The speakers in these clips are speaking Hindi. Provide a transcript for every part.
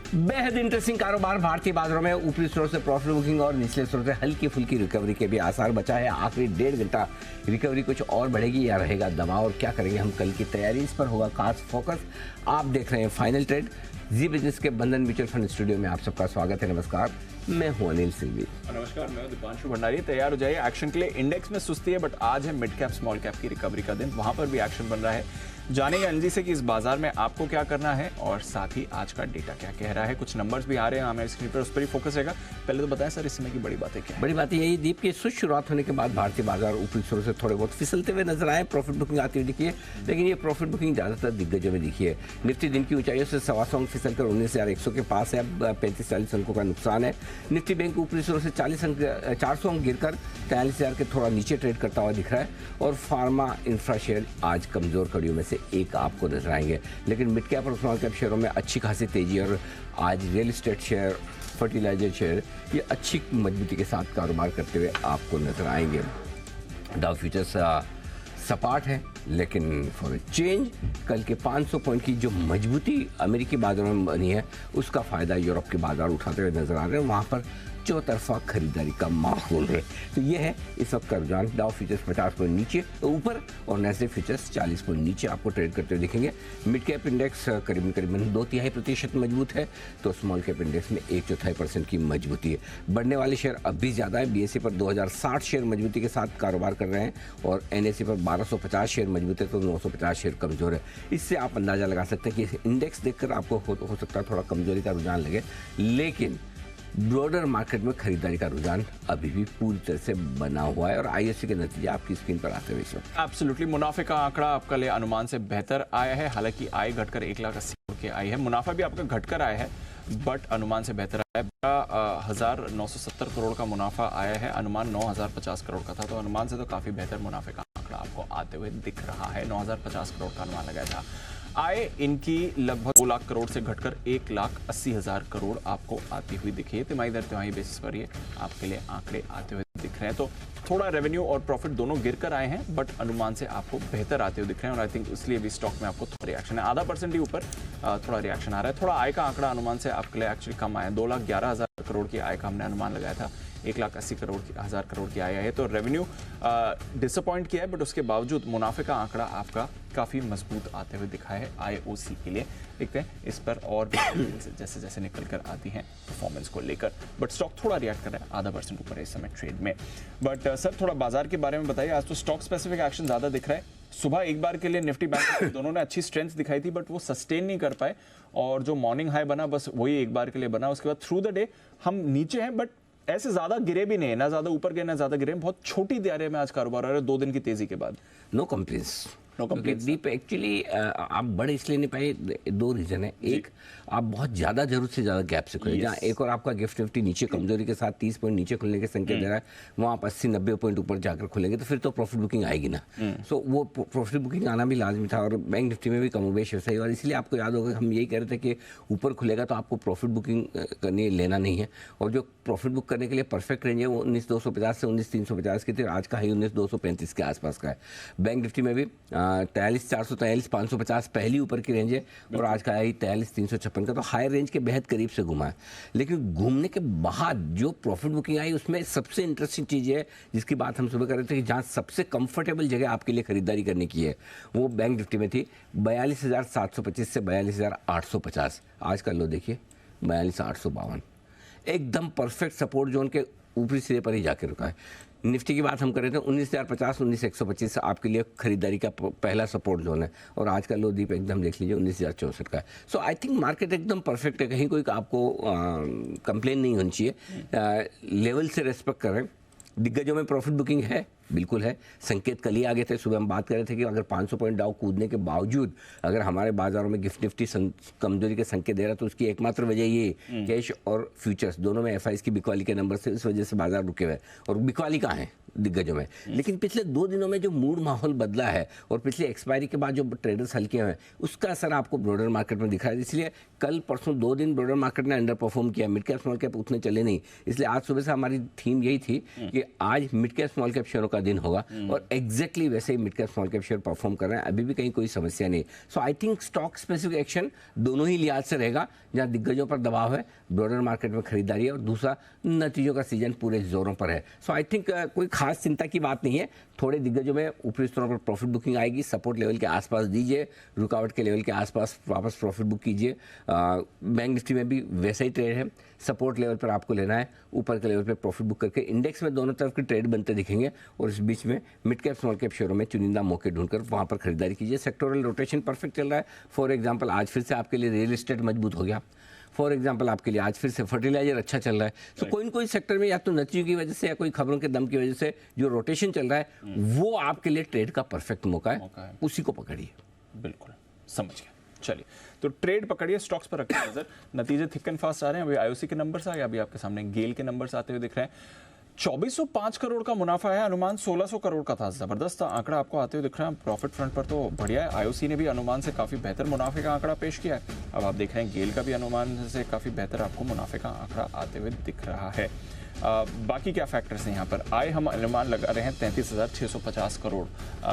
बेहद इंटरेस्टिंग कारोबार भारतीय बाजारों में ऊपरी स्रोत से प्रॉफिट बुकिंग और निचले स्रोत से हल्की फुल्की रिकवरी के भी आसार बचा है। आखिरी 1.5 घंटा रिकवरी कुछ और बढ़ेगी या रहेगा दबाव, और क्या करेंगे हम कल की तैयारी, इस पर होगा खास फोकस। आप देख रहे हैं फाइनल ट्रेड। जी बिजनेस के बंधन म्यूचुअल फंड स्टूडियो में आप सबका स्वागत है। नमस्कार, मैं हूं अनिल सिंघवी। नमस्कार, मैं दीपांशु भंडारी। तैयार हो जाइए एक्शन के लिए। इंडेक्स में सुस्ती है, बट आज है मिड कैप स्मॉल कैप की रिकवरी का दिन, वहां पर भी एक्शन बन रहा है। जानेंगे अनिल जी से कि इस बाजार में आपको क्या करना है और साथ ही आज का डेटा क्या कह रहा है। कुछ नंबर्स भी आ रहे हैं हमारे स्क्रीन पर, उस पर ही फोकस रहेगा। पहले तो बताएं सर, इस समय की बड़ी बातें क्या है? बड़ी बात यही दीप की सुस्त शुरुआत होने के बाद भारतीय बाजार ऊपरी स्रोत से थोड़े बहुत फिसलते हुए नजर आए। प्रॉफिट बुकिंग आती हुई दिखी है, लेकिन ये प्रॉफिट बुकिंग ज्यादातर दिग्गजों में दिखी है। निफ्टी दिन की ऊंचाइयों से 125 अंक फिसलकर 19,100 के पास है। अब 35-40 अंकों का नुकसान है। निफ्टी बैंक ऊपरी स्रोत से 400 अंक गिरकर 43,000 के थोड़ा नीचे ट्रेड करता हुआ दिख रहा है। और फार्मा इंफ्रा शेयर आज कमजोर कड़ियों में से एक आपको नजर आएंगे। लेकिन मिड कैप और स्मॉल कैप शेयरों में अच्छी खासी तेजी, और आज real estate share, fertiliser share ये अच्छी मजबूती के साथ कारोबार करते हुए आपको नजर आएंगे। डाउ फ्यूचर्स सपाट है, लेकिन फॉर चेंज कल के 500 पॉइंट की जो मजबूती अमेरिकी बाजारों में बनी है, उसका फायदा यूरोप के बाजार उठाते हुए नजर आ रहे हैं। वहाँ पर चौतरफा खरीदारी का माहौल है। तो ये है इस वक्त का रुझान। डाउ फ्यूचर्स 50 पॉइंट नीचे ऊपर और नैस्डैक फ्यूचर्स 40 पॉइंट नीचे आपको ट्रेड करते हुए दिखेंगे। मिड कैप इंडेक्स करीबन 2.5% मजबूत है, तो स्मॉल कैप इंडेक्स में 1/4% की मजबूती है। बढ़ने वाले शेयर अब भी ज़्यादा है। BSE पर 2060 शेयर मजबूती के साथ कारोबार कर रहे हैं, और NSE पर 1250 शेयर मजबूत है, तो 950 शेयर कमज़ोर है। इससे आप अंदाज़ा लगा सकते हैं कि इंडेक्स देखकर आपको हो सकता है थोड़ा कमजोरी का रुझान लगे, लेकिन ब्रॉडर मार्केट में खरीदारी का रुझान अभी भी पूरी तरह से बना हुआ है। और ISC के नतीजे आपकी स्क्रीन पर आते हुए इस वक्त एब्सोल्युटली मुनाफे का आंकड़ा आपका लिए अनुमान से बेहतर आया है। हालांकि आय घटकर 1,80,000 करोड़ की आई है। मुनाफा भी आपका घटकर आया है, बट अनुमान से बेहतर आया है। 1,970 करोड़ का मुनाफा आया है, अनुमान 9,050 करोड़ का था, तो अनुमान से तो काफी बेहतर मुनाफे का आंकड़ा आपको आते हुए दिख रहा है। 9,050 करोड़ का अनुमान लगाया था। आय इनकी लगभग 2 लाख करोड़ से घटकर 1,80,000 करोड़ आपको आती हुई दिखी है। तिमाही दर तिमाही बेसिस पर ये आपके लिए आंकड़े आते हुए दिख रहे हैं। तो थोड़ा रेवेन्यू और प्रॉफिट दोनों गिरकर आए हैं, बट अनुमान से आपको बेहतर आते हुए दिख रहे हैं। और आई थिंक इसलिए भी स्टॉक में आपको थोड़ा रिएक्शन है। 0.5% ही ऊपर थोड़ा रिएक्शन आ रहा है। थोड़ा आय का आंकड़ा अनुमान से आपके लिए एक्चुअली कम आया है। 2,11,000 करोड़ की आय का हमने अनुमान लगाया था, 1,80,000 करोड़ की आय है। तो रेवेन्यू डिसअपॉइंट किया है, बट उसके बावजूद मुनाफे का आंकड़ा आपका काफी मजबूत आते हुए दिखा है IOC के लिए। देखते हैं इस पर और भी जैसे जैसे निकल कर आती हैं परफॉर्मेंस को लेकर, बट स्टॉक थोड़ा रिएक्ट कर रहा है, 0.5% ऊपर है इस समय ट्रेड में। बट सर, थोड़ा बाजार के बारे में बताइए। आज तो स्टॉक स्पेसिफिक एक्शन ज्यादा दिख रहा है। सुबह एक बार के लिए निफ्टी बैंक दोनों ने अच्छी स्ट्रेंथ दिखाई थी, बट वो सस्टेन नहीं कर पाए, और जो मॉर्निंग हाई बना बस वही एक बार के लिए बना। उसके बाद थ्रू द डे हम नीचे हैं, बट ऐसे ज्यादा गिरे भी नहीं, ना ज्यादा ऊपर गए ना ज्यादा गिरे। बहुत छोटी दायरे में आज कारोबार हो रहा है 2 दिन की तेजी के बाद। No complaints. दीप एक्चुअली आप बढ़ इसलिए नहीं पाए, 2 रीजन है। एक, आप बहुत ज्यादा जरूरत से ज्यादा गैप से खुले, जहाँ एक और आपका गिफ्ट निफ्टी नीचे कमजोरी के साथ 30 पॉइंट नीचे खुलने के संकेत दे रहा है, वहाँ आप 80-90 पॉइंट ऊपर जाकर खुलेंगे, तो फिर तो प्रॉफिट बुकिंग आएगी ना। सो वो प्रॉफिट बुकिंग आना भी लाजमी था, और बैंक निफ्टी में भी कमोबेश वैसा ही। और इसलिए आपको याद होगा हम यही कह रहे थे कि ऊपर खुलेगा तो आपको प्रॉफिट बुकिंग करने लेना नहीं है, और जो प्रॉफिट बुक करने के लिए परफेक्ट रेंज है वो 19,250 से 19,350 की थी। आज का हाई 19,235 के आसपास का है। बैंक निफ्टी में भी 43,443, 550 पहली ऊपर की रेंज है, और आज का हाई 43,356 का, तो हाई रेंज के बेहद करीब से घुमा है। लेकिन घूमने के बाद जो प्रॉफिट बुकिंग आई, उसमें सबसे इंटरेस्टिंग चीज़ है, जिसकी बात हम सुबह कर रहे थे, कि जहाँ सबसे कंफर्टेबल जगह आपके लिए खरीदारी करने की है, वो बैंक निफ्टी में थी। 42,725 से 42,850। आज का लो देखिए 42,852, एकदम परफेक्ट सपोर्ट जोन के ऊपरी सिरे पर ही जाके रुका है। निफ्टी की बात हम कर रहे थे, 19,050, 19,125 आपके लिए खरीदारी का पहला सपोर्ट जोन है, और आज का लो दीप एकदम देख लीजिए 19,064 का है। सो आई थिंक मार्केट एकदम परफेक्ट है, कहीं कोई आपको कंप्लेन नहीं होनी चाहिए। लेवल से रेस्पेक्ट करें। दिग्गजों में प्रॉफिट बुकिंग है, बिल्कुल है। संकेत कल ही आगे थे, सुबह हम बात कर रहे थे कि अगर 500 पॉइंट डाउ कूदने के बावजूद अगर हमारे बाजारों में गिफ्ट निफ्टी कमजोरी के संकेत दे रहा है, तो उसकी एकमात्र वजह ये कैश और फ्यूचर्स दोनों में FIs की बिकवाली के नंबर से इस वजह से बाजार रुके हुए, और बिकवाली कहाँ है दिग्गजों में। लेकिन पिछले 2 दिनों में जो मूड माहौल बदला है, और पिछले एक्सपायरी के बाद जो ट्रेडर्स हल्के हुए हैं, उसका असर आपको ब्रॉडर मार्केट में दिखा है। इसलिए कल परसों 2 दिन ब्रॉडर मार्केट ने अंडर परफॉर्म किया। मिड कैप स्मॉल कैप उतने चले नहीं, इसलिए आज सुबह से हमारी थीम यही थी कि आज मिड कैप स्मॉल कैप शेयरों का दिन होगा और एग्जैक्टली वैसे ही mid cap small cap share perform कर रहे हैं, अभी भी कहीं कोई समस्या नहीं। So I think stock specific action दोनों ही लिहाज से रहेगा, जहां दिग्गजों पर दबाव है, ब्रॉडर मार्केट में खरीदारी है, और दूसरा नतीजों का सीजन पूरे जोरों पर है। सो आई थिंक कोई खास चिंता की बात नहीं है। थोड़े दिग्गजों में ऊपरी स्तरों पर प्रॉफिट बुकिंग आएगी, सपोर्ट लेवल के आसपास दीजिए, रुकावट के लेवल के आसपास वापस प्रॉफिट बुक कीजिए। बैंक निफ्टी में भी वैसा ही ट्रेड है, सपोर्ट लेवल पर आपको लेना है, ऊपर के लेवल पर प्रॉफिट बुक करके इंडेक्स में दोनों तरफ के ट्रेड बनते दिखेंगे, और इस बीच में मिड कैप स्मॉल कैप शेयरों में चुनिंदा मौके ढूंढकर वहां पर खरीदारी कीजिए। सेक्टोरल रोटेशन परफेक्ट चल रहा है। फॉर एग्जांपल आज फिर से आपके लिए रियल एस्टेट मजबूत हो गया। फॉर एग्जांपल आपके लिए आज फिर से फर्टिलाइजर अच्छा चल रहा है। सो कोई न कोई सेक्टर में या तो नतीजों की वजह से या कोई खबरों के दम की वजह से जो रोटेशन चल रहा है वो आपके लिए ट्रेड का परफेक्ट मौका है, उसी को पकड़िए। बिल्कुल समझ गया। चलिए, तो ट्रेड पकड़िए, स्टॉक्स पर रखिए नजर। नतीजे थिक एंड फास्ट आ रहे हैं। अभी आईओसी के नंबर्स आ गए, अभी आपके सामने गेल के नंबर्स आते हुए दिख रहे हैं। 2405 करोड़ का मुनाफा है, अनुमान 1600 करोड़ का था। जबरदस्त आंकड़ा आपको आते हुए दिख रहा है। प्रॉफिट फ्रंट पर तो बढ़िया है। आईओसी ने भी अनुमान से काफी बेहतर मुनाफे का आंकड़ा पेश किया है। अब आप देख रहे हैं गेल का भी अनुमान से काफी बेहतर आपको मुनाफे का आंकड़ा आते हुए दिख रहा है। बाकी क्या फैक्टर्स हैं यहाँ पर? आय हम अनुमान लगा रहे हैं 33,650 करोड़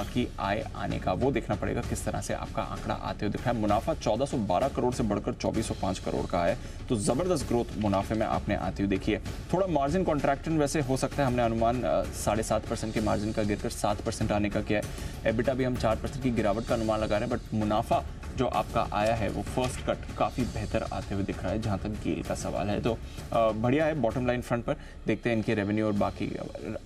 की आय आने का, वो देखना पड़ेगा किस तरह से आपका आंकड़ा आते हुए दिख रहा है। मुनाफा 1412 करोड़ से बढ़कर 2405 करोड़ का है, तो जबरदस्त ग्रोथ मुनाफे में आपने आती हुई देखी है। थोड़ा मार्जिन कॉन्ट्रैक्शन वैसे हो सकता है, हमने अनुमान 7.5% के मार्जिन का गिरकर 7% आने का किया है। एबिटा भी हम 4% की गिरावट का अनुमान लगा रहे हैं, बट मुनाफा जो आपका आया है वो फर्स्ट कट काफ़ी बेहतर आते हुए दिख रहा है जहाँ तक गेल का सवाल है। तो बढ़िया है। बॉटम लाइन फ्रंट पर देखते हैं इनके रेवेन्यू और बाकी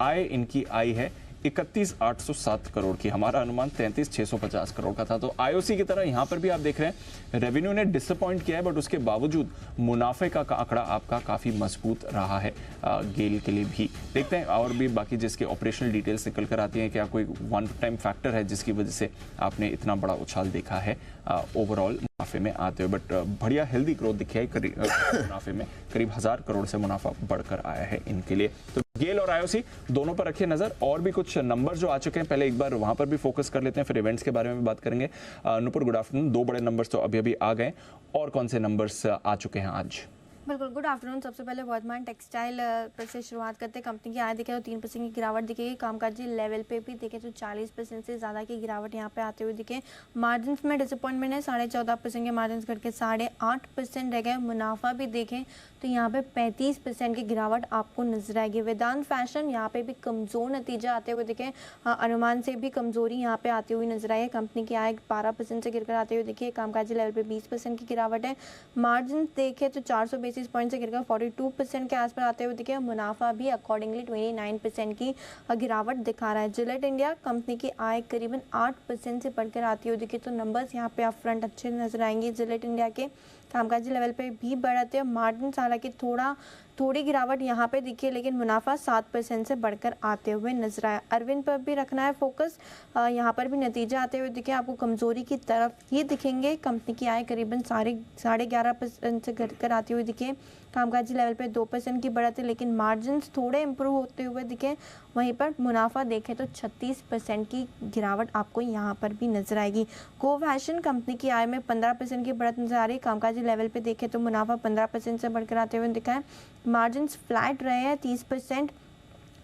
आय इनकी आई है 31,807 करोड़ की। हमारा अनुमान 33,650 करोड़ का था। तो आईओसी की तरह यहाँ पर भी आप देख रहे हैं रेवेन्यू ने डिसअपॉइंट किया है, बट उसके बावजूद मुनाफे का आंकड़ा आपका काफ़ी मजबूत रहा है गेल के लिए भी। देखते हैं और भी बाकी जिसके ऑपरेशनल डिटेल्स निकल कर आती हैं, क्या कोई वन टाइम फैक्टर है जिसकी वजह से आपने इतना बड़ा उछाल देखा है ओवरऑल मुनाफे में आते हुए। बट बढ़िया हेल्दी ग्रोथ दिखी है मुनाफे में, करीब 1000 करोड़ से मुनाफा बढ़कर आया है इनके लिए। तो गेल और आईओसी दोनों पर रखिए नजर। और भी कुछ नंबर जो आ चुके हैं, पहले एक बार वहां पर भी फोकस कर लेते हैं, फिर इवेंट्स के बारे में भी बात करेंगे। Nupur, good afternoon. 2 बड़े नंबर्स तो अभी अभी आ गए, और कौन से नंबर्स आ चुके हैं आज? बिल्कुल, गुड आफ्टरनून। सबसे पहले वर्धमान टेक्सटाइल पर से शुरुआत करते हैं। कंपनी की आय देखें तो 3% की गिरावट दिखेगी। कामकाजी लेवल पे भी देखें तो 40% से ज़्यादा की गिरावट यहाँ पे आते हुए दिखे। मार्जिन में डिसअपॉइंटमेंट है, 14.5% के मार्जिन घट के 8.5% रह गए। मुनाफा भी देखें तो यहाँ पे 35% की गिरावट आपको नजर आएगी। वेदांत फैशन यहाँ पे भी कमज़ोर नतीजा आते हुए दिखे, अनुमान से भी कमज़ोरी यहाँ पे आती हुई नजर आई है। कंपनी की आय 12% से गिरकर आते हुए दिखी। कामकाजी लेवल पे 20% की गिरावट है। मार्जिन देखें तो 400 बेसिस पॉइंट से गिरकर 42% के आसपास आते हुए दिखे। मुनाफा भी अकॉर्डिंगली 29% की गिरावट दिखा रहा है। जिलेट इंडिया कंपनी की आय करीबन 8% से बढ़कर आती हुई दिखी। तो नंबर्स यहाँ पे आप फ्रंट अच्छे नजर आएंगे। जिलेट इंडिया के कामकाजी लेवल पे भी बढ़ते हैं। मार्जिन हालांकि थोड़ी गिरावट यहाँ पे दिखी, लेकिन मुनाफा 7% से बढ़कर आते हुए नजर आया। अरविंद पर भी रखना है फोकस, यहाँ पर भी नतीजे आते हुए दिखे, आपको कमजोरी की तरफ ही दिखेंगे। कंपनी की आय करीबन 11.5% से घटकर आती हुई दिखे। कामकाजी लेवल पे 2% की बढ़त है, लेकिन मार्जिन थोड़े इंप्रूव होते हुए दिखे। वहीं पर मुनाफा देखें तो 36% की गिरावट आपको यहाँ पर भी नजर आएगी। को फैशन कंपनी की आय में 15% की बढ़त नजर आ रही है। कामकाजी लेवल पे देखें तो मुनाफा 15% से बढ़कर आते हुए दिखा है। मार्जिन फ्लैट रहे हैं 30%,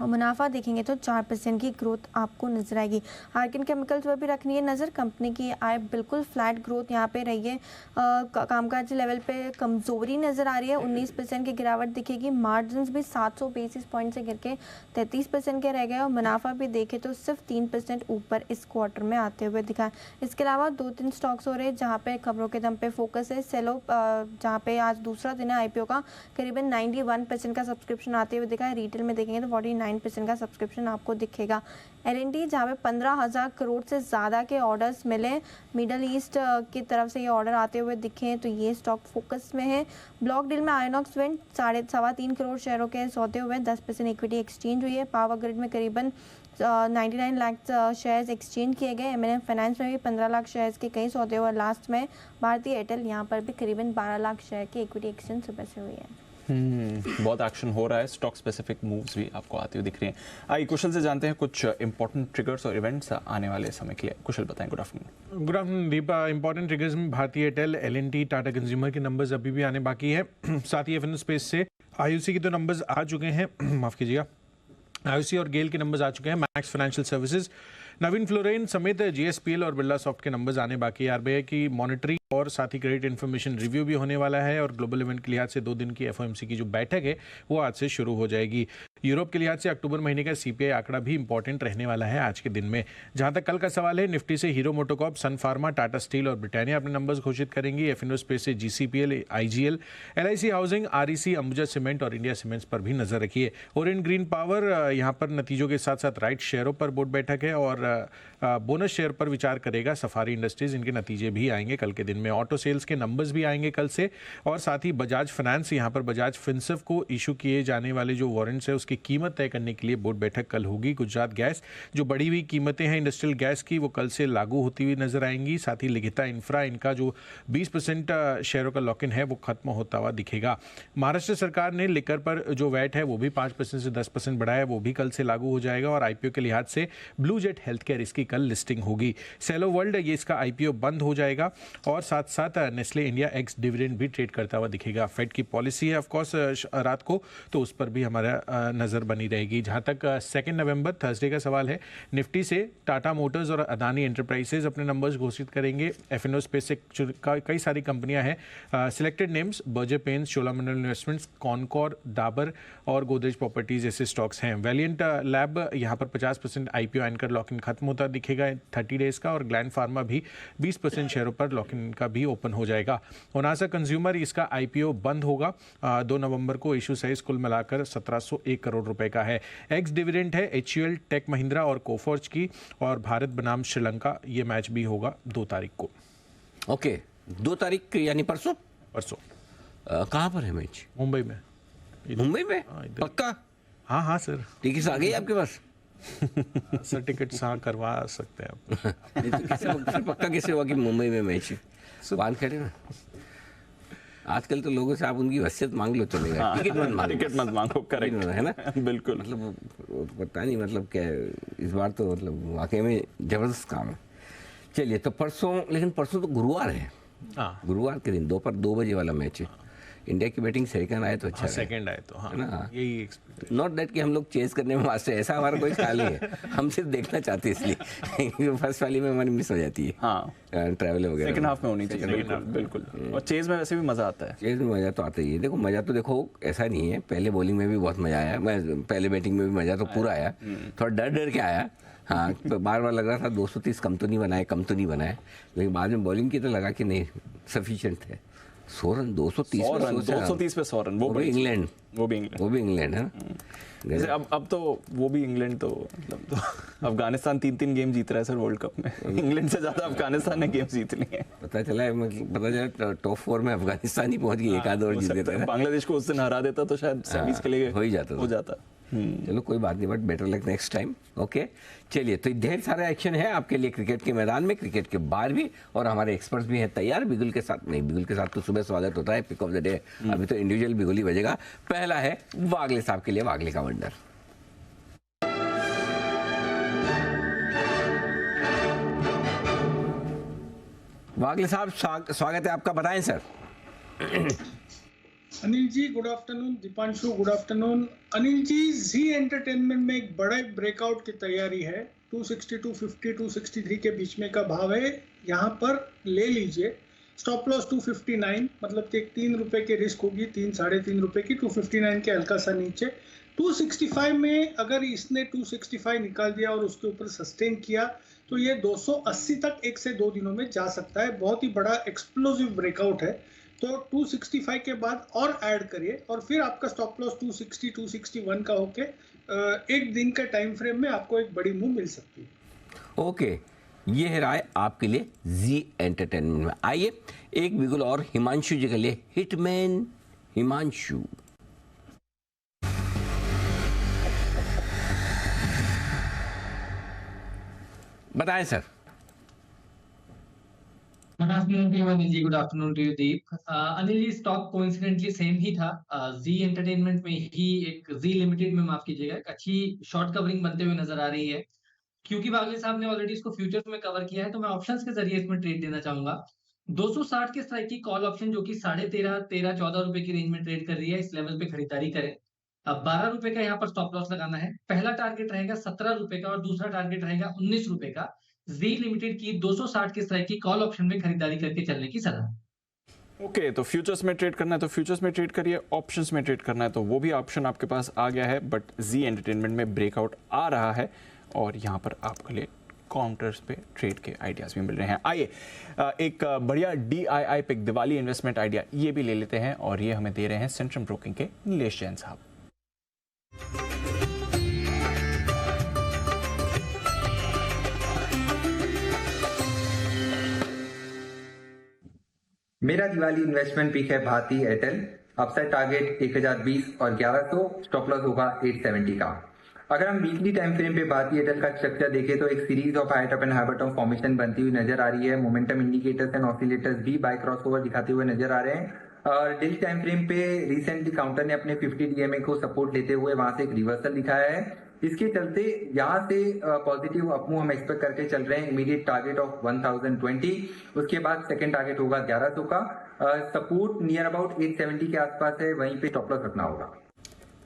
और मुनाफा देखेंगे तो 4% की ग्रोथ आपको नजर आएगी। आर्किन केमिकल्स पर भी रखनी है नज़र। कंपनी की आय बिल्कुल फ्लैट ग्रोथ यहाँ पे रही है। कामकाजी लेवल पे कमज़ोरी नज़र आ रही है, 19% की गिरावट दिखेगी। मार्जिन भी 700 बेसिस पॉइंट से गिर के 33% के रह गए, और मुनाफा भी देखे तो सिर्फ 3% ऊपर इस क्वार्टर में आते हुए दिखा है। इसके अलावा 2-3 स्टॉक्स हो रहे हैं जहाँ पे खबरों के दम पे फोकस है। सेलो जहाँ पे आज दूसरा दिन है IPO का, करीबन 91% का सब्सक्रिप्शन आते हुए दिखा है। रिटेल में देखेंगे तो 49% का सब्सक्रिप्शन आपको दिखेगा। L&T जहाँ पे 15,000 करोड़ से ज़्यादा के ऑर्डर्स मिले, मिडल ईस्ट की तरफ से ये ऑर्डर आते हुए दिखे, तो ये स्टॉक फोकस में है। ब्लॉक डील में आयनॉक्स विंड 3.25 करोड़ शेयरों के सौदे हुए, 10% इक्विटी एक्सचेंज हुई है। पावर ग्रिड में करीबन 99 लाख शेयर्स एक्सचेंज किए गए। M&M फाइनेंस में भी 15 लाख शेयर्स के कई सौदे हुए। लास्ट में भारतीय एयरटेल यहाँ पर भी करीबन 12 लाख शेयर की इक्विटी एक्सचेंज सुबह से हुई है। बहुत एक्शन हो रहा है, स्टॉक स्पेसिफिक मूव्स भी आपको आती हुई दिख रही हैं। आइए कुशल से जानते हैं कुछ इंपॉर्टेंट ट्रिगर्स और इवेंट्स आने वाले समय के लिए। कुशल बताएं। Good afternoon. गुड आफ्टरनून दीप। इंपॉर्टेंट ट्रिगर्स में भारतीय एयरटेल, L&T, टाटा कंज्यूमर के नंबर्स अभी भी आने बाकी है। साथ ही एफएन स्पेस से आईओसी के तो नंबर्स आ चुके हैं, माफ कीजिएगा, आईओसी और गेल के नंबर्स आ चुके हैं। मैक्स फाइनेंशियल सर्विसेज, नवीन फ्लोरेन समेत जीएसपीएल और बिरला सॉफ्ट के नंबर्स आने बाकी है। आरबीआई की मॉनिटरी और साथ ही क्रेडिट इन्फॉर्मेशन रिव्यू भी होने वाला है और ग्लोबल इवेंट के लिहाज से 2 दिन की एफओएमसी की जो बैठक है वो आज से शुरू हो जाएगी। यूरोप के लिहाज से अक्टूबर महीने का सीपीआई आंकड़ा भी इंपॉर्टेंट रहने वाला है आज के दिन में। जहां तक कल का सवाल है, निफ्टी से Hero MotoCorp, Sun Pharma, Tata Steel और ब्रिटानिया अपने नंबर्स घोषित करेंगी। एफएनओ स्पेस से GCPL, IGL, LIC housing, REC, Ambuja cement और इंडिया सीमेंट्स पर भी नजर रखिए। ओरिएंट ग्रीन पावर, यहाँ पर नतीजों के साथ साथ राइट शेयरों पर बोर्ड बैठक है और बोनस शेयर पर विचार करेगा सफारी इंडस्ट्रीज, इनके नतीजे भी आएंगे कल के दिन में। ऑटो सेल्स के नंबर्स भी आएंगे कल से और साथ ही बजाज फाइनेंस, यहाँ पर बजाज फिनसर्व को इशू किए जाने वाले जो वारंट्स है उसकी कीमत तय करने के लिए बोर्ड बैठक कल होगी। गुजरात गैस, जो बढ़ी हुई कीमतें हैं इंडस्ट्रियल गैस की, वो कल से लागू होती हुई नजर आएंगी। साथ ही लिखिता इंफ्रा, इनका जो 20% शेयरों का लॉक इन है वो खत्म होता हुआ दिखेगा। महाराष्ट्र सरकार ने लिकर पर जो वैट है वो भी 5% से 10% बढ़ाया है, वो भी कल से लागू हो जाएगा। और आईपीओ के लिहाज से ब्लू जेट हेल्थ केयर, इसकी कल लिस्टिंग होगी। सेलो वर्ल्ड, ये इसका आईपीओ बंद हो जाएगा और साथ साथ नेस्ले इंडिया एक्स डिविडेंड भी ट्रेड करता हुआ दिखेगा। फेड की पॉलिसी है ऑफकोर्स रात को, तो उस पर भी हमारा नज़र बनी रहेगी। जहाँ तक 2 नवंबर थर्सडे का सवाल है, निफ्टी से टाटा मोटर्स और अदानी एंटरप्राइजेज अपने नंबर्स घोषित करेंगे। एफएनओ स्पेस से कई सारी कंपनियां हैं, selected names Berger paints, Cholamandalam investments, Concor, Dabur और गोदरेज प्रॉपर्टीज ऐसे स्टॉक्स हैं। वैलियंट लैब, यहाँ पर 50% आईपीओ एंकर लॉक इन खत्म होता दिखेगा 30 डेज का और ग्लैंड फार्मा भी 20% शेयरों पर लॉक इन का भी ओपन हो जाएगा। ओनासा कंज्यूमर, इसका आईपीओ बंद होगा 2 नवंबर को। इशू साइज कुल मिलाकर 1701 करोड़ रुपए का है। एक्स डिविडेंड है एचयूएल, टेक महिंद्रा और कोफोर्ज की और भारत बनाम श्रीलंका, ये मैच भी होगा 2 तारीख को। ओके, 2 तारीख यानी परसों। कहाँ पर है मैच? मुंबई में। मुंबई में? पक्का? हाँ हाँ सर। टिकट आ गई आपके पास? सर टिकट हाँ करवा सकते हैं आप। नहीं तो फिर पक्का कैसे हुआ कि मुंबई में मैच है? बांध खड़े ना। आजकल तो लोगों से आप उनकी वसीयत मांग लो, चलेगा। टिकट मत मांगो, करेक्ट है ना? बिल्कुल। मतलब पता नहीं, मतलब क्या इस बार तो मतलब वाकई में जबरदस्त काम है। चलिए, तो परसों, लेकिन परसों तो गुरुवार है। गुरुवार के दिन दोपहर 2 बजे वाला मैच है। इंडिया की बैटिंग सेकंड आए तो अच्छा, सेकंड आए तो हाँ, ना? यही नॉट दैट कि हम लोग चेस करने में मास्टर, ऐसा हमारा कोई ख्याल नहीं है। हम सिर्फ देखना चाहते हैं, इसलिए फर्स्ट वाली में हमारी मिस हो जाती है। हाँ, ट्रैवल वगैरह सेकंड हाफ में होनी चाहिए। बिल्कुल। और चेज में वैसे भी मजा आता है। चेस में मजा तो आता ही है। देखो, मजा तो देखो ऐसा नहीं है, पहले बॉलिंग में भी बहुत मजा आया, मैं पहले बैटिंग में भी मजा तो पूरा आया, थोड़ा डर डर के आया। हाँ, तो बार बार लग रहा था 230 कम तो नहीं बनाए, लेकिन बाद में बॉलिंग की तो लगा कि नहीं, सफिशिएंट है। 100 रन, 230 पे 100 रन, वो भी इंग्लैंड है ना। जैसे अब तो वो भी इंग्लैंड तो मतलब तो अफगानिस्तान 3 गेम जीत रहा है सर वर्ल्ड कप में। इंग्लैंड से ज्यादा अफगानिस्तान ने गेम जीत लिए हैं। पता चला टॉप 4 में अफगानिस्तान ही पहुंच गई, एक आध और जीत लेता है। बांग्लादेश को उस दिन हरा देता तो शायद सेमीज के लिए हो जाता। चलो कोई बात नहीं, but better luck next time. Okay, चलिए, तो ढेर सारा एक्शन है आपके लिए क्रिकेट के मैदान में, क्रिकेट के बाहर भी, और हमारे एक्सपर्ट्स भी हैं तैयार। बिगुल के साथ तो सुबह स्वागत होता है, पिक ऑफ द डे। अभी तो इंडिविजुअल बिगुल ही बजेगा। पहला है वागले साहब के लिए, वागले का वंडर। वागले साहब, स्वागत है आपका, बताएं sir. Anil ji good afternoon, Dipanshu good afternoon. Anil ji, Zee entertainment में एक बड़ा ब्रेकआउट की तैयारी है। 260, 250, 263 के बीच में का भाव है, यहाँ पर ले लीजिए। स्टॉप लॉस 259, मतलब कि 3 रुपए की रिस्क होगी, 3-3.5 रुपए की। 259 के हल्का सा नीचे। 265 में अगर इसने 265 निकाल दिया और उसके ऊपर सस्टेन किया तो ये 280 तक 1 से 2 दिनों में जा सकता है। बहुत ही बड़ा एक्सप्लोसिव ब्रेकआउट है। तो 265 के बाद और ऐड करिए और फिर आपका स्टॉप लॉस 260, 261 का होके एक दिन के टाइम फ्रेम में आपको एक बड़ी मूव मिल सकती है। ओके, ये है राय आपके लिए जी एंटरटेनमेंट में। आइए एक बिगुल और हिमांशु जी के लिए, हिटमैन हिमांशु। बताएं sir. Good afternoon to Anil ji, good afternoon to Deep. Anil ji, stock coincidentally same ही था। जी एंटरटेनमेंट में ही एक जी लिमिटेड में, माफ कीजिएगा, एक अच्छी शॉर्ट कवरिंग बनते हुए नजर आ रही है। क्योंकि वागले साहब ने ऑलरेडी इसको फ्यूचर्स में कवर किया है, तो मैं ऑप्शंस के जरिए इसमें ट्रेड देना चाहूंगा। 260 के स्ट्राइक की कॉल ऑप्शन जो कि 13.5, 14 रुपए की रेंज में ट्रेड कर रही है, इस लेवल पे खरीदारी करें। ₹12 का यहाँ पर स्टॉप लॉस लगाना है। पहला टारगेट रहेगा ₹17 का और दूसरा टारगेट रहेगा ₹19 का। जी लिमिटेड की 260 के स्ट्राइक की कॉल ऑप्शन में खरीदारी करके चलने की सलाह। ओके तो फ्यूचर्स में ट्रेड करना है तो फ्यूचर्स में ट्रेड करिए, ऑप्शंस में ट्रेड करना है तो वो भी ऑप्शन आपके पास आ गया है, बट जी एंटरटेनमेंट में ब्रेकआउट आ रहा है और यहाँ पर आपके लिए काउंटर्स पे ट्रेड के आइडियाज भी मिल रहे हैं। आइए एक बढ़िया DII pick Diwali investment idea ये भी ले लेते हैं और ये हमें दे रहे हैं सेंट्रम ब्रोकिंग के नीलेश जैन साहब। मेरा दिवाली इन्वेस्टमेंट पिक है भारती एयरटेल। अपसाइड टारगेट 1020 और 1100, स्टॉप लॉस होगा 870 का। अगर हम वीकली टाइम फ्रेम पे भारती एयरटेल का स्ट्रक्चर देखें तो एक series of high top and high bottom formation बनती हुई नजर आ रही है। मोमेंटम इंडिकेटर्स एंड ऑसिलेटर्स भी बाय क्रॉसओवर दिखाते हुए नजर आ रहे हैं और डेली टाइम फ्रेम पे रिसेंटली काउंटर ने अपने 50 DMA को सपोर्ट लेते हुए वहां से एक रिवर्सल दिखाया है। इसके चलते यहाँ से पॉजिटिव अपमूव हम एक्सपेक्ट करके चल रहे हैं। इमीडिएट टारगेट ऑफ 1020, उसके बाद सेकंड टारगेट होगा 1100 का। सपोर्ट नियर अबाउट 870 के आसपास है, वहीं पे स्टॉप लॉस रखना होगा।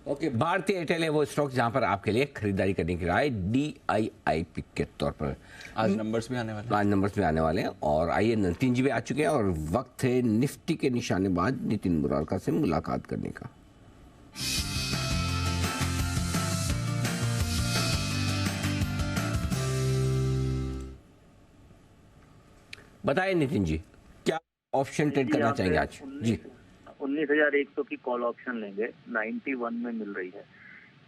ओके, भारतीय एयरटेल है वो स्टॉक जहां पर आपके लिए खरीदारी करने की राय DII पिक के तौर पर। आज नंबर्स भी आने वाले हैं। आज नंबर्स में आने वाले हैं और आइए नितिन जी भी आ चुके हैं और वक्त है निफ्टी के निशानेबाज नितिन मुरारका से मुलाकात करने का। बताइए नितिन जी, क्या ऑप्शन ट्रेड करना चाहेंगे आज? जी 19,100 की कॉल ऑप्शन लेंगे, 91 में मिल रही है।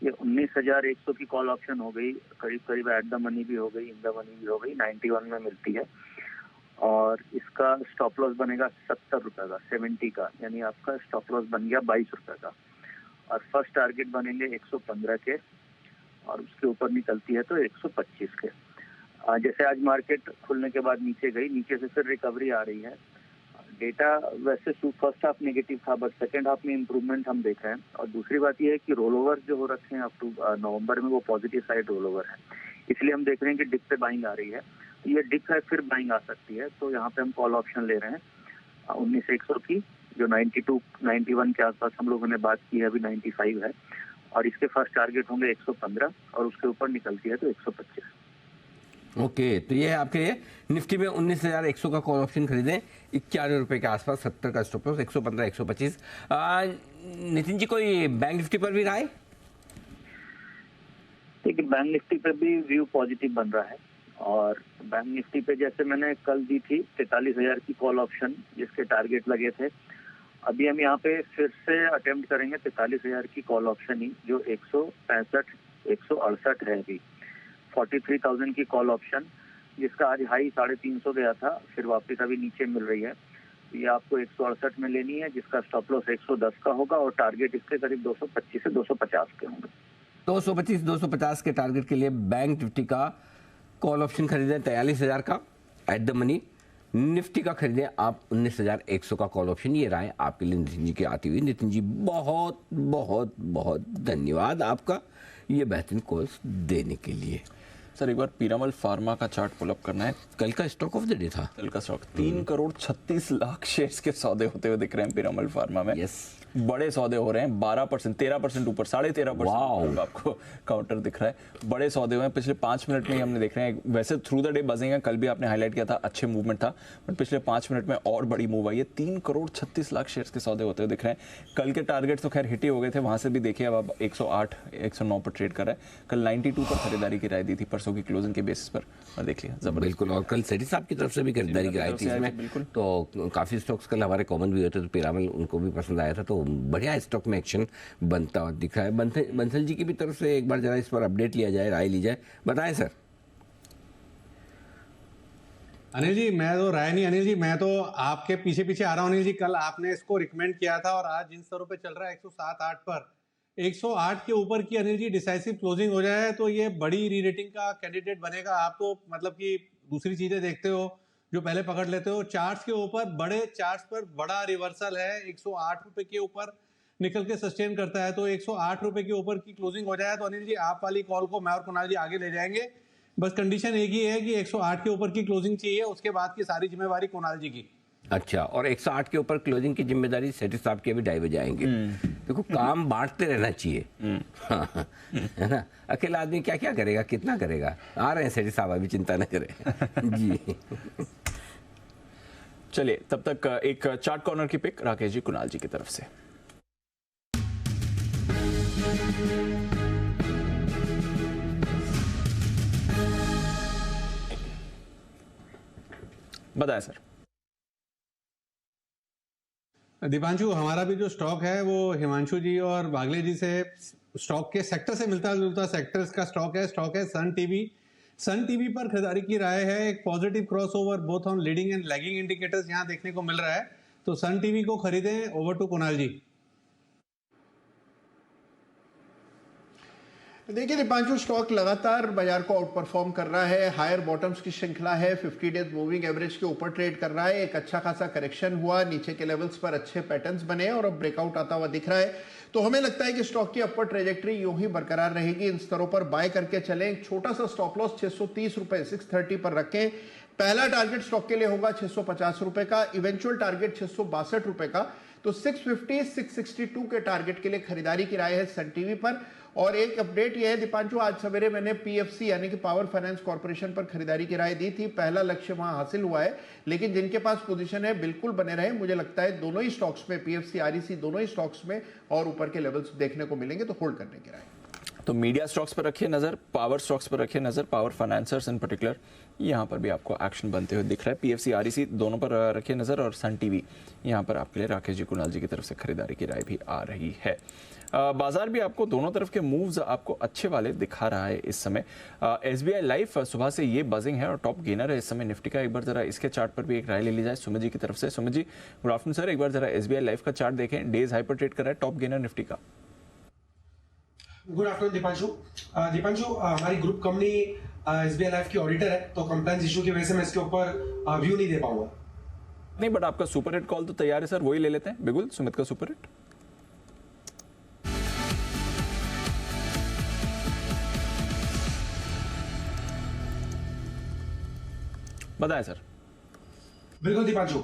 ये 19,100 की कॉल ऑप्शन हो गई, करीब करीब एट द मनी भी हो गई, इन द मनी भी हो गई, 91 में मिलती है और इसका स्टॉप लॉस बनेगा ₹70 का, 70 का, यानी आपका स्टॉप लॉस बन गया ₹22 का और फर्स्ट टारगेट बनेंगे 115 के और उसके ऊपर निकलती है तो 125 के। जैसे आज मार्केट खुलने के बाद नीचे गई, नीचे से फिर रिकवरी आ रही है। डेटा वैसे फर्स्ट हाफ नेगेटिव था बट सेकंड हाफ में इम्प्रूवमेंट हम देख रहे हैं और दूसरी बात यह है कि रोल ओवर जो हो रखे हैं अप टू नवंबर में वो पॉजिटिव साइड रोल ओवर है, इसलिए हम देख रहे हैं कि डिप पे बाइंग आ रही है। ये डिप है फिर बाइंग आ सकती है, तो यहाँ पे हम कॉल ऑप्शन ले रहे हैं 19,100 की, जो 92 91 के आसपास हम लोगों ने बात की है, अभी 95 है और इसके फर्स्ट टारगेट होंगे 115 और उसके ऊपर निकलती है तो 125। ओके, तो ये है आपके लिए निफ्टी में 19,100 का कॉल ऑप्शन खरीदें, ₹91 के आसपास, 70 का स्टॉप लॉस, 115 125। नितिन जी कोई बैंक निफ्टी पर भी राय? देखिए बैंक निफ्टी पे भी व्यू पॉजिटिव बन रहा है और बैंक निफ्टी पे जैसे मैंने कल दी थी 43,000 की कॉल ऑप्शन जिसके टारगेट लगे थे, अभी हम यहाँ पे फिर से अटेम्प्ट करेंगे 43,000 की कॉल ऑप्शन ही, जो 165 168 है अभी। 43,000 की कॉल ऑप्शन जिसका आज हाई 350 गया था, फिर वापस अभी नीचे मिल रही है। ये आपको 168 में लेनी है जिसका स्टॉप लॉस 110 का होगा और टारगेट इसके करीब 225 से 250 के होंगे। 225 250 के टारगेट के लिए बैंक निफ्टी का कॉल ऑप्शन खरीदें 43,000 का एट द मनी। निफ्टी का खरीदें आप 19,100 का कॉल ऑप्शन। ये राय आपके लिए नितिन जी की आती हुई। नितिन जी बहुत बहुत बहुत धन्यवाद आपका ये बेहतरीन कॉल्स देने के लिए। सर एक बार पीरामल फार्मा का चार्ट पुल अप करना है। कल का स्टॉक ऑफ द डे था। कल का स्टॉक 3 करोड़ 36 लाख शेयर्स के सौदे होते हुए दिख रहे हैं पीरामल फार्मा में। यस, बड़े सौदे हो रहे हैं, 12% 13% ऊपर, 13.5% आपको काउंटर दिख रहा है। बड़े सौदे हुए हैं पिछले 5 मिनट में ही हमने देख रहे हैं। वैसे थ्रू द डे बजिंग है, कल भी आपने हाईलाइट किया था, अच्छे मूवमेंट था, बट पिछले 5 मिनट में और बड़ी मूव आई है। 3 करोड़ 36 लाख शेयर्स के सौदे होते हुए दिख रहे हैं। कल के टारगेट तो खैर हिट ही हो गए थे, वहां से भी देखिए अब 108 109 पर ट्रेड कर रहा है। कल 92 पर खरीदारी की राय दी थी परसों की क्लोजिंग के बेसिस पर और देख लिया जबरदस्त। बिल्कुल, और कल सेठी साहब की तरफ से भी खरीदारी की राय थी इसमें, तो काफी स्टॉक्स कल हमारे कॉमन भी हुए थे, तो पीरामल उनको भी पसंद आया था, तो बढ़िया स्टॉक में एक्शन बनता हुआ दिख रहा है। बंसल जी की भी तरफ से एक बार जरा इस पर अपडेट लिया जाए, राय ली जाए, बताएं सर। अनिल जी मैं तो राय नहीं, अनिल जी मैं तो आपके पीछे पीछे आ रहा हूँ। अनिल जी कल आपने इसको रिकमेंड किया था और आज जिन स्तरों पे चल रहा है 107-8 पर, 108 के ऊपर की अनिल जी डिसाइसिव क्लोजिंग हो जाए तो ये बड़ी री रेटिंग का कैंडिडेट बनेगा। आप तो मतलब कि दूसरी चीजें देखते हो जो पहले पकड़ लेते हो। चार्ट्स के ऊपर, बड़े चार्ट्स पर बड़ा रिवर्सल है, 108 रुपए के ऊपर निकल के सस्टेन करता है, तो 108 रुपए के ऊपर की क्लोजिंग हो जाए तो अनिल जी आप वाली कॉल को मैं और कुणाल जी आगे ले जाएंगे। बस कंडीशन एक ही है कि 108 के ऊपर की क्लोजिंग चाहिए, उसके बाद की सारी जिम्मेवारी कुणाल जी की। अच्छा, और 108 के ऊपर क्लोजिंग की जिम्मेदारी सेठी साहब के अभी 2:30 बजे आएंगे। देखो काम बांटते रहना चाहिए, है ना। अकेला आदमी क्या क्या करेगा, कितना करेगा। आ रहे हैं सेठी साहब, अभी चिंता न करें जी। चलिए तब तक एक चार्ट कॉर्नर की पिक राकेश जी, कुणाल जी की तरफ से। बताएं सर। दीपांशु, हमारा भी जो स्टॉक है वो हिमांशु जी और बागले जी से स्टॉक के सेक्टर से मिलता जुलता सेक्टर्स का स्टॉक है सन टीवी। सन टीवी पर खरीदारी की राय है। एक positive crossover both on leading and lagging indicators यहां देखने को मिल रहा है, तो सन टीवी को खरीदें। ओवर टू कुणाल जी। देखिए दीपांशु, स्टॉक लगातार बाजार को आउट परफॉर्म कर रहा है। हायर बॉटम्स की श्रृंखला है, 50 डेज मूविंग एवरेज के ऊपर ट्रेड कर रहा है। एक अच्छा खासा करेक्शन हुआ, नीचे के लेवल्स पर अच्छे पैटर्न्स बने और अब ब्रेकआउट आता हुआ दिख रहा है। तो हमें लगता है कि स्टॉक की अपर ट्रेजेक्ट्री यूं ही बरकरार रहेगी। इन स्तरों पर बाय करके चलें। एक छोटा सा स्टॉप लॉस 630 रुपए 630 पर रखें। पहला टारगेट स्टॉक के लिए होगा 650 रुपए का, इवेंचुअल टारगेट 662 रुपए का। तो 650 662 के टारगेट के लिए खरीदारी की राय है सन टीवी पर। और एक अपडेट यह है दीपांशु, आज सवेरे मैंने पीएफसी यानी कि पावर फाइनेंस कॉर्पोरेशन पर खरीदारी की राय दी थी। पहला लक्ष्य वहां हासिल हुआ है, लेकिन जिनके पास पोजीशन है बिल्कुल बने रहे। मुझे लगता है दोनों ही स्टॉक्स में, पीएफसी आरईसी दोनों ही स्टॉक्स में और ऊपर के लेवल्स देखने को मिलेंगे, तो होल्ड करने की राय। तो मीडिया स्टॉक्स पर रखिए नजर, पावर स्टॉक्स पर रखिए नजर, पावर फाइनेंसर्स इन पर्टिकुलर यहाँ पर भी आपको एक्शन बनते हुए दिख रहा है। पीएफसी आरईसी दोनों पर रखिए नजर, और सन टीवी यहाँ पर आपके लिए राकेश जी, कुणाल जी की तरफ से खरीदारी की राय भी आ रही है। बाजार भी आपको दोनों तरफ के मूव्स आपको अच्छे वाले दिखा रहा है इस समय। एसबीआई लाइफ सुबह से ये बजिंग है और टॉप गेनर है इस समय निफ्टी का। एक बार जरा इसके चार्ट पर भी एक राय ले ली जाए सुमित जी की तरफ से। Sumit ji good afternoon sir, एक बार जरा एसबीआई लाइफ का चार्ट देखें, डेज हाइपर ट्रेड कर रहा है, टॉप गेनर निफ्टी का। Good afternoon Deepanshu. हमारी ग्रुप कंपनी एसबीआई लाइफ की ऑडिटर है, तो कंप्लायंस इशू की वजह से मैं इसके ऊपर व्यू नहीं दे पाऊंगा। नहीं, बट आपका सुपर हिट कॉल तो तैयार है सर, वही ले लेते हैं। बिल्कुल सुमित का सुपर हिट। बताएं सर। बिल्कुल दीपांशु,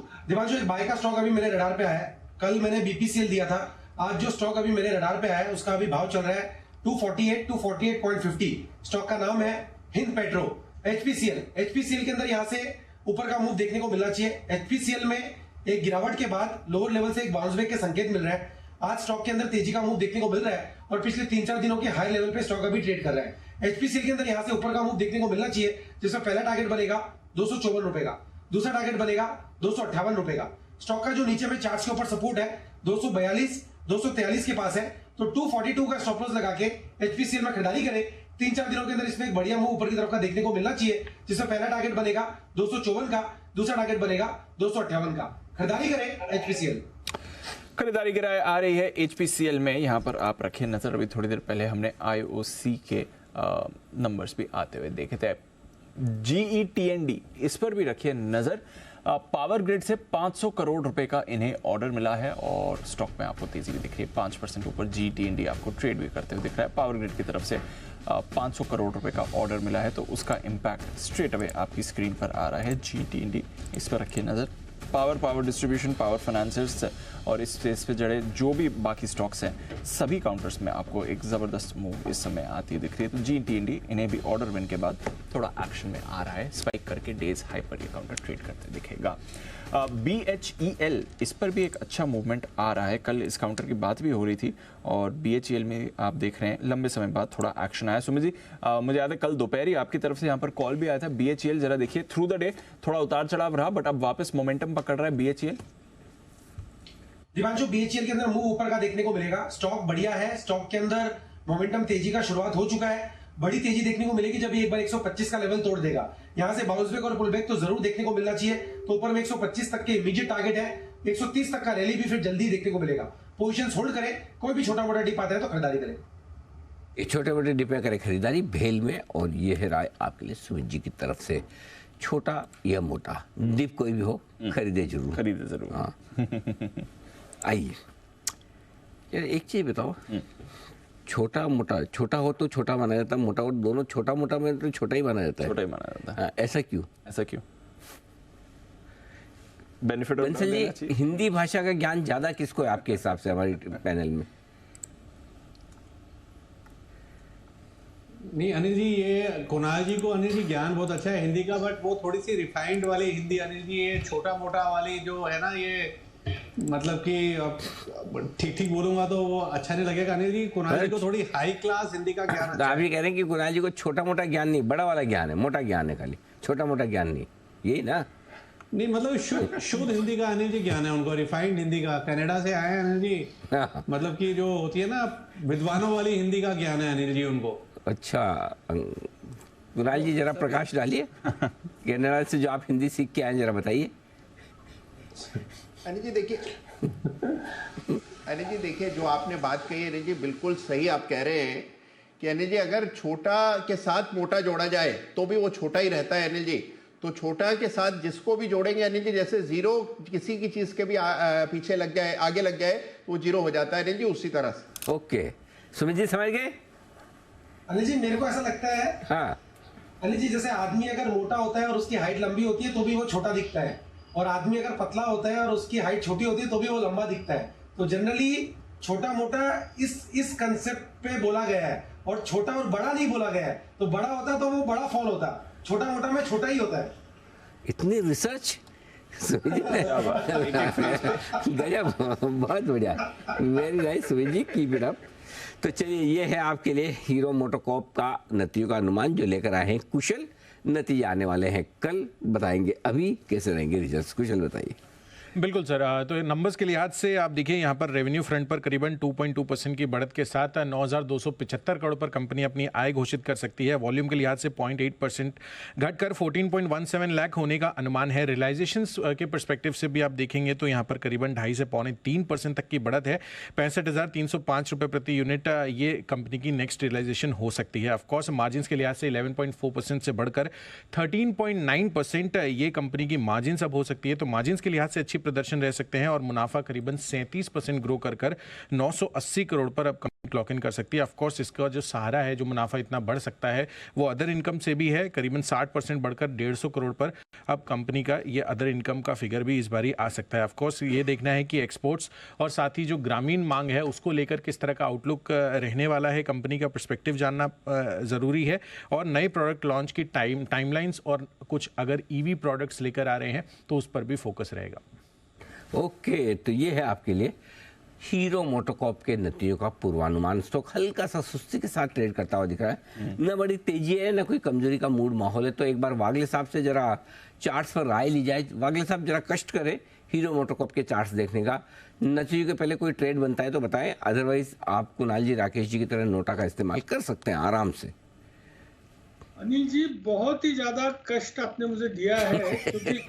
एक बाय का स्टॉक अभी मेरे रडार पे आया है। कल मैंने बीपीसीएल दिया था। आज जो स्टॉक अभी मेरे रडार पे आया है उसका अभी भाव चल रहा है 248 टू 48.50। स्टॉक का नाम है हिंद पेट्रो। एचपीसीएल के अंदर यहां से ऊपर का मूव देखने को मिलना चाहिए। एचपीसीएल में एक गिरावट के बाद लोअर लेवल से एक बाउंस बैक के संकेत मिल रहा है। आज स्टॉक के अंदर तेजी का मूव देखने को मिल रहा है और पिछले 3-4 दिनों के हाई लेवल पे स्टॉक अभी ट्रेड कर रहा है। एचपीसीएल के अंदर यहां से ऊपर का मूव देखने को मिलना चाहिए, जिसमें पहला टारगेट बनेगा 254 रुपए का, दूसरा टारगेट बनेगा 258 रुपए का। स्टॉक का जो नीचे में चार्ट्स के ऊपर सपोर्ट है 242 243 के पास है, तो 242 का स्टॉप लॉस लगा के एचपीसीएल में खरीदारी करें। 3-4 दिनों के अंदर इसमें एक बढ़िया मूव ऊपर की तरफ का देखने को मिलना चाहिए, जिसमें पहला टारगेट बनेगा 254 का, दूसरा टारगेट बनेगा 258 का। खरीदारी करें एचपीसीएल। खरीदारी की राय आ रही है एचपीसीएल में, यहां पर आप रखें नजर। अभी थोड़ी देर पहले हमने आईओसी के नंबर्स भी आते हुए देखे थे। GETND इस पर भी रखिए नजर। पावर ग्रिड से 500 करोड़ रुपए का इन्हें ऑर्डर मिला है और स्टॉक में आपको तेजी भी दिख रही है। 5% ऊपर GETND आपको ट्रेड भी करते हुए दिख रहा है। पावर ग्रिड की तरफ से 500 करोड़ रुपए का ऑर्डर मिला है, तो उसका इंपैक्ट स्ट्रेट अवे आपकी स्क्रीन पर आ रहा है। GETND इस पर रखिए नजर। पावर डिस्ट्रीब्यूशन, पावर फाइनेंसर्स और इस स्पेस पे जड़े जो भी बाकी स्टॉक्स हैं, सभी काउंटर्स में आपको एक जबरदस्त मूव इस समय आती दिख रही है। तो GETND इन्हें भी ऑर्डर विन के बाद थोड़ा एक्शन में आ रहा है, स्पाइक करके डेज हाई पर ये काउंटर ट्रेड करते दिखेगा। BHEL इस पर भी एक अच्छा मूवमेंट आ रहा है। कल इस काउंटर की बात भी हो रही थी और BHEL में आप देख रहे हैं लंबे समय बाद थोड़ा एक्शन आया। सुमित जी, मुझे याद है कल दोपहर ही आपकी तरफ से यहाँ पर कॉल भी आया था। BHEL जरा देखिए, थ्रू द डे थोड़ा उतार चढ़ाव रहा, बट अब वापस मोमेंटम पकड़ रहा है BHEL। दीपांशु, BHEL के अंदर मूव ऊपर का देखने को मिलेगा। स्टॉक बढ़िया है, स्टॉक के अंदर मोमेंटम तेजी का शुरुआत हो चुका है। बड़ी तेजी देखने को मिलेगी जब ये एक बार 125 का लेवल तोड़ देगा। यहां से बाउंस बैक और पुल बैक तो जरूर देखने को मिलना चाहिए। तो ऊपर में 125 तक के इमीडिएट टारगेट है, 130 तक का रैली भी फिर जल्दी देखने को मिलेगा। पोजीशंस होल्ड करें, कोई भी छोटा मोटा डिप आता है तो खरीदारी करें। ये छोटे मोटे डिप में करें खरीदारी भेल में। और ये है राय आपके लिए सुमित जी की तरफ से। छोटा या मोटा डिप कोई भी हो, खरीदे जरूर। हाँ आइए यार, एक चीज बताओ, छोटा मोटा, छोटा हो तो छोटा माना जाता है, मोटा हो दोनों छोटा मोटा में तो छोटा ही माना जाता है। छोटा ही माना जाता है। ऐसा क्यों? बेनिफिट बंसल जी, हिंदी भाषा का ज्ञान ज्यादा किसको है आपके हिसाब से हमारे पैनल में? नहीं अनिल जी, ये कुणाल जी को अनिल जी ज्ञान बहुत अच्छा है हिंदी का, बट वो थोड़ी सी रिफाइंड वाली हिंदी अनिल जी, ये छोटा मोटा वाली जो है ना, ये मतलब कि ठीक ठीक बोलूंगा तो वो अच्छा नहीं लगेगा अनिल जी। कुणाल जी को थोड़ी हाई क्लास हिंदी का ज्ञान अच्छा आप ये कह रहे हैं कि कुणाल जी को छोटा मोटा ज्ञान नहीं, बड़ा वाला ज्ञान है, मोटा ज्ञान है, खाली छोटा मोटा ज्ञान नहीं, यही ना? नहीं मतलब शुद्ध हिंदी का अनिल जी ज्ञान है उनको, रिफाइंड हिंदी का। कनाडा से आए हैं अनिल जी, मतलब कि जो होती है ना विद्वानों वाली हिंदी का ज्ञान है अनिल जी उनको। अच्छा, कुणाल जी जरा प्रकाश डालिए, कनाडा से जो आप हिंदी सीख के आए, जरा बताइए। अनिल जी देखिए जो आपने बात कही अनिल जी बिल्कुल सही आप कह रहे हैं कि अनिल जी अगर छोटा के साथ मोटा जोड़ा जाए तो भी वो छोटा ही रहता है अनिल जी। तो छोटा के साथ जिसको भी जोड़ेंगे अनिल जी, जैसे जीरो किसी की चीज के भी पीछे लग जाए, आगे लग जाए, वो जीरो हो जाता है अनिल जी, उसी तरह से। ओके, सुमित जी समझ गए? अनिल जी मेरे को ऐसा लगता है, हाँ अनिल जी जैसे आदमी अगर मोटा होता है और उसकी हाइट लंबी होती है तो भी वो छोटा दिखता है, और आदमी अगर पतला होता है और उसकी हाइट छोटी होती है तो भी वो लंबा दिखता है। तो जनरली छोटा मोटा इस कंसेप्ट पे बोला गया है, और छोटा और बड़ा नहीं बोला गया है। तो बड़ा होता तो वो बड़ा फॉल होता, छोटा मोटा में छोटा ही होता है। इतनी रिसर्च गजब, बहुत बढ़िया, very nice Sumit ji, keep it up. तो चलिए, ये है आपके लिए हीरो मोटोकॉर्प का नतीजों का अनुमान जो लेकर आए हैं कुशल। नतीजे आने वाले हैं कल, बताएंगे अभी कैसे रहेंगे रिजल्ट्स। कुशल बताइए। बिल्कुल सर, तो नंबर्स के लिहाज से आप देखिए यहाँ पर रेवेन्यू फ्रंट पर करीबन 2.2% की बढ़त के साथ 9,275 करोड़ पर कंपनी अपनी आय घोषित कर सकती है। वॉल्यूम के लिहाज से 0.8% घटकर 14.17 लाख होने का अनुमान है। रियलाइजेशंस के पर्सपेक्टिव से भी आप देखेंगे तो यहाँ पर करीबन 2.5 से 3% तक की बढ़त है। 65,305 रुपये प्रति यूनिट ये कंपनी की नेक्स्ट रियलाइजेशन हो सकती है। ऑफकोर्स मार्जिन के लिहाज से 11.4% से बढ़कर 13.9% ये कंपनी की मार्जिन अब हो सकती है। तो मार्जिन के लिहाज से अच्छी प्रदर्शन रह सकते हैं, और मुनाफा करीबन 37% ग्रो कर 980 करोड़ पर अब कंपनी क्लॉक इन कर सकती है। ऑफ कोर्स इसका जो सहारा है, जो मुनाफा इतना बढ़ सकता है, वो अदर इनकम से भी है। करीबन 60% बढ़कर 150 करोड़ पर अब कंपनी का ये अदर इनकम का फिगर भी इस बारी आ सकता है। ऑफ कोर्स ये देखना है कि एक्सपोर्ट्स और साथ ही जो ग्रामीण मांग है उसको लेकर किस तरह का आउटलुक रहने वाला है, कंपनी का पर्सपेक्टिव जानना ज़रूरी है। और नए प्रोडक्ट लॉन्च की टाइमलाइंस और कुछ अगर ईवी प्रोडक्ट्स लेकर आ रहे हैं तो उस पर भी फोकस रहेगा। ओके, तो ये है आपके लिए हीरो मोटोकॉर्प के नतीजों का पूर्वानुमान। स्टॉक हल्का सा सुस्ती के साथ ट्रेड करता हुआ दिख रहा है, न बड़ी तेजी है न कोई कमजोरी का मूड माहौल है। तो एक बार वागले साहब से जरा चार्ट्स पर राय ली जाए। वागले साहब जरा कष्ट करें हीरो मोटोकॉर्प के चार्ट्स देखने का। नतीजों के पहले कोई ट्रेड बनता है तो बताएं, अदरवाइज आप कुणाल जी, राकेश जी की तरह नोटा का इस्तेमाल कर सकते हैं आराम से। अनिल जी बहुत ही ज्यादा कष्ट आपने मुझे दिया है, क्योंकि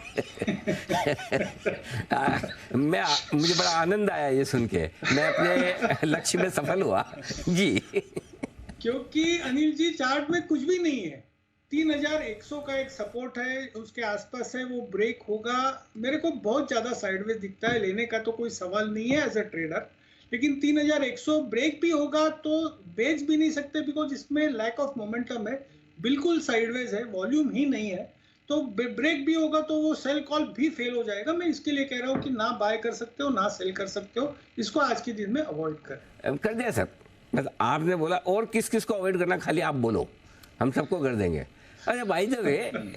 मुझे बड़ा आनंद आया ये सुन के, मैं अपने लक्ष्य में सफल हुआ जी। क्योंकि अनिल जी चार्ट में कुछ भी नहीं है। 3100 का एक सपोर्ट है, उसके आसपास है, वो ब्रेक होगा। मेरे को बहुत ज्यादा साइडवेज दिखता है, लेने का तो कोई सवाल नहीं है एज अ ट्रेडर। लेकिन 3100 ब्रेक भी होगा तो बेच भी नहीं सकते, बिकॉज इसमें लैक ऑफ मोमेंटम है, बिल्कुल साइडवेज है, वॉल्यूम ही नहीं है। तो ब्रेक भी होगा तो वो सेल कॉल भी फेल हो जाएगा। मैं इसके लिए कह रहा हूँ कि ना बाय कर सकते हो ना सेल कर सकते हो, इसको आज के दिन में अवॉइड कर दिया सर। बस आपने बोला, और किस किस को अवॉइड करना खाली आप बोलो, हम सबको कर देंगे। अरे भाई जब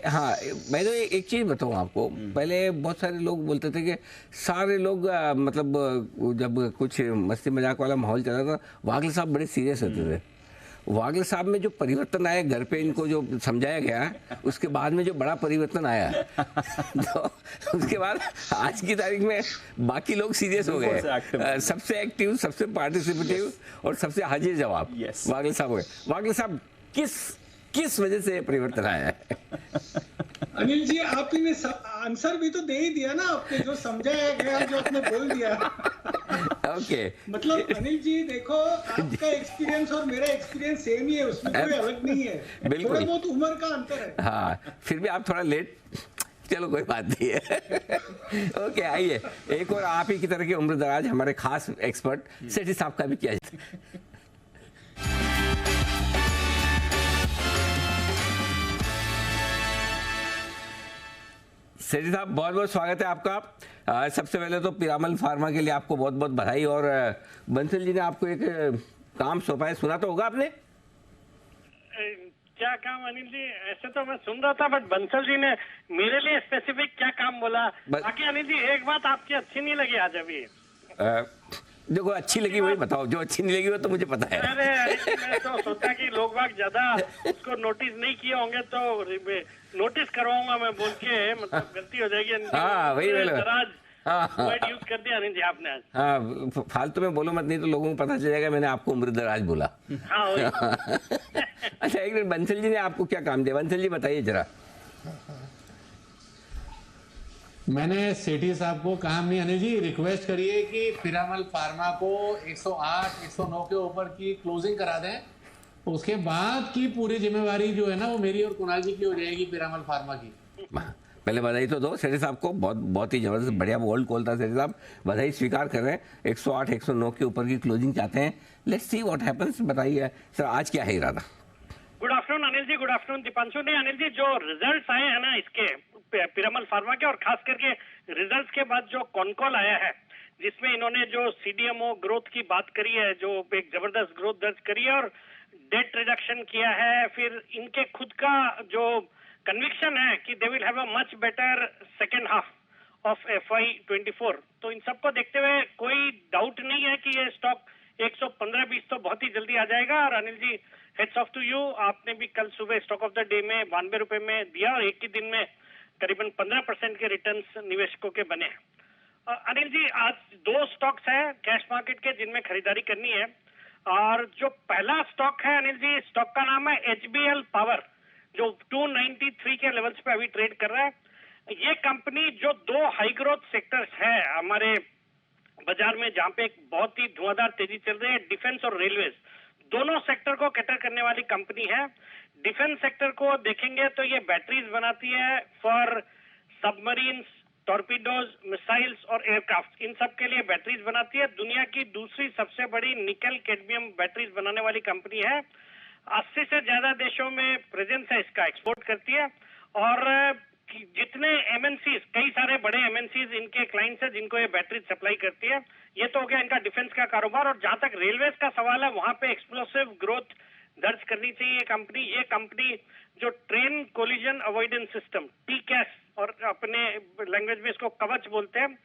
हाँ, मैं तो एक चीज़ बताऊँ आपको। पहले बहुत सारे लोग बोलते थे कि सारे लोग मतलब जब कुछ मस्ती मजाक वाला माहौल चल रहा था, वागले साहब बड़े सीरियस होते थे। वागले साहब में जो परिवर्तन आया घर पे, इनको जो समझाया गया, उसके बाद में जो बड़ा परिवर्तन आया तो उसके बाद आज की तारीख में बाकी लोग सीरियस हो गए। सबसे एक्टिव, सबसे पार्टिसिपेटिव और सबसे हाजिर जवाब वागले साहब हो गए। वागले साहब किस वजह से परिवर्तन आया है? अनिल जी आप ही ने आंसर भी तो दे ही दिया ना आपने, जो समझाया गया, जो आपने बोल दिया। ओके, मतलब अनिल जी देखो, आपका एक्सपीरियंस और मेरा एक्सपीरियंस सेम ही है, उसमें कोई अलग नहीं है, थोड़ा बहुत उम्र का अंतर है। हाँ, फिर भी आप थोड़ा लेट, चलो कोई बात नहीं है। ओके, आइए एक और आप ही की तरह के उम्रदराज हमारे खास एक्सपर्ट सेठी साहब का भी किया जाए। सेठी साहब बहुत बहुत स्वागत है आपका। सबसे पहले तो पिरामल फार्मा के लिए आपको बहुत बहुत बधाई। और बंसल जी ने आपको एक काम सौंपा है, सुना तो होगा आपने? क्या काम अनिल जी? ऐसे तो मैं सुन रहा था, बट बंसल जी ने मेरे लिए स्पेसिफिक क्या काम बोला? बाकी अनिल जी एक बात आपकी अच्छी नहीं लगी आज अभी। देखो अच्छी लगी वही बताओ, जो अच्छी नहीं लगी वो तो मुझे पता है। अरे मैं तो सोचा कि लोग बाग ज्यादा उसको नोटिस नहीं किए होंगे तो नोटिस करवाऊंगा मैं बोल के, मतलब गलती हो जाएगी। हाँ वही वर्ड यूज कर दिया अनिल जी आपने आज। हाँ फालतू में बोलो मत, नहीं तो लोगों को पता चल जाएगा मैंने आपको उम्रदराज बोला। हाँ अच्छा एक मिनट, बंसल जी ने आपको क्या काम दिया? बंसल जी बताइए जरा। मैंने सेठी साहब को कहा, नहीं अनिल जी रिक्वेस्ट करिए कि पिरामल फार्मा को 108 109 के ऊपर की क्लोजिंग करा दें, उसके बाद की पूरी जिम्मेवारी जो है ना वो मेरी और कुणाल जी की हो जाएगी पिरामल फार्मा की। पहले बधाई तो दो सेठी साहब को, बहुत बहुत ही जबरदस्त बढ़िया वर्ल्ड कॉल था सेठी साहब, बधाई स्वीकार कर रहे हैं। 108 109 के ऊपर की क्लोजिंग चाहते हैं। Let's see what happens. बताइए सर आज क्या है इरादा? Good afternoon Anil ji, good afternoon Deepanshu. नहीं अनिल जी, जो रिजल्ट्स आए हैं ना इसके पिरामल फार्मा के, और खास करके रिजल्ट्स के बाद जो कॉनकॉल आया है जिसमें इन्होंने जो सीडीएमओ ग्रोथ की बात करी है, जो एक जबरदस्त ग्रोथ दर्ज करी है और डेट रिडक्शन किया है, फिर इनके खुद का जो कन्विक्शन है कि they will have a much better second half of FY24, तो इन सबको देखते हुए कोई डाउट नहीं है कि ये स्टॉक 115-20 तो बहुत ही जल्दी आ जाएगा। और Anil ji heads of to you, आपने भी कल सुबह स्टॉक ऑफ द डे में 92 रुपए में दिया और एक ही दिन में करीबन 15% के रिटर्न्स निवेशकों के बने। अनिल जी आज दो स्टॉक्स हैं कैश मार्केट के जिनमें खरीदारी करनी है, और जो पहला स्टॉक है अनिल जी, स्टॉक का नाम है HBL पावर, जो 293 के लेवल्स पे अभी ट्रेड कर रहा है। ये कंपनी जो दो हाई ग्रोथ सेक्टर्स है हमारे बाजार में, जहां पे एक बहुत ही धुआंधार तेजी चल रही है, डिफेंस और रेलवेज, दोनों सेक्टर को कैटर करने वाली कंपनी है। डिफेंस सेक्टर को देखेंगे तो ये बैटरीज बनाती है फॉर सबमरीन्स, टॉर्पीडोज, मिसाइल्स और एयरक्राफ्ट, इन सब के लिए बैटरीज बनाती है। दुनिया की दूसरी सबसे बड़ी निकल कैडमियम बैटरीज बनाने वाली कंपनी है। 80 से ज्यादा देशों में प्रेजेंस है इसका, एक्सपोर्ट करती है। और जितने एमएनसीज, कई सारे बड़े एमएनसीज इनके क्लाइंट्स हैं जिनको ये बैटरी सप्लाई करती है। ये तो हो गया इनका डिफेंस का कारोबार। और जहां तक रेलवेज का सवाल है, वहां पे एक्सप्लोसिव ग्रोथ दर्ज करनी चाहिए कंपनी। ये कंपनी जो train collision avoidance system TCAS, और अपने लैंग्वेज में इसको कवच बोलते हैं,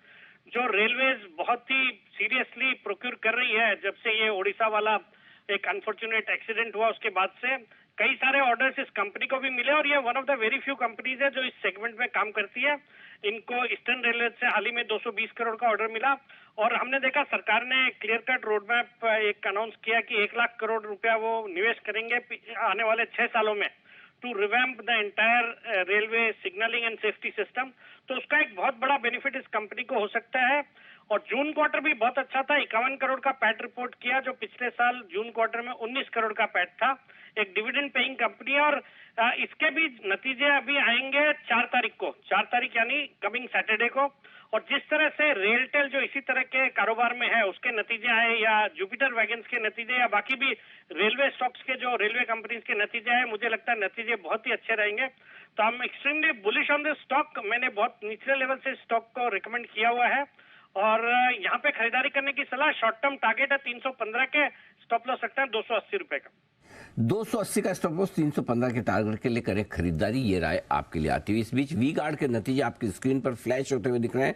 जो रेलवेज बहुत ही सीरियसली प्रोक्यूर कर रही है जब से ये ओडिशा वाला एक अनफॉर्चुनेट एक्सीडेंट हुआ उसके बाद से। कई सारे ऑर्डर्स इस कंपनी को भी मिले और ये one of the very few companies है जो इस सेगमेंट में काम करती है। इनको ईस्टर्न रेलवे से हाल ही में 220 करोड़ का ऑर्डर मिला, और हमने देखा सरकार ने क्लियर कट रोड मैप एक अनाउंस किया कि 1 लाख करोड़ रुपया वो निवेश करेंगे आने वाले 6 सालों में to revamp the entire railway signalling and safety system. तो उसका एक बहुत बड़ा बेनिफिट इस कंपनी को हो सकता है। और जून क्वार्टर भी बहुत अच्छा था, 51 करोड़ का पैट रिपोर्ट किया, जो पिछले साल जून क्वार्टर में 19 करोड़ का पैट था। एक डिविडेंड पेइंग कंपनी है, और इसके भी नतीजे अभी आएंगे 4 तारीख को, 4 तारीख यानी कमिंग सैटरडे को। और जिस तरह से रेलटेल जो इसी तरह के कारोबार में है उसके नतीजे आए, या जुपिटर वैगन्स के नतीजे, या बाकी भी रेलवे स्टॉक्स के जो रेलवे कंपनीज के नतीजे आए, मुझे लगता है नतीजे बहुत ही अच्छे रहेंगे। तो I am extremely bullish on this stock. मैंने बहुत निचले लेवल से स्टॉक को रिकमेंड किया हुआ है, और यहाँ पे खरीदारी करने की सलाह। शॉर्ट टर्म टारगेट है 315 के, स्टॉप लॉस रखता है 280 रुपए का। 280 का स्टॉप लॉस, 315 के टारगेट के लिए करें खरीदारी, ये राय आपके लिए आती हुई। इस बीच वी गार्ड के नतीजे आपकी स्क्रीन पर फ्लैश होते हुए दिख रहे हैं।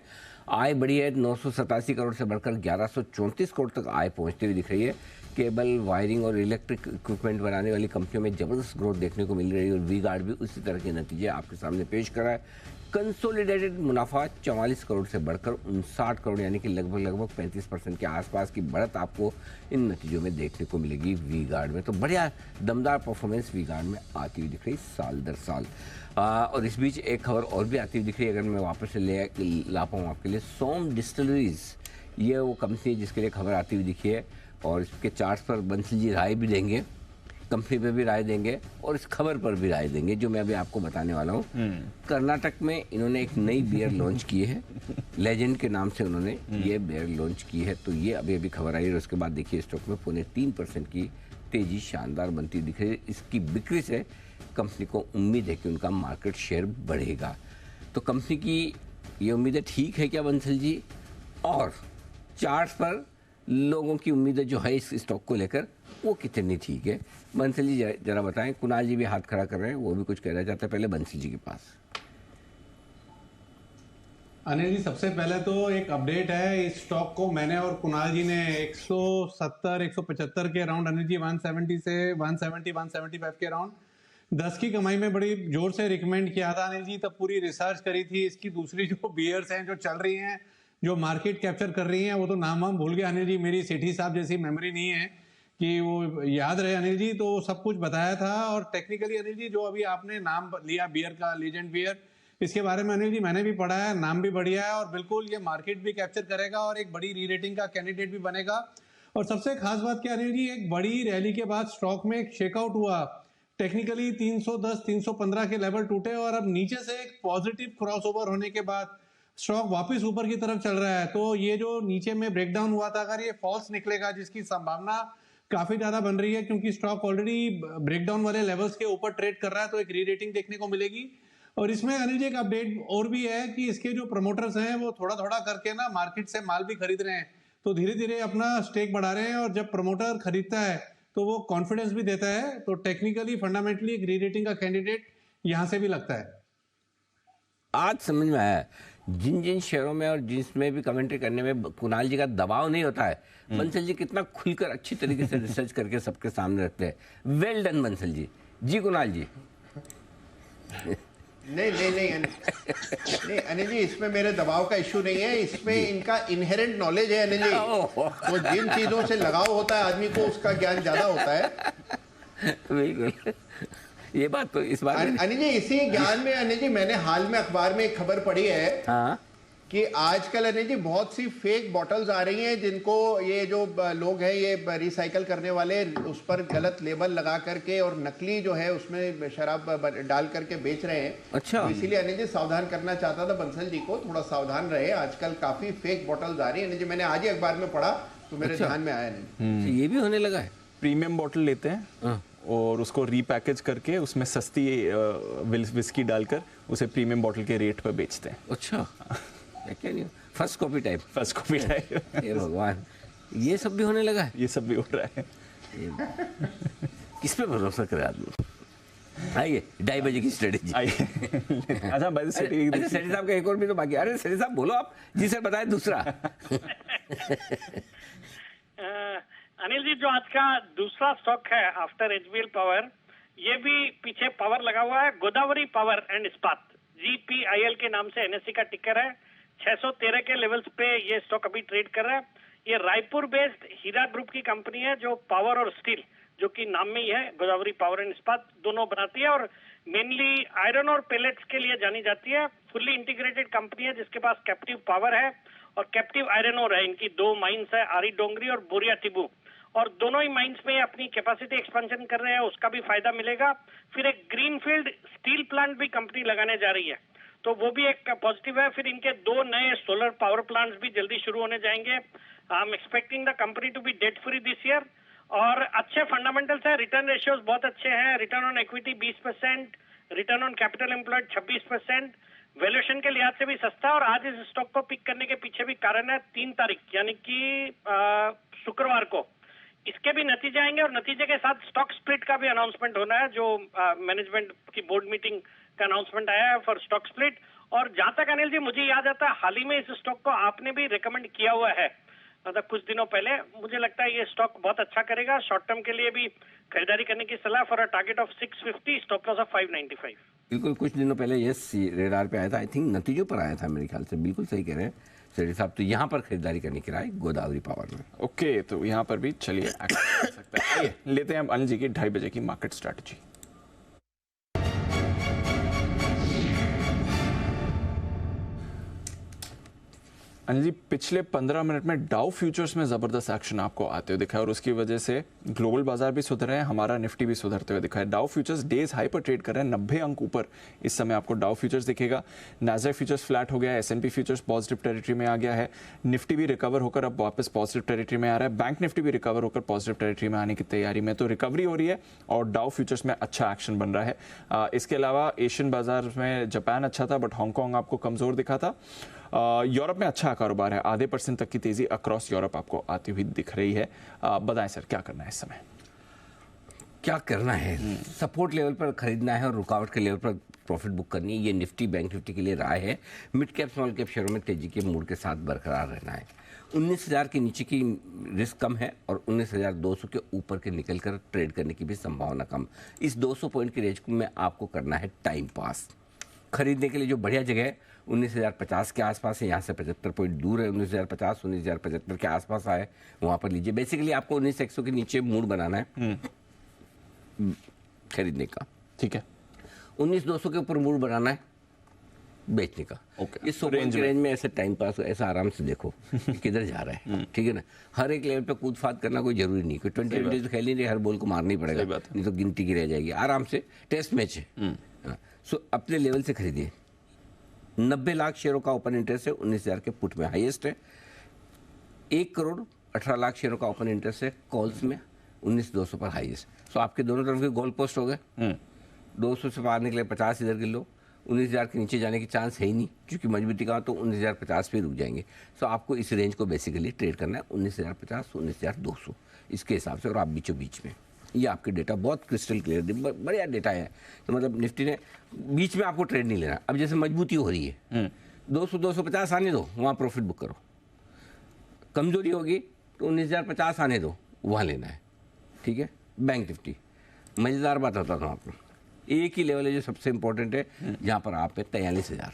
आय बढ़ी है, 987 करोड़ से बढ़कर 1134 करोड़ तक आय पहुंचती हुई दिख रही है। केबल, वायरिंग और इलेक्ट्रिक इक्विपमेंट बनाने वाली कंपनियों में जबरदस्त ग्रोथ देखने को मिल रही है, और वी गार्ड भी उसी तरह के नतीजे आपके सामने पेश कर रहा है। कंसोलिडेटेड मुनाफा 44 करोड़ से बढ़कर 59 करोड़, यानी कि लगभग 35% के आसपास की बढ़त आपको इन नतीजों में देखने को मिलेगी वी गार्ड में। तो बढ़िया दमदार परफॉर्मेंस वी गार्ड में आती हुई दिख रही साल दर साल। और इस बीच एक खबर और भी आती हुई दिख रही है, अगर मैं वापस से ला पाऊँ आपके लिए। सोम डिस्टिलरीज, ये वो कंपनी है जिसके लिए खबर आती हुई दिखी है, और इसके चार्ट्स पर बंसल जी राय भी देंगे, कंपनी पे भी राय देंगे, और इस खबर पर भी राय देंगे जो मैं अभी आपको बताने वाला हूँ। कर्नाटक में इन्होंने एक नई बियर लॉन्च की है, लेजेंड के नाम से उन्होंने ये बियर लॉन्च की है। तो ये अभी अभी खबर आई है, और उसके बाद देखिए स्टॉक में 3.5% की तेजी शानदार बनती दिख रही है। इसकी बिक्री से कंपनी को उम्मीद है कि उनका मार्केट शेयर बढ़ेगा। तो कंपनी की ये उम्मीदें ठीक है क्या बंसल जी? और चार्ट्स पर लोगों की उम्मीदें जो है इस स्टॉक को लेकर वो कितनी ठीक है? बंसल जी जरा बताएं। कुणाल जी भी हाथ खड़ा कर रहे हैं, वो भी कुछ कहना चाहते हैं। पहले बंसल जी के पास। अनिल जी, सबसे पहले तो एक अपडेट है, इस स्टॉक को मैंने और कुणाल जी ने 170 175 के अराउंड, अनिल जी 170 से 170 175 के अराउंड 10 की कमाई में बड़ी जोर से रिकमेंड किया था अनिल जी। तब पूरी रिसर्च करी थी इसकी। दूसरी जो बियर्स हैं जो चल रही हैं, जो मार्केट कैप्चर कर रही हैं, वो तो नाम हम भूल गए अनिल जी। मेरी सेठी साहब जैसी मेमोरी नहीं है कि वो याद रहे अनिल जी। तो सब कुछ बताया था। और टेक्निकली अनिल जी, जो अभी आपने नाम लिया बियर का, लीजेंड बियर, इसके बारे में अनिल जी मैंने भी पढ़ा है, नाम भी बढ़िया है और बिल्कुल ये मार्केट भी कैप्चर करेगा और एक बड़ी री रेटिंग का कैंडिडेट भी बनेगा। और सबसे खास बात क्या अनिल जी, एक बड़ी रैली के बाद स्टॉक में एक शेकआउट हुआ। टेक्निकली 310 315 के लेवल टूटे और अब नीचे से एक पॉजिटिव क्रॉसओवर होने के बाद स्टॉक वापस ऊपर की तरफ चल रहा है। तो ये जो नीचे में ब्रेकडाउन हुआ था, अगर ये फॉल्स निकलेगा, जिसकी संभावना काफी ज्यादा बन रही है क्योंकि स्टॉक ऑलरेडी ब्रेकडाउन वाले लेवल्स के ऊपर ट्रेड कर रहा है, तो एक री रेटिंग देखने को मिलेगी। और इसमें अनिल जी एक अपडेट और भी है कि इसके जो प्रमोटर्स हैं वो थोड़ा थोड़ा करके ना मार्केट से माल भी खरीद रहे हैं, तो धीरे धीरे अपना स्टेक बढ़ा रहे हैं। और जब प्रमोटर खरीदता है तो वो कॉन्फिडेंस भी देता है। तो टेक्निकली फंडामेंटली एक री रेटिंग का कैंडिडेट यहां से भी लगता है। आज समझ में आया जिन जिन शेयरों में और जिसमें भी कमेंट्री करने में कुणाल जी का दबाव नहीं होता है। बंसल जी कितना खुलकर अच्छी तरीके से रिसर्च करके सबके सामने रखते हैं। Well done Bansal ji. जी कुणाल जी। नहीं अनिल जी, इसमें मेरे दबाव का इश्यू नहीं है, इसमें इनका इनहेरेंट नॉलेज है अनिल जी। वो जिन चीजों से लगाव होता है आदमी को, उसका ज्ञान ज्यादा होता है। बिल्कुल, ये बात तो इस बात अनिल जी, इसी ज्ञान में अनिल जी मैंने हाल में अखबार में एक खबर पढ़ी है। हाँ? कि आजकल अनिल जी बहुत सी फेक बॉटल्स आ रही हैं, जिनको ये जो लोग हैं ये रिसाइकल करने वाले उस पर गलत लेबल लगा करके और नकली जो है उसमें शराब डाल करके बेच रहे हैं। अच्छा। तो इसीलिए अनिल जी सावधान करना चाहता था बंसल जी को, थोड़ा सावधान रहे। आजकल काफी फेक बॉटल्स आ रही है अनिल जी, मैंने आज ही अखबार में पढ़ा तो मेरे ध्यान में आया नहीं। ये भी होने लगा है। प्रीमियम बॉटल लेते हैं और उसको रीपैकेज करके उसमें सस्ती विस्की डालकर उसे प्रीमियम बॉटल के रेट पर बेचते हैं। अच्छा, क्या नहीं, first copy type. First copy type. हे भगवान, ये सब भी होने लगा है। ये सब भी हो रहा है। किस पे भरोसा करे आदमी? आइए 2:30 बजे की स्ट्रेटेजी। अच्छा भाई, सेठी साहब का एक और भी तो बाकी। अरे सेठी साहब बोलो आप। जी सर बताएं दूसरा। अनिल जी, जो आज का दूसरा स्टॉक है आफ्टर एचबीएल पावर, ये भी पीछे पावर लगा हुआ है। गोदावरी पावर एंड इस्पात, GPIL के नाम से एनएससी का टिकर है। 613 के लेवल्स पे ये स्टॉक अभी ट्रेड कर रहा है। ये रायपुर बेस्ड हीरा ग्रुप की कंपनी है जो पावर और स्टील, जो कि नाम में ही है, गोदावरी पावर एंड इस्पात दोनों बनाती है और मेनली आयरन और पेलेट्स के लिए जानी जाती है। फुल्ली इंटीग्रेटेड कंपनी है जिसके पास कैप्टिव पावर है और कैप्टिव आयरन ओर है। इनकी 2 माइंस है, आरी डोंगरी और बोरिया टिबू, और दोनों ही माइंस में अपनी कैपेसिटी एक्सपेंशन कर रहे हैं, उसका भी फायदा मिलेगा। फिर एक ग्रीनफील्ड स्टील प्लांट भी कंपनी लगाने जा रही है, तो वो भी एक पॉजिटिव है। फिर इनके 2 नए सोलर पावर प्लांट्स भी जल्दी शुरू होने जाएंगे। I am expecting the company to be debt free this year. और अच्छे फंडामेंटल्स है, रिटर्न रेशियोज बहुत अच्छे हैं। Return on equity 20%, return on capital employed 26%, valuation के लिहाज से भी सस्ता। और आज इस स्टॉक को पिक करने के पीछे भी कारण है, 3 तारीख यानी कि शुक्रवार को इसके भी नतीजे आएंगे और नतीजे के साथ स्टॉक स्प्लिट का भी अनाउंसमेंट होना है। जो मैनेजमेंट की बोर्ड मीटिंग का अनाउंसमेंट आया है फॉर स्टॉक स्प्लिट। और जहां तक अनिल जी मुझे याद आता है, हाल ही में इस स्टॉक को आपने भी रिकमेंड किया हुआ है, मतलब कुछ दिनों पहले। मुझे लगता है ये स्टॉक बहुत अच्छा करेगा। शॉर्ट टर्म के लिए भी खरीदारी करने की सलाह for a target of 650, stop loss of 595। बिल्कुल, कुछ दिनों पहले ये रेडार पे आया था, आई थिंक नतीजों पर आया था मेरे ख्याल से। बिल्कुल सही कह रहे हैं सेठी साहब। तो यहाँ पर खरीदारी करने की राय गोदावरी पावर में। ओके, तो यहाँ पर भी चलिए एक्शन कर सकते हैं। आइए लेते हैं हम अनिल जी की 2:30 बजे की मार्केट स्ट्रैटेजी। अनिल जी, पिछले 15 मिनट में डाउ फ्यूचर्स में ज़बरदस्त एक्शन आपको आते हुए दिखा है और उसकी वजह से ग्लोबल बाजार भी सुधर रहे हैं, हमारा निफ्टी भी सुधरते हुए दिखा है। डाउ फ्यूचर्स डेज हाई पर ट्रेड कर रहे हैं, 90 अंक ऊपर इस समय आपको डाउ फ्यूचर्स दिखेगा। नाज़डैक फ्यूचर्स फ्लैट हो गया है, S&P फ्यूचर्स पॉजिटिव टेरिटरी में आ गया है, निफ्टी भी रिकवर होकर अब वापस पॉजिटिव टेरिटरी में आ रहा है, बैंक निफ्टी भी रिकवर होकर पॉजिटिव टेरिटरी में आने की तैयारी में। तो रिकवरी हो रही है और डाउ फ्यूचर्स में अच्छा एक्शन बन रहा है। इसके अलावा एशियन बाजार में जापान अच्छा था, बट हांगकॉन्ग आपको कमज़ोर दिखा था। यूरोप में अच्छा कारोबार है, आधे % तक की तेजी अक्रॉस यूरोप आपको आती हुई दिख रही है। बताएं सर, क्या करना है इस समय? क्या करना है? सपोर्ट लेवल पर खरीदना है और रुकावट के लेवल पर प्रॉफिट बुक करनी है। ये निफ्टी बैंक निफ्टी के लिए राय है। मिड कैप स्मॉल कैप शेयरों में तेजी के मूड के साथ बरकरार रहना है। 19,000 के नीचे की रिस्क कम है और 19,200 के ऊपर के निकल कर ट्रेड करने की भी संभावना कम। इस 200 पॉइंट की रेंज में आपको करना है टाइम पास। खरीदने के लिए जो बढ़िया जगह है 19,050 के आसपास है, यहाँ से 75 पॉइंट दूर है। 19,050 19,075 के आसपास आए, वहाँ पर लीजिए। बेसिकली आपको 19,100 के नीचे मूड बनाना है खरीदने का, ठीक है। 19,200 के ऊपर मूड बनाना है बेचने का। इस रेंज में ऐसे टाइम पास ऐसा आराम से देखो किधर जा रहा है, ठीक है ना। हर एक लेवल पे कूद फाद करना कोई जरूरी नहीं, कोई 20 तो खेल नहीं रहे, हर बॉल को मारना ही पड़ेगा, नहीं तो गिनती की रह जाएगी। आराम से टेस्ट मैच है। सो अपने लेवल से खरीदिए। 90 लाख शेयरों का ओपन इंटरेस्ट है, 19,000 के पुट में हाईएस्ट है। 1 करोड़ 18 लाख शेयरों का ओपन इंटरेस्ट है कॉल्स में, 19,200 पर हाईएस्ट। सो आपके दोनों तरफ के गोल पोस्ट हो गए। 200 से बाहर निकले 50 इधर के लो, 19,000 के नीचे जाने की चांस है ही नहीं, क्योंकि मजबूती का तो 19,050 पे रुक जाएंगे। सो आपको इस रेंज को बेसिकली ट्रेड करना है 19,050 19,200 इसके हिसाब से, और आप बीचों बीच में। ये आपके डेटा बहुत क्रिस्टल क्लियर, बढ़िया डेटा है। तो मतलब निफ्टी ने बीच में आपको ट्रेड नहीं लेना। अब जैसे मजबूती हो रही है 200 250 आने दो, वहाँ प्रॉफिट बुक करो। कमजोरी होगी तो 19,050 आने दो, वहाँ लेना है, ठीक है। बैंक निफ्टी मज़ेदार बात होता था आपको, एक ही लेवल है जो सबसे इंपॉर्टेंट है, जहाँ पर आप है 43,000।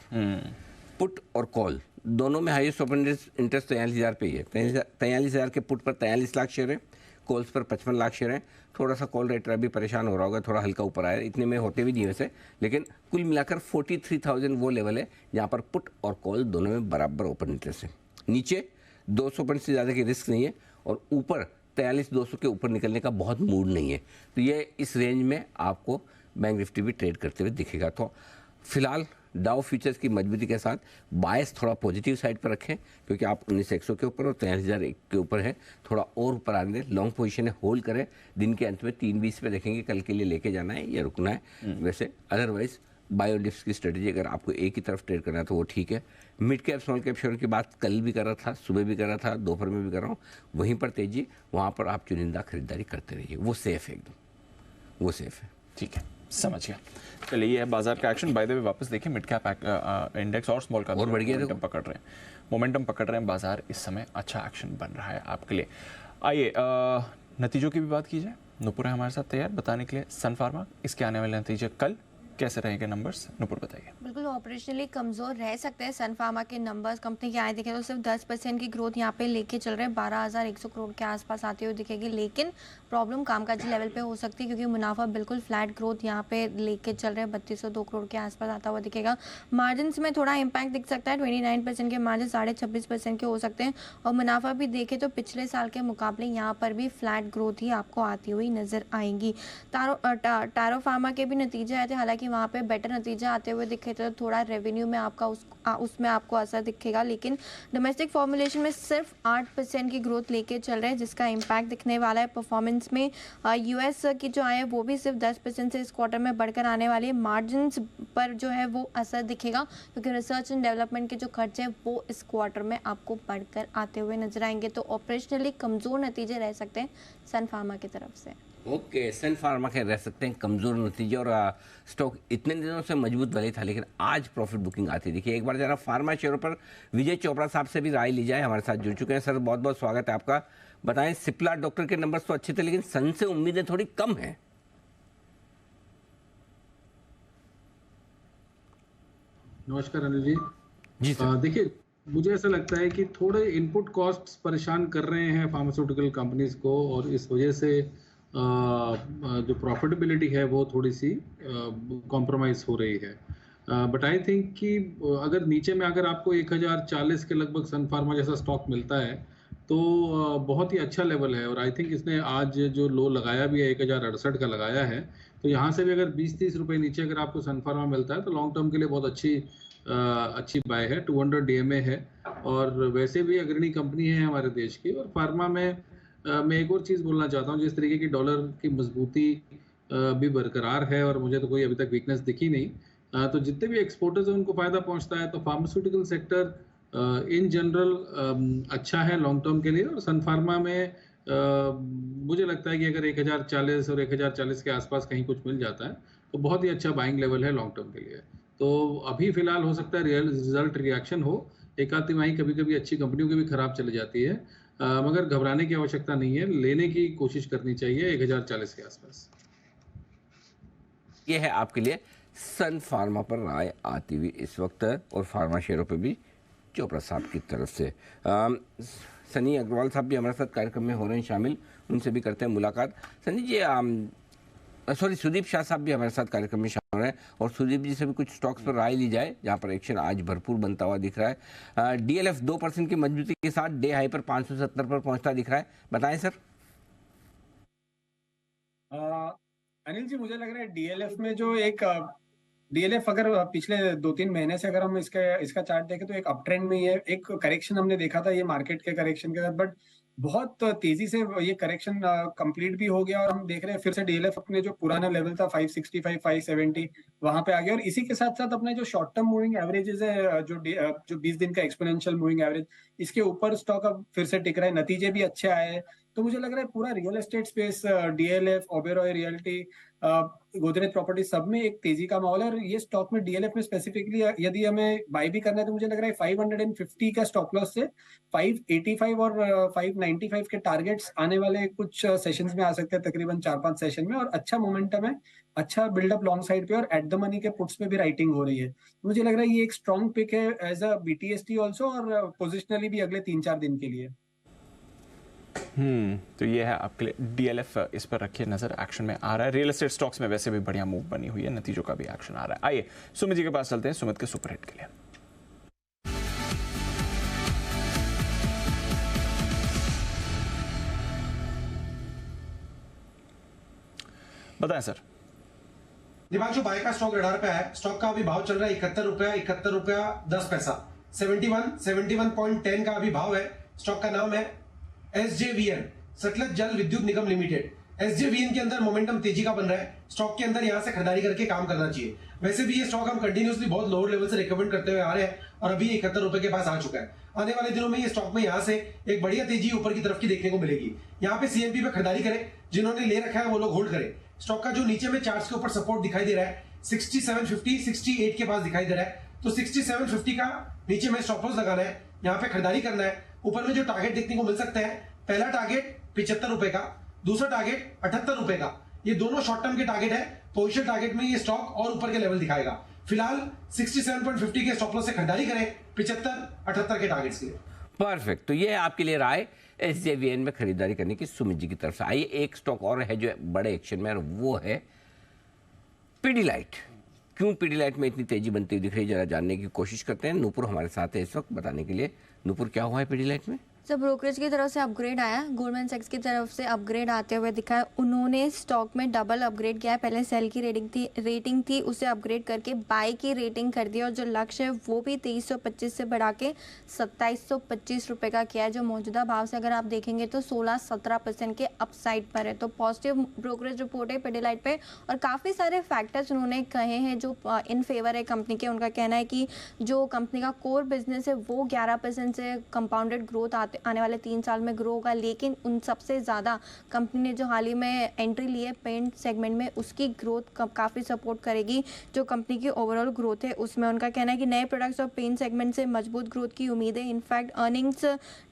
पुट और कॉल दोनों में हाईएस्ट ओपन इंटरेस्ट 43,000 पे ही है। 43,000 के पुट पर 43 लाख शेयर है, कॉल्स पर 55 लाख शेयर हैं। थोड़ा सा कॉल रेट अभी परेशान हो रहा होगा, थोड़ा हल्का ऊपर आया, इतने में होते भी नहीं वैसे, लेकिन कुल मिलाकर 43,000 वो लेवल है जहाँ पर पुट और कॉल दोनों में बराबर ओपन इंटरेस्ट है। नीचे 200 पॉइंट से ज़्यादा की रिस्क नहीं है और ऊपर 43,200 के ऊपर निकलने का बहुत मूड नहीं है। तो ये इस रेंज में आपको बैंक निफ्टी भी ट्रेड करते हुए दिखेगा। तो फिलहाल डाउ फ्यूचर्स की मजबूती के साथ बायस थोड़ा पॉजिटिव साइड पर रखें, क्योंकि आप 19,100 के ऊपर और 43,000 के ऊपर है, थोड़ा और ऊपर आने दें। लॉन्ग पोजीशन है, होल्ड करें। दिन के अंत में 320 पे देखेंगे कल के लिए लेके जाना है या रुकना है। वैसे अदरवाइज बायो डिप्स की स्ट्रेटजी अगर आपको एक ही तरफ ट्रेड करना है तो वो ठीक है। Mid cap small cap share की बात कल भी कर रहा था, सुबह भी कर रहा था, दोपहर में भी कर रहा हूँ। वहीं पर तेजी, वहाँ पर आप चुनिंदा खरीदारी करते रहिए, वो सेफ है एकदम, वो सेफ है। ठीक है, समझ गया। चलिए, ये है बाजार का एक्शन। बाय द वे वापस देखिए, मिड कैप इंडेक्स और स्मॉल कैप और बढ़ गया, मोमेंटम पकड़ रहे हैं बाजार। इस समय अच्छा एक्शन बन रहा है आपके लिए। आइए नतीजों की भी बात की जाए। नुपुर है हमारे साथ तैयार बताने के लिए। सन फार्मा, इसके आने वाले नतीजे कल कैसे रहेंगे नंबर्स, नुपुर बताइए। बिल्कुल ऑपरेशनली कमजोर रह सकते हैं सन फार्मा के नंबर्स। कंपनी के आए देखें तो सिर्फ 10% की ग्रोथ यहाँ पे लेके चल रहे हैं, 12,100 करोड़ के आसपास आते हुए दिखेगी। लेकिन प्रॉब्लम कामकाजी लेवल पे हो सकती है, क्योंकि मुनाफा बिल्कुल फ्लैट ग्रोथ यहाँ पे लेके चल रहे हैं, 3202 करोड़ के आसपास आता हुआ दिखेगा। मार्जिन में थोड़ा इंपैक्ट दिख सकता है, 29% के मार्जिन 26.5% के हो सकते हैं। और मुनाफा भी देखें तो पिछले साल के मुकाबले यहाँ पर भी फ्लैट ग्रोथ ही आपको आती हुई नजर आएंगी। टारो फार्मा के भी नतीजे आए थे, हालांकि वहाँ पे बेटर नतीजे आते हुए दिखे तो थोड़ा रेवेन्यू में आपका उसमें आपको असर दिखेगा। लेकिन डोमेस्टिक फॉर्मुलेशन में सिर्फ 8% की ग्रोथ लेके चल रहे हैं, जिसका इम्पैक्ट दिखने वाला है परफॉर्मेंस में। यूएस की जो आए वो भी सिर्फ 10% से इस क्वार्टर में बढ़कर आने वाली है। मार्जिन पर जो है वो असर दिखेगा, क्योंकि रिसर्च एंड डेवलपमेंट के जो खर्चे हैं वो इस क्वार्टर में आपको बढ़कर आते हुए नजर आएंगे। तो ऑपरेशनली कमजोर नतीजे रह सकते हैं सन फार्मा की तरफ से। ओके, सन फार्मा के रह सकते हैं कमजोर नतीजे, और स्टॉक इतने दिनों से मजबूत वाली था, लेकिन आज प्रॉफिट बुकिंग आती देखिए। एक बार जरा फार्मा शेयरों पर विजय चोपड़ा साहब से भी राय ली जाए, हमारे साथ जुड़ चुके हैं। सर बहुत बहुत स्वागत है आपका। बताएं, सिप्ला डॉक्टर के नंबर्स तो अच्छे थे, लेकिन सन से उम्मीदें थोड़ी कम है। नमस्कार अनिल जी। जी सर। देखिए, मुझे ऐसा लगता है कि थोड़े इनपुट कॉस्ट्स परेशान कर रहे हैं फार्मास्यूटिकल कंपनीज को, और इस वजह से जो प्रॉफिटेबिलिटी है वो थोड़ी सी कॉम्प्रोमाइज हो रही है। बट आई थिंक कि अगर नीचे में अगर आपको 1040 के लगभग सन फार्मा जैसा स्टॉक मिलता है तो बहुत ही अच्छा लेवल है। और आई थिंक इसने आज जो लो लगाया भी है 1068 का लगाया है, तो यहाँ से भी अगर 20-30 रुपए नीचे अगर आपको सन फार्मा मिलता है तो लॉन्ग टर्म के लिए बहुत अच्छी बाय है। 200 DMA है और वैसे भी अग्रणी कंपनी है हमारे देश की। और फार्मा में मैं एक और चीज़ बोलना चाहता हूँ, जिस तरीके की डॉलर की मजबूती भी बरकरार है और मुझे तो कोई अभी तक वीकनेस दिखी नहीं, तो जितने भी एक्सपोर्टर्स हैं उनको फायदा पहुंचता है। तो फार्मास्यूटिकल सेक्टर इन जनरल अच्छा है लॉन्ग टर्म के लिए। और सन फार्मा में मुझे लगता है कि अगर 1040 और 1040 के आसपास कहीं कुछ मिल जाता है तो बहुत ही अच्छा बाइंग लेवल है लॉन्ग टर्म के लिए। तो अभी फिलहाल हो सकता है रिजल्ट रिएक्शन हो, एक आध तिमाही कभी कभी अच्छी कंपनियों की भी खराब चली जाती है, मगर घबराने की आवश्यकता नहीं है, लेने की कोशिश करनी चाहिए 1040 के आसपास। ये है आपके लिए सन फार्मा पर राय आती हुई इस वक्त, और फार्मा शेयरों पर भी चोपड़ा साहब की तरफ से। सनी अग्रवाल साहब भी हमारे साथ कार्यक्रम में हो रहे हैं शामिल, उनसे भी करते हैं मुलाकात। सनी जी, सुदीप शाह साहब भी हमारे साथ कार्यक्रम में शामिल हो रहे हैं, और सुदीप जी से भी कुछ स्टॉक्स पर राय ली जाए जहां पर एक्शन आज भरपूर बनता हुआ दिख रहा है। DLF 2% की मजबूती के साथ डे हाई पर 570 पर पहुंचता दिख रहा है, बताएं सर। अनिल जी, मुझे लग रहा है DLF में जो एक DLF अगर पिछले 2-3 महीने से अगर हम इसका चार्ट देखें तो एक अप ट्रेंड में ही है। एक करेक्शन हमने देखा था ये मार्केट के करेक्शन के साथ, बट बहुत तेजी से ये करेक्शन कंप्लीट भी हो गया और हम देख रहे हैं फिर से DLF अपने जो पुराना लेवल था 565 570 वहां पे आ गया। और इसी के साथ साथ अपने जो शॉर्ट टर्म मूविंग एवरेजेस है, जो 20 दिन का एक्सपोनेंशियल मूविंग एवरेज, इसके ऊपर स्टॉक अब फिर से टिक रहा है, नतीजे भी अच्छे आए हैं। तो मुझे लग रहा है पूरा real estate space, DLF, Oberoi realty, Godrej property, सब में एक तेजी का माहौल है। और ये स्टॉक में DLF में स्पेसिफिकली यदि हमें बाय भी करना है तो मुझे लग रहा है 550 का स्टॉप लॉस से 585 और 595 के टारगेट्स आने वाले कुछ सेशंस में आ सकते हैं, तकरीबन 4-5 सेशन में। और अच्छा मोमेंटम है, अच्छा बिल्डअप लॉन्ग साइड पे, और एट द मनी के पुट्स में भी राइटिंग हो रही है। मुझे लग रहा है ये एक स्ट्रॉन्ग पिक है एज अ BTST ऑल्सो, और पोजिशनली भी अगले 3-4 दिन के लिए। तो ये है आपके लिए DLF, इस पर रखिए नजर, एक्शन में आ रहा है। रियल एस्टेट स्टॉक्स में वैसे भी बढ़िया मूव बनी हुई है, नतीजों का भी एक्शन आ रहा है। आइए सुमित जी के पास चलते हैं, सुमित के सुपरहिट के लिए। बताएं सर। दिवांशु, बाय का स्टॉक रडार पे है। स्टॉक का अभी भाव चल रहा है 71 रुपया 10 पैसा। 71.10 का अभी भाव है। स्टॉक का नाम है SJVN, सतलज जल विद्युत निगम लिमिटेड। SJVN के अंदर मोमेंटम तेजी का बन रहा है। स्टॉक के अंदर यहां से खरीदारी करके काम करना चाहिए। वैसे भी ये स्टॉक हम कंटिन्यूसली बहुत लोअर लेवल से रिकमेंड करते हुए आ रहे हैं और अभी 71 रुपए के पास आ चुका है। आने वाले दिनों में ये स्टॉक में यहां से एक बढ़िया तेजी ऊपर की तरफ की देखने को मिलेगी। यहाँ पे CMP पे खरीदारी करें, जिन्होंने ले रखा है वो लोग होल्ड करें। स्टॉक का जो नीचे में चार्ट्स के ऊपर सपोर्ट दिखाई दे रहा है 6750 68 के पास दिखाई दे रहा है, तो 6750 का नीचे में स्टॉप लॉस लगाना है, यहाँ पे खरीदारी करना है। ऊपर में जो टारगेट देखने को मिल सकते हैं, पहला टारगेट 75 रुपए का, दूसरा टारगेट 78 रुपए का। ये दोनों शॉर्ट टर्म के टारगेट है। पोजिशन टारगेट में ये स्टॉक और ऊपर के लेवल दिखाएगा। फिलहाल 67.50 के स्टॉप लॉस से खरीदारी करें 75-78 के टारगेट्स के लिए। परफेक्ट। तो ये है आपके लिए राय SJVN में खरीदारी करने की सुमित जी की तरफ से। आइए एक स्टॉक और है जो बड़े एक्शन में, और वो है पीडीलाइट। क्यों पीडीलाइट में इतनी तेजी बनती हुई दिख रही है, जरा जानने की कोशिश करते हैं। नूपुर हमारे साथ है इस वक्त बताने के लिए। नूपुर, क्या हुआ है पीडीलाइट में? सर, ब्रोकरेज की तरफ से अपग्रेड आया, गोल्डमैन सैक्स की तरफ से अपग्रेड आते हुए दिखा है। उन्होंने स्टॉक में डबल अपग्रेड किया है। पहले सेल की रेटिंग थी उसे अपग्रेड करके बाय की रेटिंग कर दी, और जो लक्ष्य है वो भी 2325 से बढ़ा के 2725 रुपये का किया है, जो मौजूदा भाव से अगर आप देखेंगे तो 16-17% के अपसाइड पर है। तो पॉजिटिव ब्रोकरेज रिपोर्ट है पीडीलाइट पे, और काफ़ी सारे फैक्टर्स उन्होंने कहे हैं जो इन फेवर है कंपनी के। उनका कहना है कि जो कंपनी का कोर बिजनेस है वो 11% से कंपाउंडेड ग्रोथ आने वाले 3 साल में ग्रो होगा, लेकिन उन सबसे ज़्यादा कंपनी ने जो हाल ही में एंट्री ली है पेंट सेगमेंट में, उसकी ग्रोथ काफ़ी सपोर्ट करेगी जो कंपनी की ओवरऑल ग्रोथ है उसमें। उनका कहना है कि नए प्रोडक्ट्स और पेंट सेगमेंट से मजबूत ग्रोथ की उम्मीद है। इनफैक्ट अर्निंग्स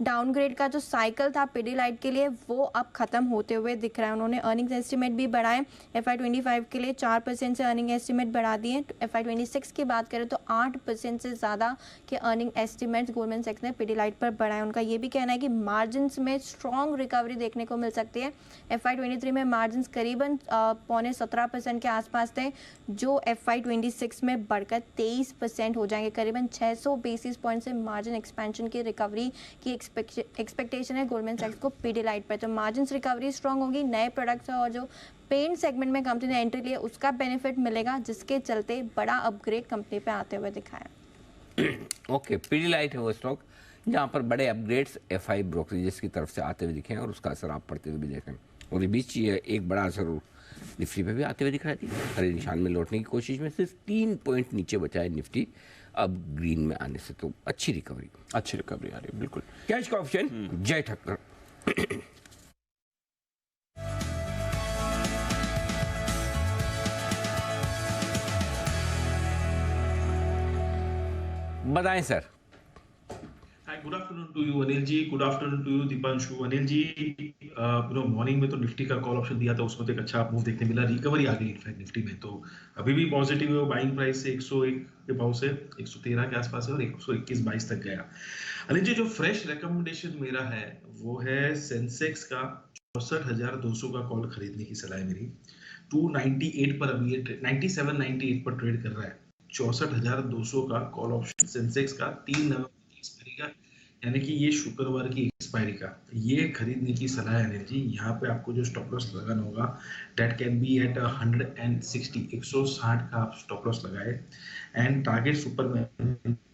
डाउनग्रेड का जो साइकिल था पीडीलाइट के लिए वो अब खत्म होते हुए दिख रहा है। उन्होंने अर्निंग्स एस्टिमेट भी बढ़ाए। FY25 के लिए 4% से अर्निंग एस्टिमेट बढ़ा दिए। FY26 की बात करें तो 8% से ज़्यादा के अर्निंग एस्टिमेट्स गोल्डमैन सैक्स ने पीडीलाइट पर बढ़ाए। उनका ये भी कहना है कि मार्जिन्स में स्ट्रॉन्ग रिकवरी देखने को मिल सकती है। FY23 में मार्जिन्स करीबन 17.25% के आसपास थे, जो FY26 में बढ़कर 23% हो जाएंगे। करीबन 600 बेसिस पॉइंट से मार्जिन एक्सपेंशन की रिकवरी की एक्सपेक्टेशन है गोल्डमैन सैक्स को पीडीलाइट पर। तो मार्जिन्स रिकवरी स्ट्रॉन्ग होगी, नए प्रोडक्ट्स और जो पेंट सेगमेंट में कंपनी ने एंट्री ली है उसका बेनिफिट मिलेगा, जिसके चलते बड़ा अपग्रेड कंपनी पे आते हुए दिखाया। ओके, पीडीलाइट है वो स्टॉक जहाँ पर बड़े अपग्रेड्स FI ब्रोकरेजेस की तरफ से आते हुए दिखे हैं और उसका असर आप पड़ते हुए भी देखें। और ये बीच एक बड़ा असर निफ्टी पे भी आते हुए दिख रहा है। हरे निशान में लौटने की कोशिश में सिर्फ 3 पॉइंट नीचे बचा है निफ्टी अब ग्रीन में आने से, तो अच्छी रिकवरी आ रही है। बिल्कुल। कैश का ऑप्शन जय ठक्कर। बताएं sir. Good afternoon to you Anil ji, good afternoon to you Deepanshu. Anil ji, morning में तो निफ्टी का कॉल ऑप्शन दिया था, उसमें तो एक अच्छा मूव देखने मिला, रिकवरी आ गई इनफैक्ट निफ्टी में, तो अभी भी पॉजिटिव है। बाइंग प्राइस से 101 के भाव से 113 के आसपास है और 121.22 तक गया। अनिल जी, जो फ्रेश रिकमेंडेशन मेरा है वो है सेंसेक्स का 64,200 का कॉल खरीदने की सलाह है मेरी। 298 पर अभी 97-98 पर ट्रेड कर रहा है। 64,200 का कॉल ऑप्शन सेंसेक्स का 3 नवंबर की एक्सपायरी का, यानी कि ये शुक्रवार की एक्सपायरी का, ये खरीदने की सलाह है अनिल जी। यहाँ पे आपको जो स्टॉप लॉस लगाना होगा दैट कैन बी एट 160 160 का आप स्टॉप लॉस लगाए। एंड टारगेट सुपर में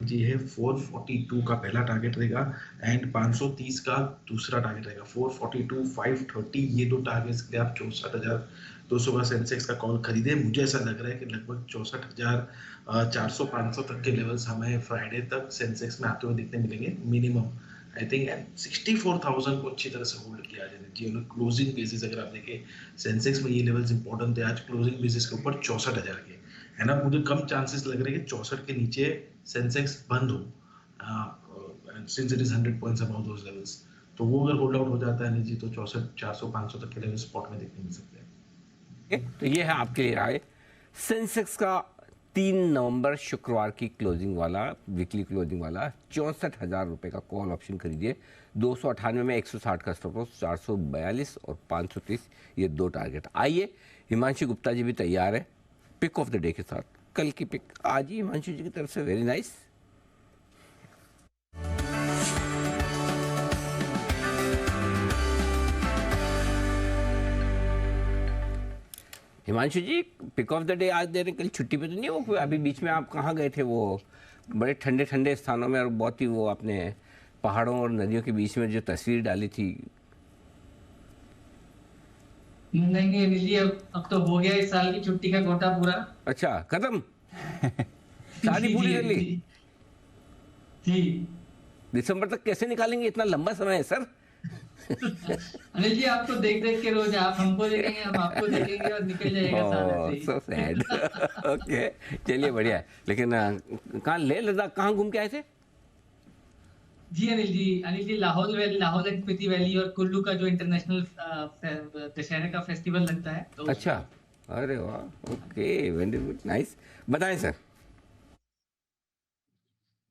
जी है 442 का पहला टारगेट रहेगा एंड 530 का दूसरा टारगेट रहेगा। 442 530 ये दो टारगेट्स के लिए आप 64,200 का सेंसेक्स का कॉल खरीदे। मुझे ऐसा लग रहा है कि लगभग 64,400-500 तक के लेवल्स हमें फ्राइडे तक सेंसेक्स में आते हुए देखने मिलेंगे मिनिमम, आई थिंक। एंड 64,000 को अच्छी तरह से होल्ड किया जाए जी। क्लोजिंग बेसिस अगर आप देखें सेंसेक्स में ये लेवल्स इंपॉर्टेंट थे, आज क्लोजिंग बेसिस के ऊपर 64,000 के है ना। मुझे कम चांसेस लग रहे हैं कि 64 के नीचे सेंसेक्स बंद हो, since it is 100 points above those levels. तो वो अगर होल्ड आउट हो जाता है जी तो 64,400-500 तक के लेवल स्पॉट में देखने मिल सकते हैं। तो ये है आपके लिए राय। सेंसेक्स का 3 नवंबर शुक्रवार की क्लोजिंग वाला, वीकली क्लोजिंग वाला 64,000 रुपये का कॉल ऑप्शन खरीदिए। 298 में 160 का स्टॉप लॉस, 442 और 530 ये दो टारगेट। आइए हिमांशु गुप्ता जी भी तैयार है पिक ऑफ द डे के साथ। कल की पिक आज ही हिमांशु जी की तरफ से, very nice. Himanshu ji pick of the day आज दे रहे, कल छुट्टी पे तो नहीं हो? अभी बीच में आप कहाँ गए थे? वो बड़े ठंडे ठंडे स्थानों में और बहुत ही वो आपने पहाड़ों और नदियों के बीच में जो तस्वीर डाली थी। नहीं अनिल जी, अब तो हो गया इस साल की छुट्टी का कोटा पूरा। अच्छा, खत्म? शादी पूरी कर ली जी। दिसंबर तक कैसे निकालेंगे? इतना लंबा समय है सर। अनिल जी, आप तो देख देख के रोज आप हमको देखेंगे, हम आपको देखेंगे और निकल जाएगा साल ऐसे ही। So sad. ओके, चलिए बढ़िया है। लेकिन कहाँ लेह लद्दाख कहाँ घूम के आए थे? जी अनिल जी लाहौल एंड स्पीति वैली और कुल्लू का जो इंटरनेशनल दशहरे का फेस्टिवल लगता है तो। अच्छा, अरे वाह, ओके, वेरी गुड, नाइस। बताएं सर।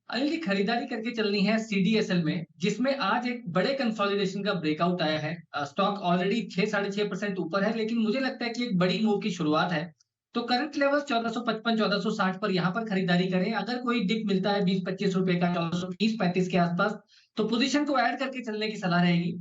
अनिल जी, खरीदारी करके चलनी है CDSL में, जिसमें आज एक बड़े कंसोलिडेशन का ब्रेकआउट आया है। स्टॉक ऑलरेडी 6-6.5% ऊपर है, लेकिन मुझे लगता है कि एक बड़ी मूव की शुरुआत है। तो करंट लेवल 1455-1460 पर यहाँ पर खरीदारी करें। अगर कोई डिप मिलता है 20-25 रुपए का 1430-35 के आसपास, तो पोजीशन को ऐड करके चलने की सलाह रहेगी।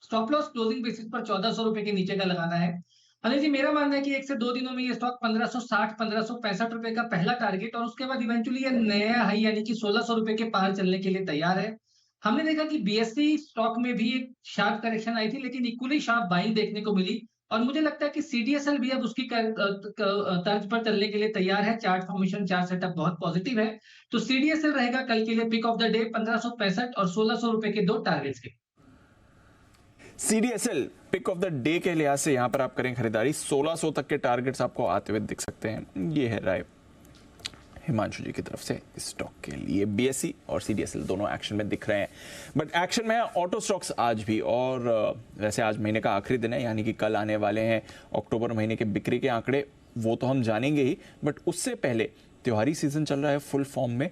स्टॉप लॉस क्लोजिंग बेसिस पर 1400 रुपए के नीचे का लगाना है। अनिल जी, मेरा मानना है कि 1 से 2 दिनों में ये स्टॉक 1560-1565 रुपए का पहला टारगेट और उसके बाद इवेंचुअली ये नया हाई यानी कि 1600 रुपए के पार चलने के लिए तैयार है। हमने देखा कि BSE स्टॉक में भी एक शार्प करेक्शन आई थी, लेकिन इक्वली शार्प बाइंग देखने को मिली और मुझे लगता है कि CDSL भी अब उसकी तर्ज पर चलने के लिए तैयार है। चार्ट फॉर्मेशन, चार्ट सेटअप बहुत पॉजिटिव है, तो CDSL रहेगा कल के लिए पिक ऑफ द डे 1565 और 1600 रुपए के दो टारगेट्स के। CDSL pick of the day के लिहाज से यहाँ पर आप करें खरीदारी, 1600 तक के टारगेट्स आपको आते हुए दिख सकते हैं। ये है राय हिमांशु जी की तरफ से इस स्टॉक के लिए। BSE और CDSL दोनों एक्शन में दिख रहे हैं, बट एक्शन में है ऑटो स्टॉक्स आज भी। और वैसे आज महीने का आखिरी दिन है, यानी कि कल आने वाले हैं अक्टूबर महीने के बिक्री के आंकड़े, वो तो हम जानेंगे ही, बट उससे पहले त्योहारी सीजन चल रहा है फुल फॉर्म में।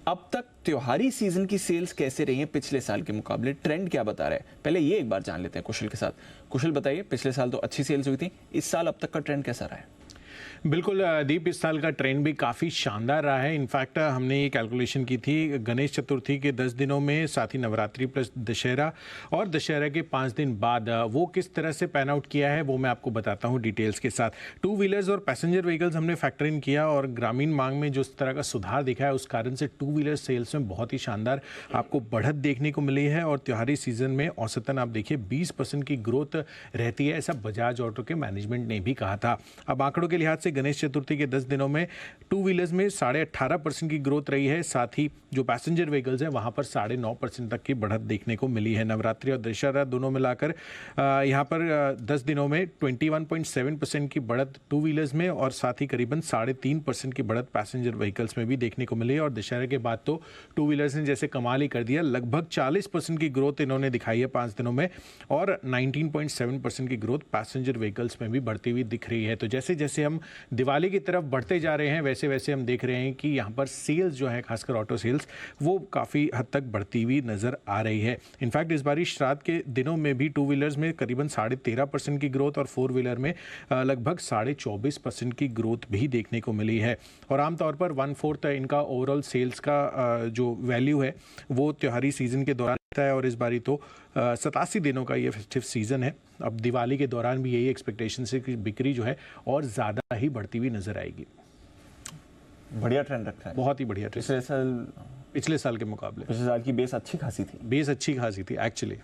अब तक त्योहारी सीजन की सेल्स कैसे रही हैं पिछले साल के मुकाबले, ट्रेंड क्या बता रहा है? पहले ये एक बार जान लेते हैं कुशल के साथ। कुशल बताइए, पिछले साल तो अच्छी सेल्स हुई थी, इस साल अब तक का ट्रेंड कैसा रहा है? बिल्कुल दीप, इस साल का ट्रेंड भी काफ़ी शानदार रहा है। इनफैक्ट हमने ये कैलकुलेशन की थी गणेश चतुर्थी के 10 दिनों में, साथ ही नवरात्रि प्लस दशहरा और दशहरा के 5 दिन बाद वो किस तरह से पैन आउट किया है वो मैं आपको बताता हूँ डिटेल्स के साथ। टू व्हीलर्स और पैसेंजर व्हीकल्स हमने फैक्टर इन किया और ग्रामीण मांग में जो इस तरह का सुधार दिखा है उस कारण से टू व्हीलर सेल्स में बहुत ही शानदार आपको बढ़त देखने को मिली है। और त्योहारी सीजन में औसतन आप देखिए 20% की ग्रोथ रहती है, ऐसा बजाज ऑटो के मैनेजमेंट ने भी कहा था। अब आंकड़ों के लिहाज से गणेश चतुर्थी के 10 दिनों में टू व्हीलर्स में 18.5% की ग्रोथ रही है, साथ ही जो पैसेंजर व्हीकल्स हैं वहां पर 9.5% तक की बढ़त देखने को मिली है। नवरात्रि और दशहरा दोनों मिलाकर यहां पर 10 दिनों में 21.7% की बढ़त टू व्हीलर्स में और साथ ही करीबन 3.5% की बढ़त पैसेंजर व्हीकल्स में भी देखने को मिली है। और दशहरे के बाद तो टू व्हीलर्स ने जैसे कमाल ही कर दिया, लगभग 40% की ग्रोथ इन्होंने दिखाई है 5 दिनों में और 19.7% की ग्रोथ पैसेंजर व्हीकल्स में भी बढ़ती हुई दिख रही है। तो जैसे जैसे हम दिवाली की तरफ बढ़ते जा रहे हैं वैसे वैसे हम देख रहे हैं कि यहाँ पर सेल्स जो है, खासकर ऑटो सेल्स, वो काफ़ी हद तक बढ़ती हुई नज़र आ रही है। इनफैक्ट इस बारी श्राद्ध के दिनों में भी टू व्हीलर्स में करीबन 13.5% की ग्रोथ और फोर व्हीलर में लगभग 24.5% की ग्रोथ भी देखने को मिली है। और आमतौर पर 1/4 इनका ओवरऑल सेल्स का जो वैल्यू है वो त्योहारी सीजन के दौरान रहता है। और इस बारी तो 87 दिनों का ये फेस्टिव सीजन है। अब दिवाली के दौरान भी यही एक्सपेक्टेशन है कि बिक्री जो है और ज़्यादा ही बढ़ती हुई नजर आएगी। बढ़िया ट्रेंड रखा है, बहुत ही बढ़िया ट्रेंड पिछले साल के मुकाबले। पिछले साल की बेस अच्छी खासी थी, एक्चुअली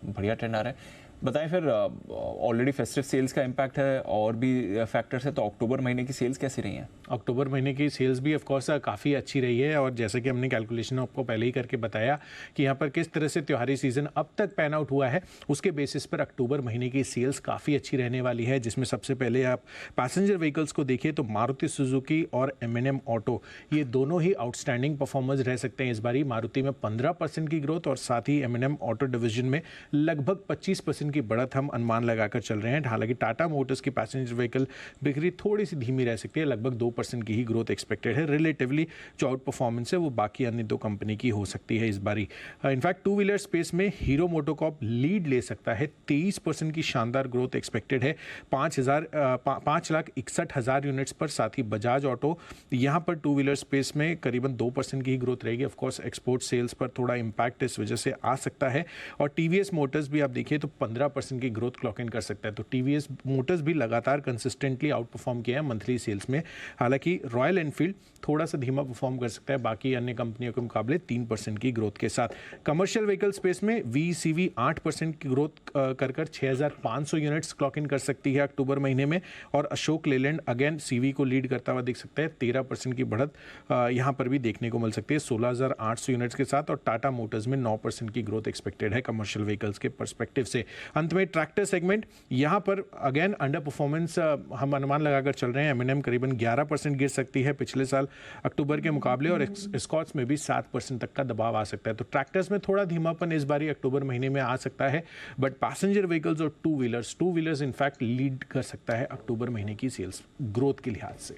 बढ़िया ट्रेंड आ रहा है। बताएं फिर, ऑलरेडी फेस्टिव सेल्स का इम्पैक्ट है और भी फैक्टर्स है, तो अक्टूबर महीने की सेल्स कैसी रही हैं? अक्टूबर महीने की सेल्स भी ऑफ कोर्स काफ़ी अच्छी रही है। और जैसे कि हमने कैलकुलेशन आपको पहले ही करके बताया कि यहाँ पर किस तरह से त्योहारी सीजन अब तक पैन आउट हुआ है, उसके बेसिस पर अक्टूबर महीने की सेल्स काफ़ी अच्छी रहने वाली है। जिसमें सबसे पहले आप पैसेंजर व्हीकल्स को देखिए तो मारुति सुजुकी और M&M ऑटो, ये दोनों ही आउटस्टैंडिंग परफॉर्मर्स रह सकते हैं इस बारी। मारुति में 15% की ग्रोथ और साथ ही M&M ऑटो डिवीजन में लगभग 25% की बढ़त हम अनुमान लगाकर चल रहे हैं। हालांकि टाटा मोटर्स की पैसेंजर व्हीकल बिक्री थोड़ी सी धीमी रह सकती है, लगभग 2% की ही ग्रोथ एक्सपेक्टेड है। रिलेटिवली जो आउट परफॉर्मेंस है वो बाकी अन्य दो कंपनी की हो सकती है इस बारी। इनफैक्ट टू व्हीलर स्पेस में हीरो मोटोकॉर्प लीड ले सकता है, 23% की शानदार ग्रोथ एक्सपेक्टेड है 5,61,000 यूनिट्स पर। साथ ही बजाज ऑटो यहाँ पर टू व्हीलर स्पेस में करीबन 2% की ही ग्रोथ रहेगी। ऑफकोर्स एक्सपोर्ट सेल्स पर थोड़ा इंपैक्ट इस वजह से आ सकता है। और टीवीएस मोटर्स भी आप देखिए तो 15% की ग्रोथ क्लॉक इन कर सकता है। तो टीवीएस मोटर्स भी लगातार कंसिस्टेंटली आउट परफॉर्म किया है मंथली सेल्स में। हालांकि रॉयल एनफील्ड थोड़ा सा धीमा परफॉर्म कर सकता है बाकी अन्य कंपनियों के मुकाबले 3% की ग्रोथ के साथ। कमर्शियल व्हीकल स्पेस में VECV 8% की ग्रोथ कर 6,500 यूनिट्स क्लॉक इन कर सकती है अक्टूबर महीने में। और अशोक लेलैंड अगेन CV को लीड करता हुआ दिख सकता है, 13% की बढ़त यहाँ पर भी देखने को मिल सकती है 16,800 यूनिट्स के साथ। और टाटा मोटर्स में 9% की ग्रोथ एक्सपेक्टेड है कमर्शियल व्हीकल्स के परस्पेक्टिव से। अंत में ट्रैक्टर सेगमेंट, यहाँ पर अगेन अंडर परफॉर्मेंस हम अनुमान लगाकर चल रहे हैं। M&M करीबन 11% गिर सकती है पिछले साल अक्टूबर के मुकाबले और एस्कॉर्ट्स में भी 7% तक का दबाव आ सकता है। तो ट्रैक्टर्स में थोड़ा धीमापन इस बारी अक्टूबर महीने में आ सकता है, बट पैसेंजर व्हीकल्स और टू व्हीलर्स इनफैक्ट लीड कर सकता है अक्टूबर महीने की सेल्स ग्रोथ के लिहाज से।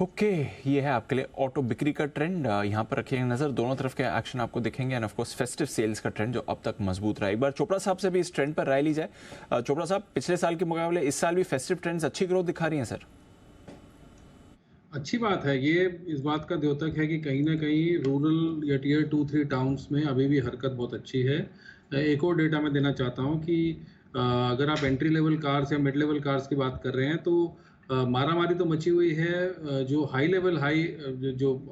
ओके, ये है आपके लिए ऑटो बिक्री का ट्रेंड। यहाँ पर रखिएगा नजर, दोनों तरफ के एक्शन आपको दिखेंगे। And of course festive sales का ट्रेंड जो अब तक मजबूत रहा है। एक बार चोपड़ा साहब से भी इस ट्रेंड पर राय ली जाए। चोपड़ा साहब, पिछले साल के मुकाबले इस साल भी फेस्टिव ट्रेंड्स अच्छी ग्रोथ दिखा रही हैं सर? अच्छी बात है। ये इस बात का द्योतक है कि कहीं ना कहीं रूरल या Tier 2-3 टाउन्स में अभी भी हरकत बहुत अच्छी है। एक और डेटा मैं देना चाहता हूँ कि अगर आप एंट्री लेवल कार्स या मिड लेवल कार्स की बात कर रहे हैं तो मारामारी तो मची हुई है। जो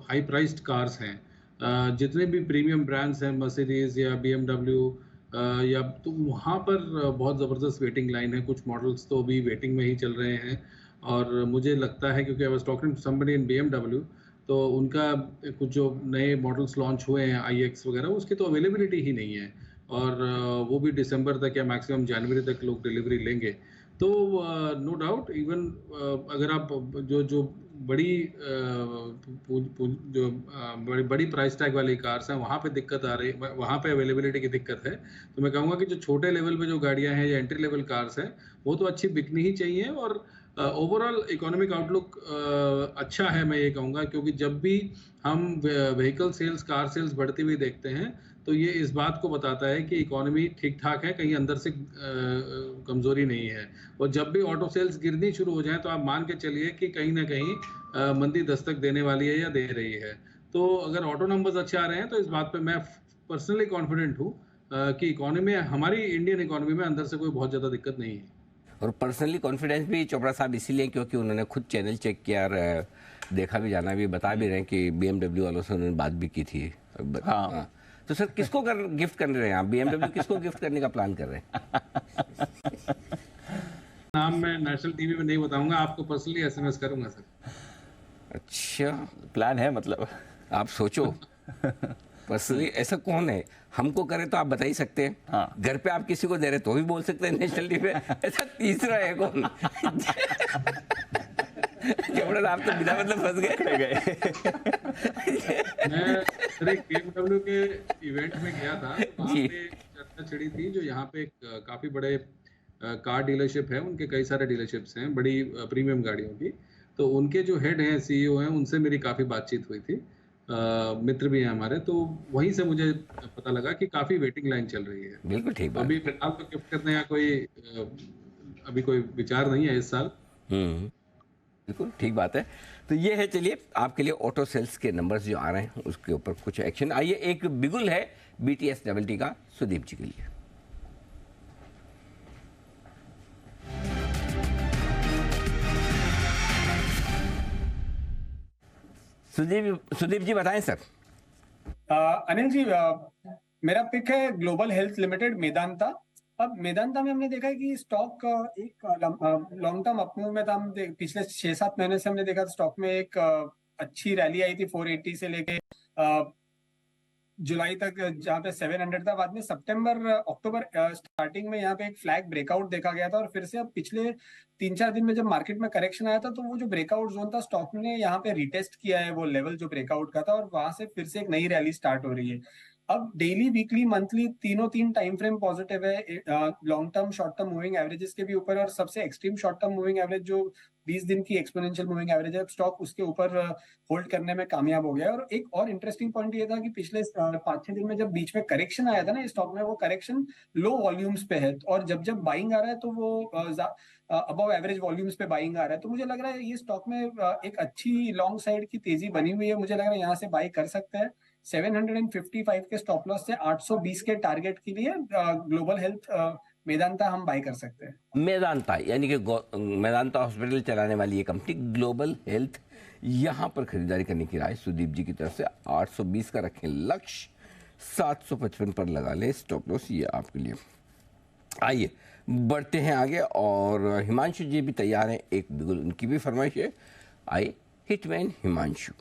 हाई प्राइस्ड कार्स हैं, जितने भी प्रीमियम ब्रांड्स हैं, मर्सिडीज या BMW या, तो वहाँ पर बहुत ज़बरदस्त वेटिंग लाइन है। कुछ मॉडल्स तो अभी वेटिंग में ही चल रहे हैं। और मुझे लगता है, क्योंकि I was talking to somebody in BMW, तो उनका कुछ जो नए मॉडल्स लॉन्च हुए हैं iX वगैरह, उसकी तो अवेलेबिलिटी ही नहीं है। और वो भी दिसंबर तक या मैक्सिमम जनवरी तक लोग डिलीवरी लेंगे। तो नो डाउट इवन अगर आप जो बड़ी प्राइस टैग वाली कार्स हैं वहाँ पे दिक्कत आ रही, वहाँ पे अवेलेबिलिटी की दिक्कत है, तो मैं कहूँगा कि जो छोटे लेवल पे जो गाड़ियाँ हैं या एंट्री लेवल कार्स हैं वो तो अच्छी बिकनी ही चाहिए। और ओवरऑल इकोनॉमिक आउटलुक अच्छा है मैं ये कहूँगा, क्योंकि जब भी हम व्हीकल सेल्स, कार सेल्स बढ़ती हुई देखते हैं तो ये इस बात को बताता है कि इकोनॉमी ठीक ठाक है, कहीं अंदर से कमजोरी नहीं है। और जब भी ऑटो सेल्स गिरनी शुरू हो जाए तो आप मान के चलिए कि कहीं ना कहीं मंदी दस्तक देने वाली है या दे रही है। तो अगर ऑटो नंबर्स अच्छे आ रहे हैं तो इस बात पे मैं पर्सनली कॉन्फिडेंट हूँ कि इकोनॉमी, हमारी इंडियन इकोनॉमी में अंदर से कोई बहुत ज़्यादा दिक्कत नहीं है। और पर्सनली कॉन्फिडेंस भी चोपड़ा साहब इसीलिए क्योंकि उन्होंने खुद चैनल चेक किया और देखा भी, जाना भी, बता भी रहे हैं कि BMW वालों से उन्होंने बात भी की थी। हाँ। तो सर किसको गिफ्ट कर रहे हैं आप? BMW किसको गिफ्ट करने का प्लान कर रहे हैं? नाम मैं नेशनल टीवी में नहीं बताऊंगा, आपको पर्सनली SMS करूंगा सर। अच्छा, प्लान है मतलब? आप सोचो पर्सनली ऐसा कौन है? हमको करे तो आप बता ही सकते हैं। हाँ। घर पे आप किसी को दे रहे तो भी बोल सकते हैं नेशनल टीवी पे। ऐसा तीसरा है कौन? आप तो बिना मतलब फंस गए। मैं KMW के इवेंट में गया था, वहाँ पे चर्चा छिड़ी थी, जो यहाँ पे काफी बड़े कार डीलरशिप है, उनके कई सारे डीलरशिप्स हैं बड़ी प्रीमियम गाड़ियों की। तो उनके जो हेड हैं, CEO हैं, उनसे मेरी काफी बातचीत हुई थी, मित्र भी हैं हमारे। तो वहीं से मुझे पता लगा कि काफी वेटिंग लाइन चल रही है। बिल्कुल ठीक बात। अभी फिलहाल तो गिफ्ट करने का अभी कोई विचार नहीं है इस साल। बिल्कुल ठीक बात है। तो ये है, चलिए आपके लिए ऑटो सेल्स के नंबर्स जो आ रहे हैं उसके ऊपर कुछ एक्शन। आइए, एक बिगुल है BTS TT का सुदीप जी के लिए। सुदीप जी बताएं सर। अनिल जी, मेरा पिक है ग्लोबल हेल्थ लिमिटेड, मेदांता। अब मेदांता में हमने देखा है कि स्टॉक एक लॉन्ग टर्म अपमूव में था। हम पिछले 6-7 महीने से हमने देखा स्टॉक में एक अच्छी रैली आई थी 480 से लेके जुलाई तक, जहाँ पे 700 था। बाद में सितंबर अक्टूबर स्टार्टिंग में यहाँ पे एक फ्लैग ब्रेकआउट देखा गया था, और फिर से अब पिछले 3-4 दिन में जब मार्केट में करेक्शन आया था तो वो जो ब्रेकआउट जोन था स्टॉक ने यहाँ पे रिटेस्ट किया है वो लेवल जो ब्रेकआउट का था, और वहां से फिर से एक नई रैली स्टार्ट हो रही है। अब डेली, वीकली, मंथली तीन टाइम फ्रेम पॉजिटिव है, long term, short term moving averages के भी ऊपर, और सबसे extreme short term moving average जो 20 दिन की एक्सपोनेंशियल मूविंग एवरेज है, स्टॉक उसके ऊपर होल्ड करने में कामयाब हो गया है। और एक और इंटरेस्टिंग पॉइंट ये था कि पिछले 5-6 दिन में जब बीच में करेक्शन आया था ना स्टॉक में, वो करेक्शन लो वॉल्यूम्स पे है, और जब बाइंग आ रहा है तो वो अबव एवरेज वॉल्यूम्स पे बाइंग आ रहा है। तो मुझे लग रहा है ये स्टॉक में एक अच्छी लॉन्ग साइड की तेजी बनी हुई है। मुझे लग रहा है यहाँ से बाई कर सकते हैं। 755 के स्टॉप लॉस से 820 के टारगेट के लिए ग्लोबल हेल्थ मेदांता हम बाय कर सकते हैं। मेदांता यानी कि मेदांता हॉस्पिटल चलाने वाली ये कंपनी ग्लोबल हेल्थ, यहाँ पर खरीदारी करने की राय सुदीप जी की तरफ से। 820 का रखें लक्ष्य, 755 पर लगा लें स्टॉप लॉस, ये आपके लिए। आइए बढ़ते हैं आगे, और हिमांशु जी भी तैयार हैं, एक बिल्कुल उनकी भी फरमाइश है। आइए, हिटमैन हिमांशु।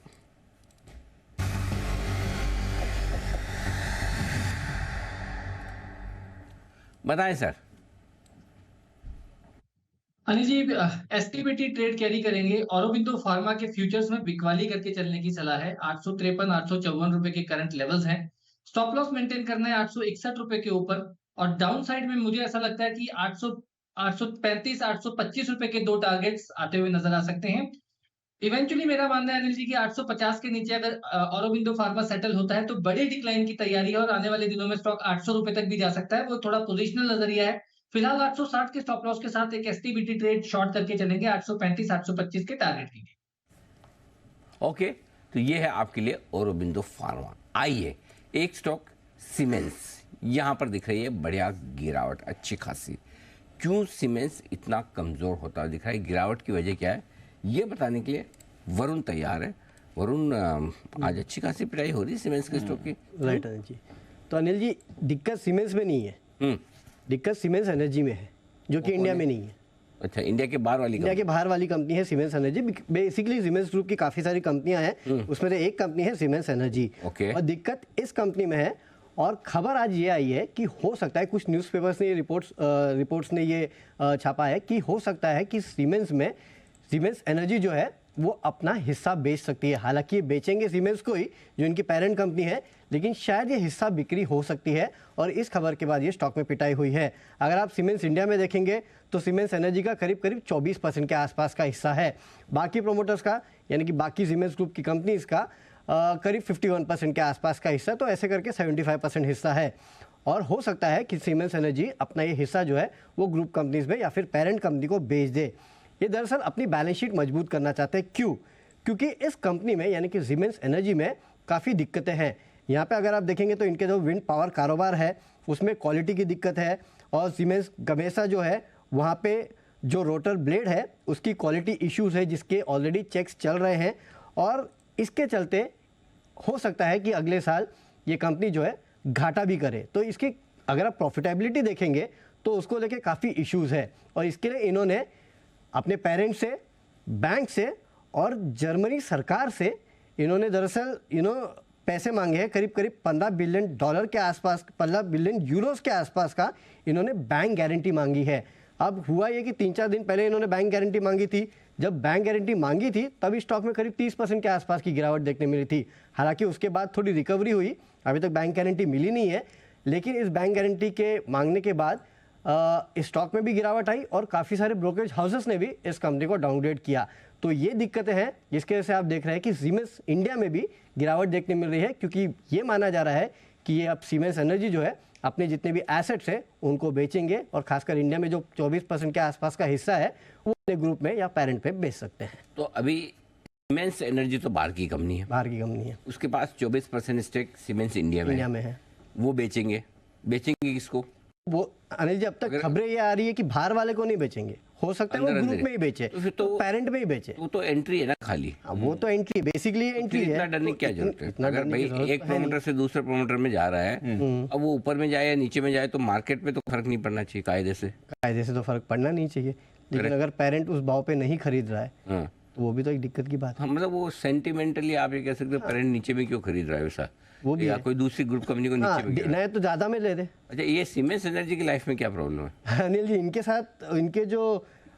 बताएं सर। अनिल जी, एसटीबीटी ट्रेड कैरी करेंगे। औरोबिंदो फार्मा के फ्यूचर्स में बिकवाली करके चलने की सलाह है। 853-854 रुपए के करंट लेवल्स हैं। स्टॉप लॉस मेंटेन करना है 861 रुपए के ऊपर, और डाउन साइड में मुझे ऐसा लगता है कि 835-825 रुपए के 2 टारगेट्स आते हुए नजर आ सकते हैं। इवेंचुअली मेरा मानना है अनिल जी कि 850 के नीचे अगर औरोबिंदो फार्मा सेटल होता है तो बड़ी डिक्लाइन की तैयारी है, और आने वाले दिनों में स्टॉक 800 रुपए तक भी जा सकता है। वो थोड़ा पोजिशनल नजरिया है। फिलहाल 860 के स्टॉप लॉस के साथ एक एसटीबीटी ट्रेड शॉर्ट करके चलेंगे 835-825 के टारगेट के लिए। ओके, तो ये है आपके लिए औरोबिंदो फार्मा। आइए, एक स्टॉक सीमेंस, यहाँ पर दिख रही है बढ़िया गिरावट अच्छी खासी। क्यों सीमेंस इतना कमजोर होता दिख रहा है, गिरावट की वजह क्या है, ये बताने के लिए वरुण तैयार है। वरुण, आज अच्छी खासी पिटाई हो रही है सीमेंस के स्टॉक की। राइट अनिल जी। तो अनिल जी, दिक्कत सीमेंस में नहीं है, दिक्कत सीमेंस एनर्जी में है, जो कि इंडिया में नहीं है। अच्छा, इंडिया के बाहर वाली कंपनी है siemens energy. Basically siemens group की काफ़ी सारी कंपनियां हैं, उसमें से एक कंपनी है सीमेंस एनर्जी। और दिक्कत इस कंपनी में है, और खबर आज ये आई है कि हो सकता है, कुछ न्यूज़पेपर्स ने ये रिपोर्ट्स ने ये छापा है कि हो सकता है कि सीमेंस एनर्जी जो है वो अपना हिस्सा बेच सकती है। हालांकि ये बेचेंगे सीमेंस को ही, जो इनकी पेरेंट कंपनी है, लेकिन शायद ये हिस्सा बिक्री हो सकती है और इस खबर के बाद ये स्टॉक में पिटाई हुई है। अगर आप सीमेंस इंडिया में देखेंगे तो सीमेंस एनर्जी का करीब 24% के आसपास का हिस्सा है। बाकी प्रोमोटर्स का, यानी कि बाकी सीमेंस ग्रुप की कंपनीज का करीब 51% के आसपास का हिस्सा, तो ऐसे करके 75% हिस्सा है। और हो सकता है कि सीमेंस एनर्जी अपना ये हिस्सा जो है वो ग्रुप कंपनीज में या फिर पेरेंट कंपनी को बेच दे। ये दरअसल अपनी बैलेंस शीट मजबूत करना चाहते हैं। क्यों? क्योंकि इस कंपनी में, यानी कि सीमेंस एनर्जी में काफ़ी दिक्कतें हैं। यहाँ पे अगर आप देखेंगे तो इनके जो विंड पावर कारोबार है उसमें क्वालिटी की दिक्कत है, और सीमेंस गमेसा जो है वहाँ पे जो रोटर ब्लेड है उसकी क्वालिटी इश्यूज है, जिसके ऑलरेडी चेक्स चल रहे हैं, और इसके चलते हो सकता है कि अगले साल ये कंपनी जो है घाटा भी करे। तो इसकी अगर आप प्रॉफिटेबिलिटी देखेंगे तो उसको लेके काफ़ी इश्यूज है, और इसके लिए इन्होंने अपने पेरेंट से, बैंक से और जर्मनी सरकार से इन्होंने दरअसल पैसे मांगे हैं। करीब 15 बिलियन डॉलर के आसपास, 15 बिलियन यूरोस के आसपास का इन्होंने बैंक गारंटी मांगी है। अब हुआ ये कि 3-4 दिन पहले इन्होंने बैंक गारंटी मांगी थी। जब बैंक गारंटी मांगी थी तब स्टॉक में करीब 30% के आसपास की गिरावट देखने मिली थी। हालांकि उसके बाद थोड़ी रिकवरी हुई, अभी तक बैंक गारंटी मिली नहीं है, लेकिन इस बैंक गारंटी के मांगने के बाद स्टॉक में भी गिरावट आई और काफ़ी सारे ब्रोकरेज हाउसेस ने भी इस कंपनी को डाउनग्रेड किया। तो ये दिक्कतें हैं जिसके वजह से आप देख रहे हैं कि सीमेंस इंडिया में भी गिरावट देखने मिल रही है, क्योंकि ये माना जा रहा है कि ये अब सीमेंस एनर्जी जो है अपने जितने भी एसेट्स हैं उनको बेचेंगे, और खासकर इंडिया में जो 24% के आसपास का हिस्सा है वो अपने ग्रुप में या पेरेंट पे बेच सकते हैं। तो अभी सीमेंस एनर्जी तो बाहर की कंपनी है, उसके पास 24% स्टेक सीमेंस इंडिया में है। वो बेचेंगे किसको? वो अनिल जी, अब तक खबरें ये आ रही है कि बाहर वाले को नहीं बेचेंगे, हो सकता है वो ग्रुप में ही बेचे, तो पेरेंट में ही बेचे। वो तो एंट्री है ना खाली। वो तो एंट्री, बेसिकली एंट्री है। इतना डरने की क्या जरूरत है? अगर भाई एक प्रोमोटर से दूसरे प्रोमोटर में जा रहा है, अब वो ऊपर में जाए या नीचे में जाए, तो मार्केट में तो फर्क नहीं पड़ना चाहिए। कायदे से तो फर्क पड़ना नहीं चाहिए, लेकिन अगर पेरेंट उस भाव पे नहीं खरीद रहा है तो वो भी तो एक दिक्कत की बात है। मतलब वो सेंटिमेंटली आप ये कह सकते हो, पेरेंट नीचे में क्यों खरीद रहा है वैसा, वो भी या कोई दूसरी ग्रुप कंपनी को नीचे में नए तो ज्यादा में ले दे। अच्छा, ये सीमेंस एनर्जी की लाइफ में क्या प्रॉब्लम है अनिल जी? इनके साथ इनके जो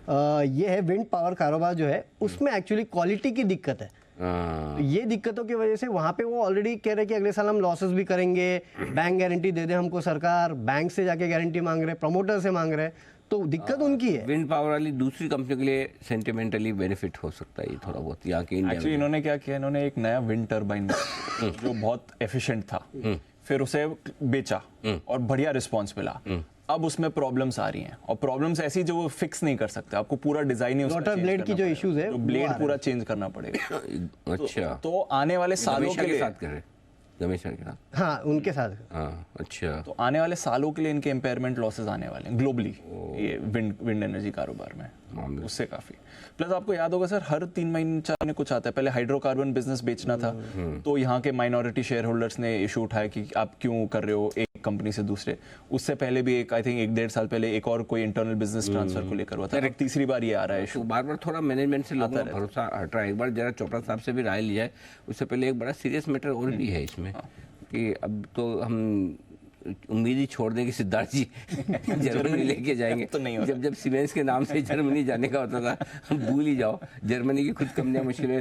ये है विंड पावर कारोबार जो है उसमें एक्चुअली क्वालिटी की दिक्कत है। तो ये दिक्कतों की वजह से वहाँ पे वो ऑलरेडी कह रहे हैं कि अगले साल हम लॉसेस भी करेंगे, बैंक गारंटी दे दे हमको सरकार, बैंक से जाके गारंटी मांग रहे, प्रमोटर से मांग रहे, तो दिक्कत उनकी है। विंड पावर वाली दूसरी कंपनी के लिए सेंटिमेंटली बेनिफिट हो सकता है ये थोड़ा बहुत यहाँ के इंडिया। एक्चुअली इन्होंने क्या किया, इन्होंने एक नया विंड टर्बाइन जो बहुत एफिशिएंट था, फिर उसे बेचा और बढ़िया रिस्पॉन्स मिला। अब उसमें प्रॉब्लम्स आ रही हैं, और प्रॉब्लम्स ऐसी जो वो फिक्स नहीं कर सकते। आपको पूरा डिजाइन ही रोटर ब्लेड की जो इश्यूज है, ब्लेड पूरा चेंज करना पड़ेगा। अच्छा, तो आने वाले सालों के लिए साथ कर रहे गमेशा के साथ, हाँ उनके साथ। अच्छा, तो आने वाले सालों के लिए इनके इम्पेयरमेंट लॉसेस आने वाले हैं ग्लोबली, ये विंड एनर्जी कारोबार में, उससे काफी। प्लस आपको याद होगा सर, हर 3 महीने 4 महीने कुछ आता है। पहले हाइड्रोकार्बन बिजनेस बेचना था, तो यहाँ के माइनॉरिटी शेयर होल्डर्स ने इशू उठाया कि आप क्यों कर रहे हो एक कंपनी से दूसरे। उससे पहले भी आई थिंक 1-1.5 साल पहले एक और कोई इंटरनल बिजनेस ट्रांसफर को लेकर हुआ था। तीसरी बार ये आ रहा है इशू। बार बार थोड़ा मैनेजमेंट से लोगों का भरोसा हट रहा है। एक बार जरा चोपड़ा साहब से भी राय ली जाए। उससे पहले एक बड़ा सीरियस मैटर और भी है इसमें, कि अब तो हम उम्मीद ही छोड़ दें कि सिद्धार्थ जी जर्मनी लेके जाएंगे। तो नहीं, जब सीमेंस के नाम से जर्मनी जाने का होता था, भूल ही जाओ, जर्मनी की खुद कंपनियां मुश्किल है।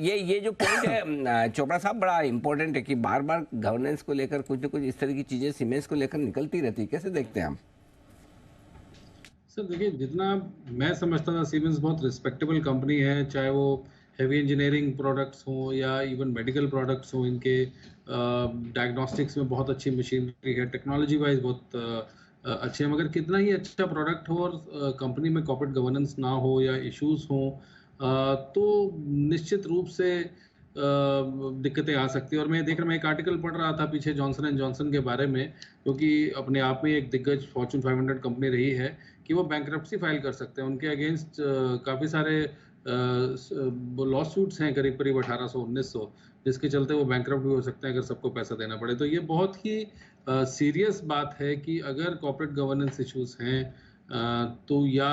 ये जो पॉइंट है चोपड़ा साहब, बड़ा इंपॉर्टेंट है कि बार बार गवर्नेंस को लेकर कुछ न कुछ इस तरह की चीजें सीमेंस को लेकर निकलती रहती है। कैसे देखते हैं आप? सर देखिए, जितना मैं समझता था सीमेंस बहुत रिस्पेक्टेबल कंपनी है, चाहे वो हेवी इंजीनियरिंग प्रोडक्ट्स हो या इवन मेडिकल प्रोडक्ट्स हो। इनके डायग्नोस्टिक्स में बहुत अच्छी मशीनरी है, टेक्नोलॉजी वाइज बहुत अच्छे हैं। मगर कितना ही अच्छा प्रोडक्ट हो और कंपनी में कॉर्पोरेट गवर्नेंस ना हो या इश्यूज हो, तो निश्चित रूप से दिक्कतें आ सकती है। और मैं देख रहा, मैं एक आर्टिकल पढ़ रहा था पीछे जॉनसन एंड जॉनसन के बारे में, क्योंकि अपने आप में एक दिग्गज फॉर्चून 500 कंपनी रही है, कि वो बैंक्रप्सी फाइल कर सकते हैं। उनके अगेंस्ट काफ़ी सारे लॉ सूट्स हैं, करीब 1800-1900, जिसके चलते वो बैंकरप्ट भी हो सकते हैं अगर सबको पैसा देना पड़े। तो ये बहुत ही सीरियस बात है कि अगर कॉर्पोरेट गवर्नेंस इश्यूज हैं तो या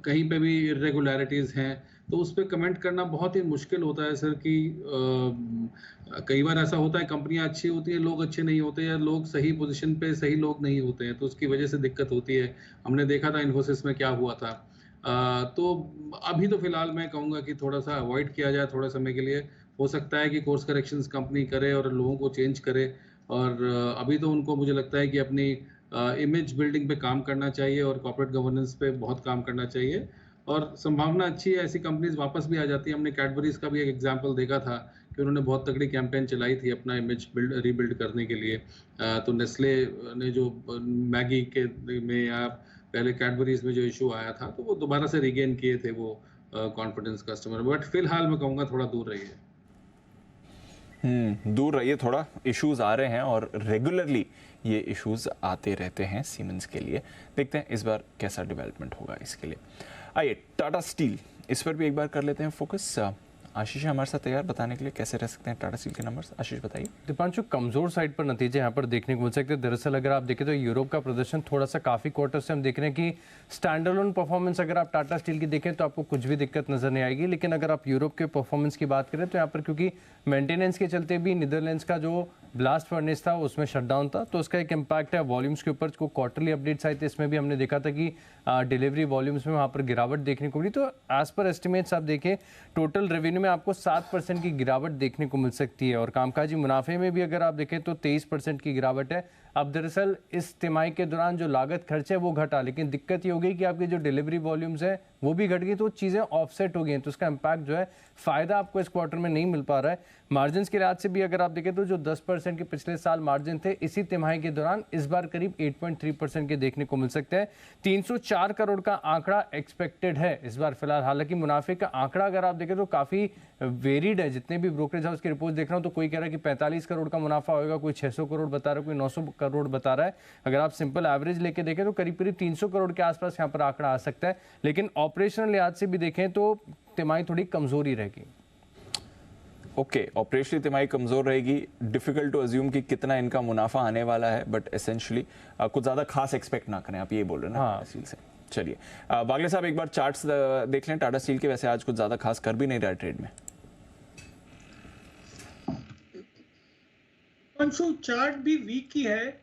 कहीं पे भी इरेगुलरिटीज़ हैं, तो उस पर कमेंट करना बहुत ही मुश्किल होता है सर कि कई बार ऐसा होता है कंपनियां अच्छी होती हैं, लोग अच्छे नहीं होते, या लोग सही पोजीशन पे सही लोग नहीं होते हैं, तो उसकी वजह से दिक्कत होती है। हमने देखा था इन्फोसिस में क्या हुआ था। तो अभी तो फिलहाल मैं कहूँगा कि थोड़ा सा अवॉइड किया जाए थोड़े समय के लिए। हो सकता है कि कोर्स करेक्शंस कंपनी करे और लोगों को चेंज करे, और अभी तो उनको मुझे लगता है कि अपनी इमेज बिल्डिंग पे काम करना चाहिए और कॉर्पोरेट गवर्नेंस पे बहुत काम करना चाहिए, और संभावना अच्छी है ऐसी कंपनीज वापस भी आ जाती है। हमने कैडबरीज का भी एक एग्जांपल देखा था कि उन्होंने बहुत तगड़ी कैंपेन चलाई थी अपना इमेज रीबिल्ड करने के लिए। तो नेस्ले ने जो मैगी के में या पहले कैडबरीज में जो इशू आया था, तो वो दोबारा से रिगेन किए थे वो कॉन्फिडेंस कस्टमर। बट फिलहाल मैं कहूँगा थोड़ा दूर रहिए। दूर रहिए, थोड़ा इश्यूज आ रहे हैं और रेगुलरली ये इश्यूज आते रहते हैं सीमेंस के लिए। देखते हैं इस बार कैसा डेवलपमेंट होगा इसके लिए। आइए टाटा स्टील, इस पर भी एक बार कर लेते हैं फोकस। आशीष है हमारे साथ तैयार बताने के लिए कैसे रह सकते हैं टाटा स्टील के नंबर्स। आशीष बताइए। दीपांशु, कमजोर साइड पर नतीजे यहाँ पर देखने को मिल सकते हैं। दरअसल अगर आप देखें तो यूरोप का प्रदर्शन थोड़ा सा काफी क्वार्टर से हम देख रहे हैं कि स्टैंड अलोन परफॉर्मेंस अगर आप टाटा स्टील की देखें तो आपको कुछ भी दिक्कत नजर नहीं आएगी, लेकिन अगर आप यूरोप के परफॉर्मेंस की बात करें तो यहाँ पर क्योंकि मेंटेनेंस के चलते भी नीदरलैंड्स का जो ब्लास्ट फर्नेस था उसमें शटडाउन था, तो उसका एक इम्पैक्ट है वॉल्यूम्स के ऊपर। को क्वार्टरली अपडेट्स आई थी, इसमें भी हमने देखा था कि डिलीवरी वॉल्यूम्स में वहाँ पर गिरावट देखने को मिली। तो एज पर एस्टिमेट्स आप देखें टोटल रेवेन्यू में आपको 7% की गिरावट देखने को मिल सकती है, और कामकाजी मुनाफे में भी अगर आप देखें तो 23% की गिरावट है। अब दरअसल इस तिमाही के दौरान जो लागत खर्च है वो घटा, लेकिन दिक्कत ये हो गई कि आपकी जो डिलीवरी वॉल्यूम्स है वो भी घट गई, तो चीज़ें ऑफसेट हो गई हैं, तो उसका इम्पैक्ट जो है फायदा आपको इस क्वार्टर में नहीं मिल पा रहा है। मार्जिन के लिहाज से भी अगर आप देखें तो जो 10% के पिछले साल मार्जिन थे इसी तिमाही के दौरान इस बार करीब 8.3% के देखने को मिल सकते हैं। 304 करोड़ का आंकड़ा एक्सपेक्टेड है इस बार फिलहाल। हालांकि मुनाफे का आंकड़ा अगर आप देखें तो काफ़ी वेरिड है, जितने भी ब्रोकरेज हाउस की रिपोर्ट देख रहा हूँ तो कोई कह रहा है कि 45 करोड़ का मुनाफा होगा, कोई 600 करोड़ बता रहा है, कोई 900 करोड़ बता रहा है। अगर आप सिंपल एवरेज लेके देखें तो करीब करीब 300 करोड़ के आसपास यहाँ पर आंकड़ा आ सकता है, लेकिन ऑपरेशनल लिहाज से भी देखें तो तिमाही थोड़ी कमजोरी रहेगी। ओके, ऑपरेशनली तिमाही कमजोर रहेगी। डिफिकल्ट टू अज्यूम कि कितना इनका मुनाफा आने वाला है, बट एसेंशियली कुछ ज्यादा खास एक्सपेक्ट ना करें, आप ये बोल रहे हैं ना स्टील से। चलिए बागले साहब एक बार चार्ट्स देख लें टाटा स्टील के। वैसे आज कुछ ज्यादा खास कर भी नहीं रहा ट्रेड में। चार्ट भी वीक ही है,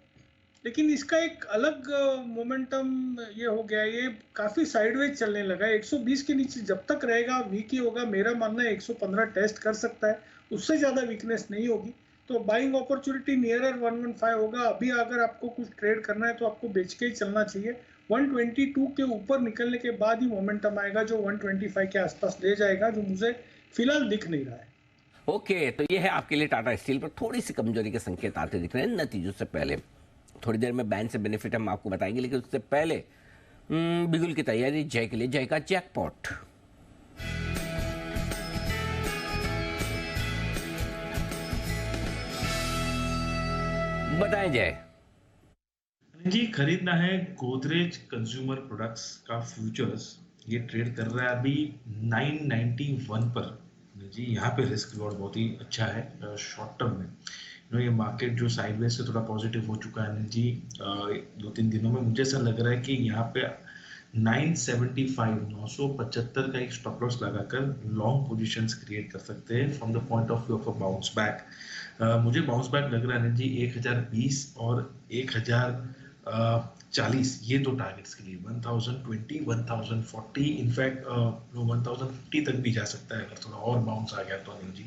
लेकिन इसका एक अलग मोमेंटम ये हो गया, ये काफी साइडवेज चलने लगा है। 120 के नीचे जब तक रहेगा वीक ही होगा। मेरा मानना है 115 टेस्ट कर सकता है, उससे ज्यादा वीकनेस नहीं होगी, तो बाइंग अपॉर्चुनिटी नियरर 115 होगा। अभी अगर आपको कुछ ट्रेड करना है तो आपको बेच के ही चलना चाहिए। 122 के ऊपर निकलने के बाद ही मोमेंटम आएगा जो 125 के आसपास ले जाएगा, जो मुझे फिलहाल दिख नहीं रहा है। ओके, तो ये है आपके लिए टाटा स्टील पर थोड़ी सी कमजोरी के संकेत आते दिख रहे हैं नतीजों से पहले। थोड़ी देर में बैन से बेनिफिट हम आपको बताएंगे, लेकिन उससे पहले बिगुल की तैयारी जय के लिए, जय का जैकपॉट। बताएं जय जी। खरीदना है गोदरेज कंज्यूमर प्रोडक्ट्स का फ्यूचर्स, ये ट्रेड कर रहा है अभी 991 पर जी। यहाँ पे रिस्क रिवॉर्ड बहुत ही अच्छा है शॉर्ट टर्म में। ये मार्केट जो साइडवेज से थोड़ा पॉजिटिव हो चुका है जी 2-3 दिनों में, मुझे ऐसा लग रहा है कि यहाँ पे 975 का एक स्टॉप लॉस लगाकर लॉन्ग पोजीशंस क्रिएट कर सकते हैं from the point of view of a bounce back. मुझे बाउंस बैक लग रहा है जी 1020 और 1040, ये दो टारगेट्स के लिए 1020, 1040, इनफैक्ट 1050 तक भी जा सकता है अगर थोड़ा और बाउंस आ गया तो अनिल जी।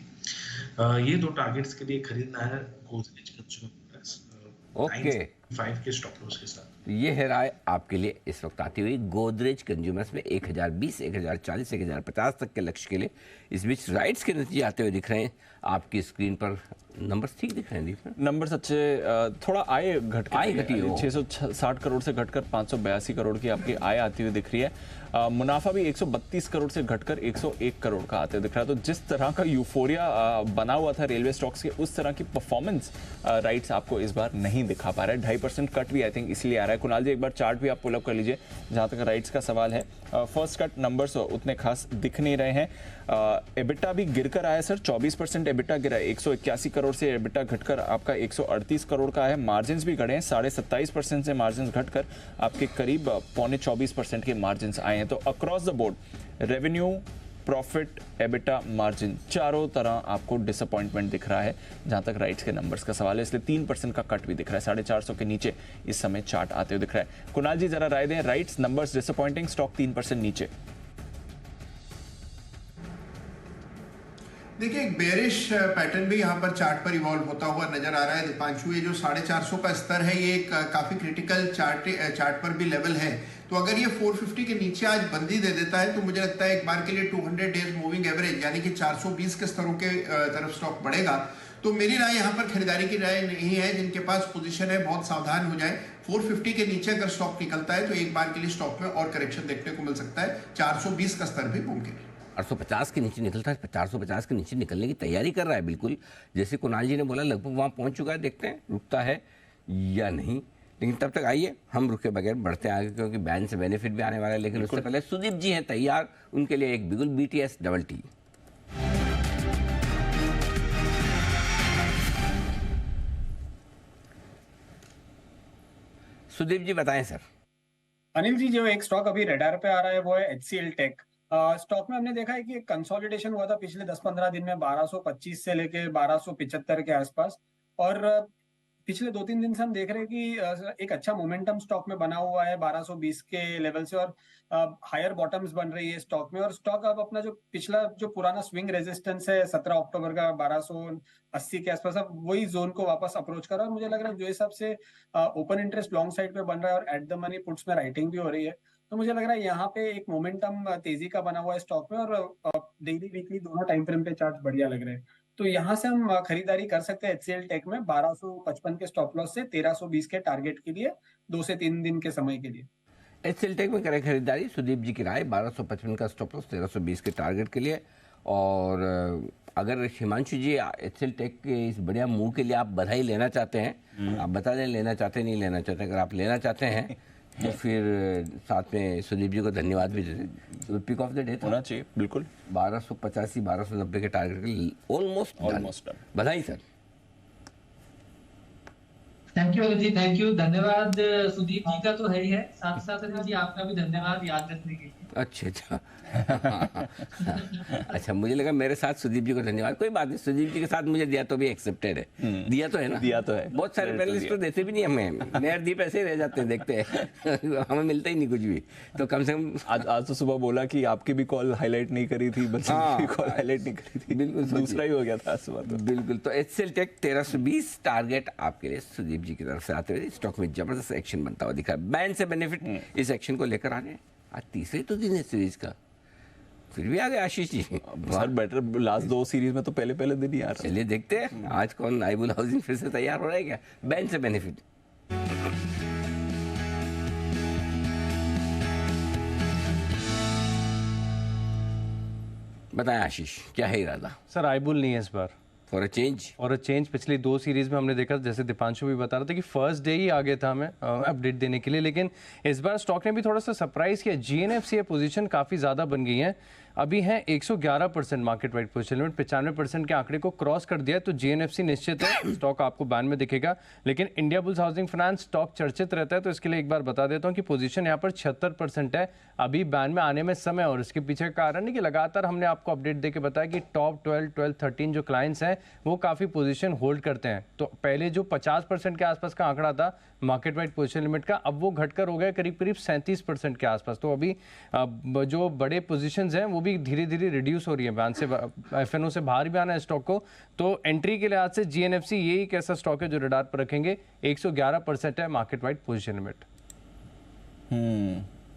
ये दो टारगेट्स के लिए खरीदना है गोदरेज कंज्यूमर प्रोडक्ट्स। ओके, 5 के स्टॉप लॉस के साथ। ये है राय आपके लिए इस वक्त आती हुई गोदरेज कंज्यूमर्स में 1020, 1040, 1050 तक के लक्ष्य के लिए। इस बीच राइट्स के नतीजे आते हुए दिख रहे हैं आपकी स्क्रीन पर। नंबर्स ठीक दिख रहे हैं, नंबर्स अच्छे। थोड़ा आय घटी हो 660 करोड़ से घटकर 582 करोड़ की आपकी आय आती हुई दिख रही है। मुनाफा भी 132 करोड़ से घटकर 101 करोड़ का आते हुए दिख रहा है। तो जिस तरह का यूफोरिया बना हुआ था रेलवे स्टॉक्स के, उस तरह की परफॉर्मेंस राइट्स आपको इस बार नहीं दिखा पा रहा है। 2.5% कट भी आई थिंक इसलिए आ रहा है। कुणाल जी एक बार चार्ट भी आप पुल अप कर लीजिए जहां तक राइट्स का सवाल है। फर्स्ट कट नंबर्स उतने खास दिख नहीं रहे हैं। एबिटा भी गिरकर आया सर, 24% एबिटा गिरा है, 181 करोड़ से एबिटा घटकर आपका 138 करोड़ का है। मार्जिन्स भी घटे हैं, 27.5% से मार्जिन्स घटकर आपके करीब 24.25% के मार्जिन्स आए हैं। तो across the board revenue, profit, EBITDA, margin, चारों तरह आपको डिसअपॉइंटमेंट दिख रहा है जहां तक राइट्स के नंबर्स का सवाल है। इसलिए 3% का कट भी दिख रहा है, 450 के नीचे इस समय चार्ट आते हुए दिख रहा है। कुणाल जी जरा राय दें, राइट्स नंबर्स डिसअपॉइंटिंग, स्टॉक 3% नीचे। देखिए एक बेरिश पैटर्न भी यहाँ पर चार्ट पर इवॉल्व होता हुआ नजर आ रहा है दीपांशु। ये जो 450 का स्तर है ये एक काफी क्रिटिकल चार्ट पर भी लेवल है। तो अगर ये 450 के नीचे आज बंदी दे देता है तो मुझे लगता है एक बार के लिए 200 डेज मूविंग एवरेज यानी कि 420 के स्तरों के तरफ स्टॉक बढ़ेगा। तो मेरी राय यहाँ पर खरीदारी की राय नहीं है। जिनके पास पोजीशन है बहुत सावधान हो जाए। 450 के नीचे अगर स्टॉक निकलता है तो एक बार के लिए स्टॉक में और करेक्शन देखने को मिल सकता है। 420 का स्तर भी मुमकिन है। 450 के नीचे निकलता है, 450 के नीचे निकलने की तैयारी कर रहा है बिल्कुल, जैसे कुणाल जी ने बोला लगभग वहाँ पहुँच चुका है। देखते हैं रुकता है या नहीं, लेकिन तब तक आइए हम रुके बगैर बढ़ते हैं आगे, क्योंकि बैन से बेनिफिट भी आने वाला है। लेकिन उससे पहले सुदीप जी हैं तैयार, उनके लिए एक बिगुल BTS डबल टी। सुदीप जी बताएं सर। अनिल जी, जो एक स्टॉक अभी रडार पे आ रहा है वो है HCL टेक। स्टॉक में हमने देखा है कि कंसोलिडेशन हुआ था पिछले 10-15 दिन में 1225 से लेके 1275 के आसपास, और पिछले 2-3 दिन से हम देख रहे हैं कि एक अच्छा मोमेंटम स्टॉक में बना हुआ है 1220 के लेवल से, और हायर बॉटम्स बन रही है स्टॉक में। और स्टॉक अब अपना जो पिछला जो पुराना स्विंग रेजिस्टेंस है 17 अक्टूबर का 1280 के आसपास, अब वही जोन को वापस अप्रोच कर रहा है। और मुझे लग रहा है जो हिसाब से ओपन इंटरेस्ट लॉन्ग साइड पे बन रहा है और एट द मनी पुट्स में राइटिंग भी हो रही है, तो मुझे लग रहा है यहाँ पे एक मोमेंटम तेजी का बना हुआ है स्टॉक में, और डेली वीकली दोनों टाइम फ्रेम पे चार्ट बढ़िया लग रहे हैं। तो यहाँ से हम खरीदारी कर सकते हैं HCL टेक में 1255 के स्टॉप लॉस से 1320 के टारगेट के लिए 2 से 3 दिन के समय के लिए। HCL टेक में करें खरीदारी। सुदीप जी की राय 1255 का स्टॉप लॉस 1320 के टारगेट के लिए। और अगर हिमांशु जी HCL टेक के इस बढ़िया मूव के लिए आप बधाई लेना चाहते हैं, आप बता दें लेना चाहते नहीं लेना चाहते। अगर आप लेना चाहते हैं तो फिर साथ में सुदीप जी को धन्यवाद भी देते। तो पिक ऑफ द डे होना चाहिए बिल्कुल। 1285 1290 के टारगेट के ऑलमोस्ट बधाई sir. Thank you Anil ji, thank you, धन्यवाद सुदीप जी का तो है ही है, साथ साथ अनिल जी आपका भी धन्यवाद याद रखने के लिए। अच्छा अच्छा, मुझे लगा मेरे साथ सुदीप जी को धन्यवाद। कोई बात नहीं, सुदीप जी के साथ मुझे दिया तो भी एक्सेप्टेड है। दिया तो है ना, दिया तो है। बहुत सारे पैनलिस्ट तो देते भी नहीं हमें, मेयर दीप ऐसे ही रह जाते हैं, देखते हैं हमें मिलता ही नहीं कुछ भी। तो कम से कम आज तो सुबह बोला कि आपकी भी कॉल हाईलाइट नहीं करी थी, बच्चों की कॉल हाईलाइट नहीं करी थी। बिल्कुल दूसरा ही हो गया था सुबह तो। बिल्कुल। तो HCL टेक 1320 टारगेट आपके लिए सुदीप जी की तरफ से आते हुए स्टॉक में जबरदस्त एक्शन बनता हुआ दिखा है। बैन से बेनिफिट इस एक्शन को लेकर आ रहे हैं। आज तीसरे तो दिन है सीरीज का, फिर भी आ गए आशीष जी। बहुत बेटर, लास्ट 2 सीरीज में तो पहले दिन ही आ रहा है। चलिए देखते हैं आज कौन आईबुल हाउसिंग फिर से तैयार हो रहा है क्या बैन से बेनिफिट। बताएं आशीष, क्या है इरादा? सर आईबुल नहीं है इस बार। फॉर अ चेंज पिछली 2 सीरीज में हमने देखा, जैसे दीपांशु भी बता रहा था कि फर्स्ट डे ही आ गया था हमें अपडेट देने के लिए, लेकिन इस बार स्टॉक ने भी थोड़ा सा सरप्राइज किया। GNFC पोजीशन काफ़ी ज़्यादा बन गई है, अभी है 111% मार्केट वाइड पोजीशन लिमिट, 95% के आंकड़े को क्रॉस कर दिया। तो GNFC निश्चित है स्टॉक आपको बैन में दिखेगा, लेकिन India bulls housing finance stock चर्चित रहता है। तो इसके लिए एक बार बता देता हूं कि पोजीशन यहां पर 76% है, अभी बैन में आने में समय। और इसके पीछे का कारण है कि लगातार हमने आपको अपडेट देके बताया कि टॉप 12, 13 जो क्लाइंट्स हैं वो काफ़ी पोजीशन होल्ड करते हैं। तो पहले जो 50% के आसपास का आंकड़ा था मार्केट वाइड पोजीशन लिमिट का, अब वो घटकर हो गया करीब 37% के आसपास। तो अभी जो बड़े पोजीशंस हैं वो भी धीरे धीरे रिड्यूस हो रही है, बैन से FNO से बाहर भी आना है स्टॉक को। तो एंट्री के लिहाज से GNFC ये एक ऐसा स्टॉक है जो रडार पर रखेंगे। 111% है market wide position limit.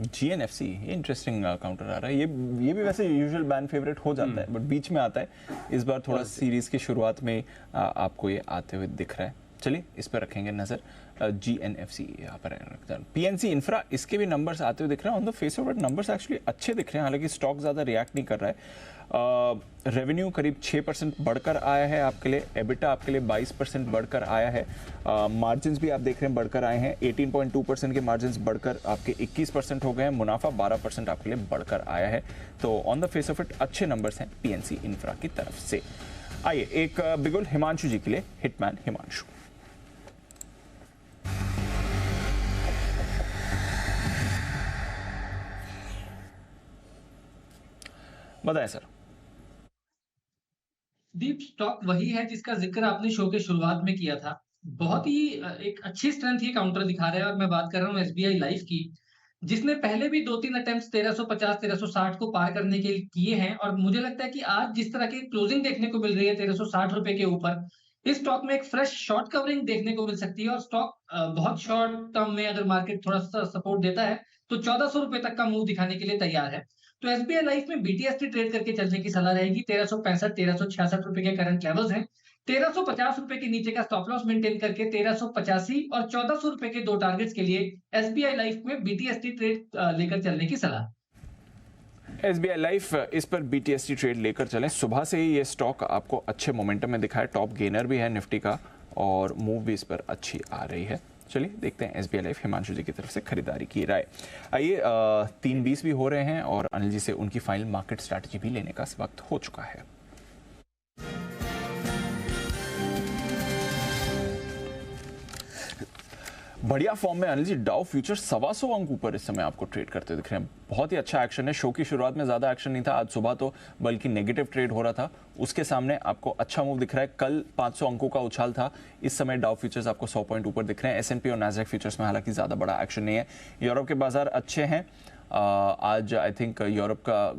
GNFC ये इंटरेस्टिंग काउंटर आ रहा है। ये भी वैसे यूजुअल बैन फेवरेट हो जाता है, बट बीच में आता है। इस बार थोड़ा सीरीज की शुरुआत में आपको ये आते हुए दिख रहा है। चलिए इस पर रखेंगे नजर। GNFC यहाँ पर रखता है। PNC इंफ्रा, इसके भी नंबर्स आते हुए दिख रहे हैं। On the face of it numbers actually अच्छे दिख रहे हैं, हालांकि स्टॉक ज़्यादा रिएक्ट नहीं कर रहा है। रेवेन्यू करीब 6% बढ़कर आया है आपके लिए, एबिटा आपके लिए 22% बढ़कर आया है। मार्जिन्स भी आप देख रहे हैं बढ़कर आए हैं, 18.2% के मार्जिन्स बढ़कर आपके 21% हो गए हैं। मुनाफा 12% आपके लिए बढ़कर आया है। तो on the face of it अच्छे नंबर्स हैं PNC इंफ्रा की तरफ से। आइए एक बिगुल हिमांशु जी के लिए, हिटमैन हिमांशु। बताएं सर। दीप, स्टॉक वही है जिसका जिक्र आपने शो के शुरुआत में किया था। बहुत ही एक अच्छी स्ट्रेंथ ये काउंटर दिखा रहा है, और मैं बात कर रहा हूँ एसबीआई लाइफ की, जिसने पहले भी 2-3 अटेम्प्ट्स 1350 1360 को पार करने के लिए किए हैं, और मुझे लगता है कि आज जिस तरह की क्लोजिंग देखने को मिल रही है 1360 रुपए के ऊपर, इस स्टॉक में एक फ्रेश शॉर्ट कवरिंग देखने को मिल सकती है। और स्टॉक बहुत शॉर्ट टर्म में अगर मार्केट थोड़ा सा सपोर्ट देता है तो 1400 रुपए तक का मूव दिखाने के लिए तैयार है। तो एसबीआई लाइफ में बीटीएसटी ट्रेड करके चलने की सलाह रहेगी। 1365 1366 रुपए के करंट लेवल्स हैं। 1350 रुपए के नीचे का स्टॉप लॉस मेंटेन करके 1385 और 1400 रुपए के दो टारगेट्स के लिए एसबीआई लाइफ में बीटीएसटी ट्रेड लेकर चलने की सलाह। एसबीआई लाइफ इस पर बीटीएसटी ट्रेड लेकर चलें। सुबह से ही ये स्टॉक आपको अच्छे मोमेंटम में दिखा है, टॉप गेनर भी है निफ्टी का, और मूव भी इस पर अच्छी आ रही है। चलिए देखते हैं एसबीआई लाइफ हिमांशु जी की तरफ से खरीदारी की राय। आइए 3:20 भी हो रहे हैं और अनिल जी से उनकी फाइनल मार्केट स्ट्रैटेजी भी लेने का वक्त हो चुका है। बढ़िया फॉर्म में अनिल जी, डाउ फ्यूचर 125 अंक ऊपर इस समय आपको ट्रेड करते दिख रहे हैं। बहुत ही अच्छा एक्शन है। शो की शुरुआत में ज्यादा एक्शन नहीं था, आज सुबह तो बल्कि नेगेटिव ट्रेड हो रहा था, उसके सामने आपको अच्छा मूव दिख रहा है। कल 500 अंकों का उछाल था, इस समय डाउ फ्यूचर्स आपको 100 पॉइंट ऊपर दिख रहे हैं। एसएनपी और नैस्डैक फ्यूचर्स में हालांकि ज्यादा बड़ा एक्शन नहीं है। यूरोप के बाजार अच्छे हैं। आज आई थिंक यूरोप का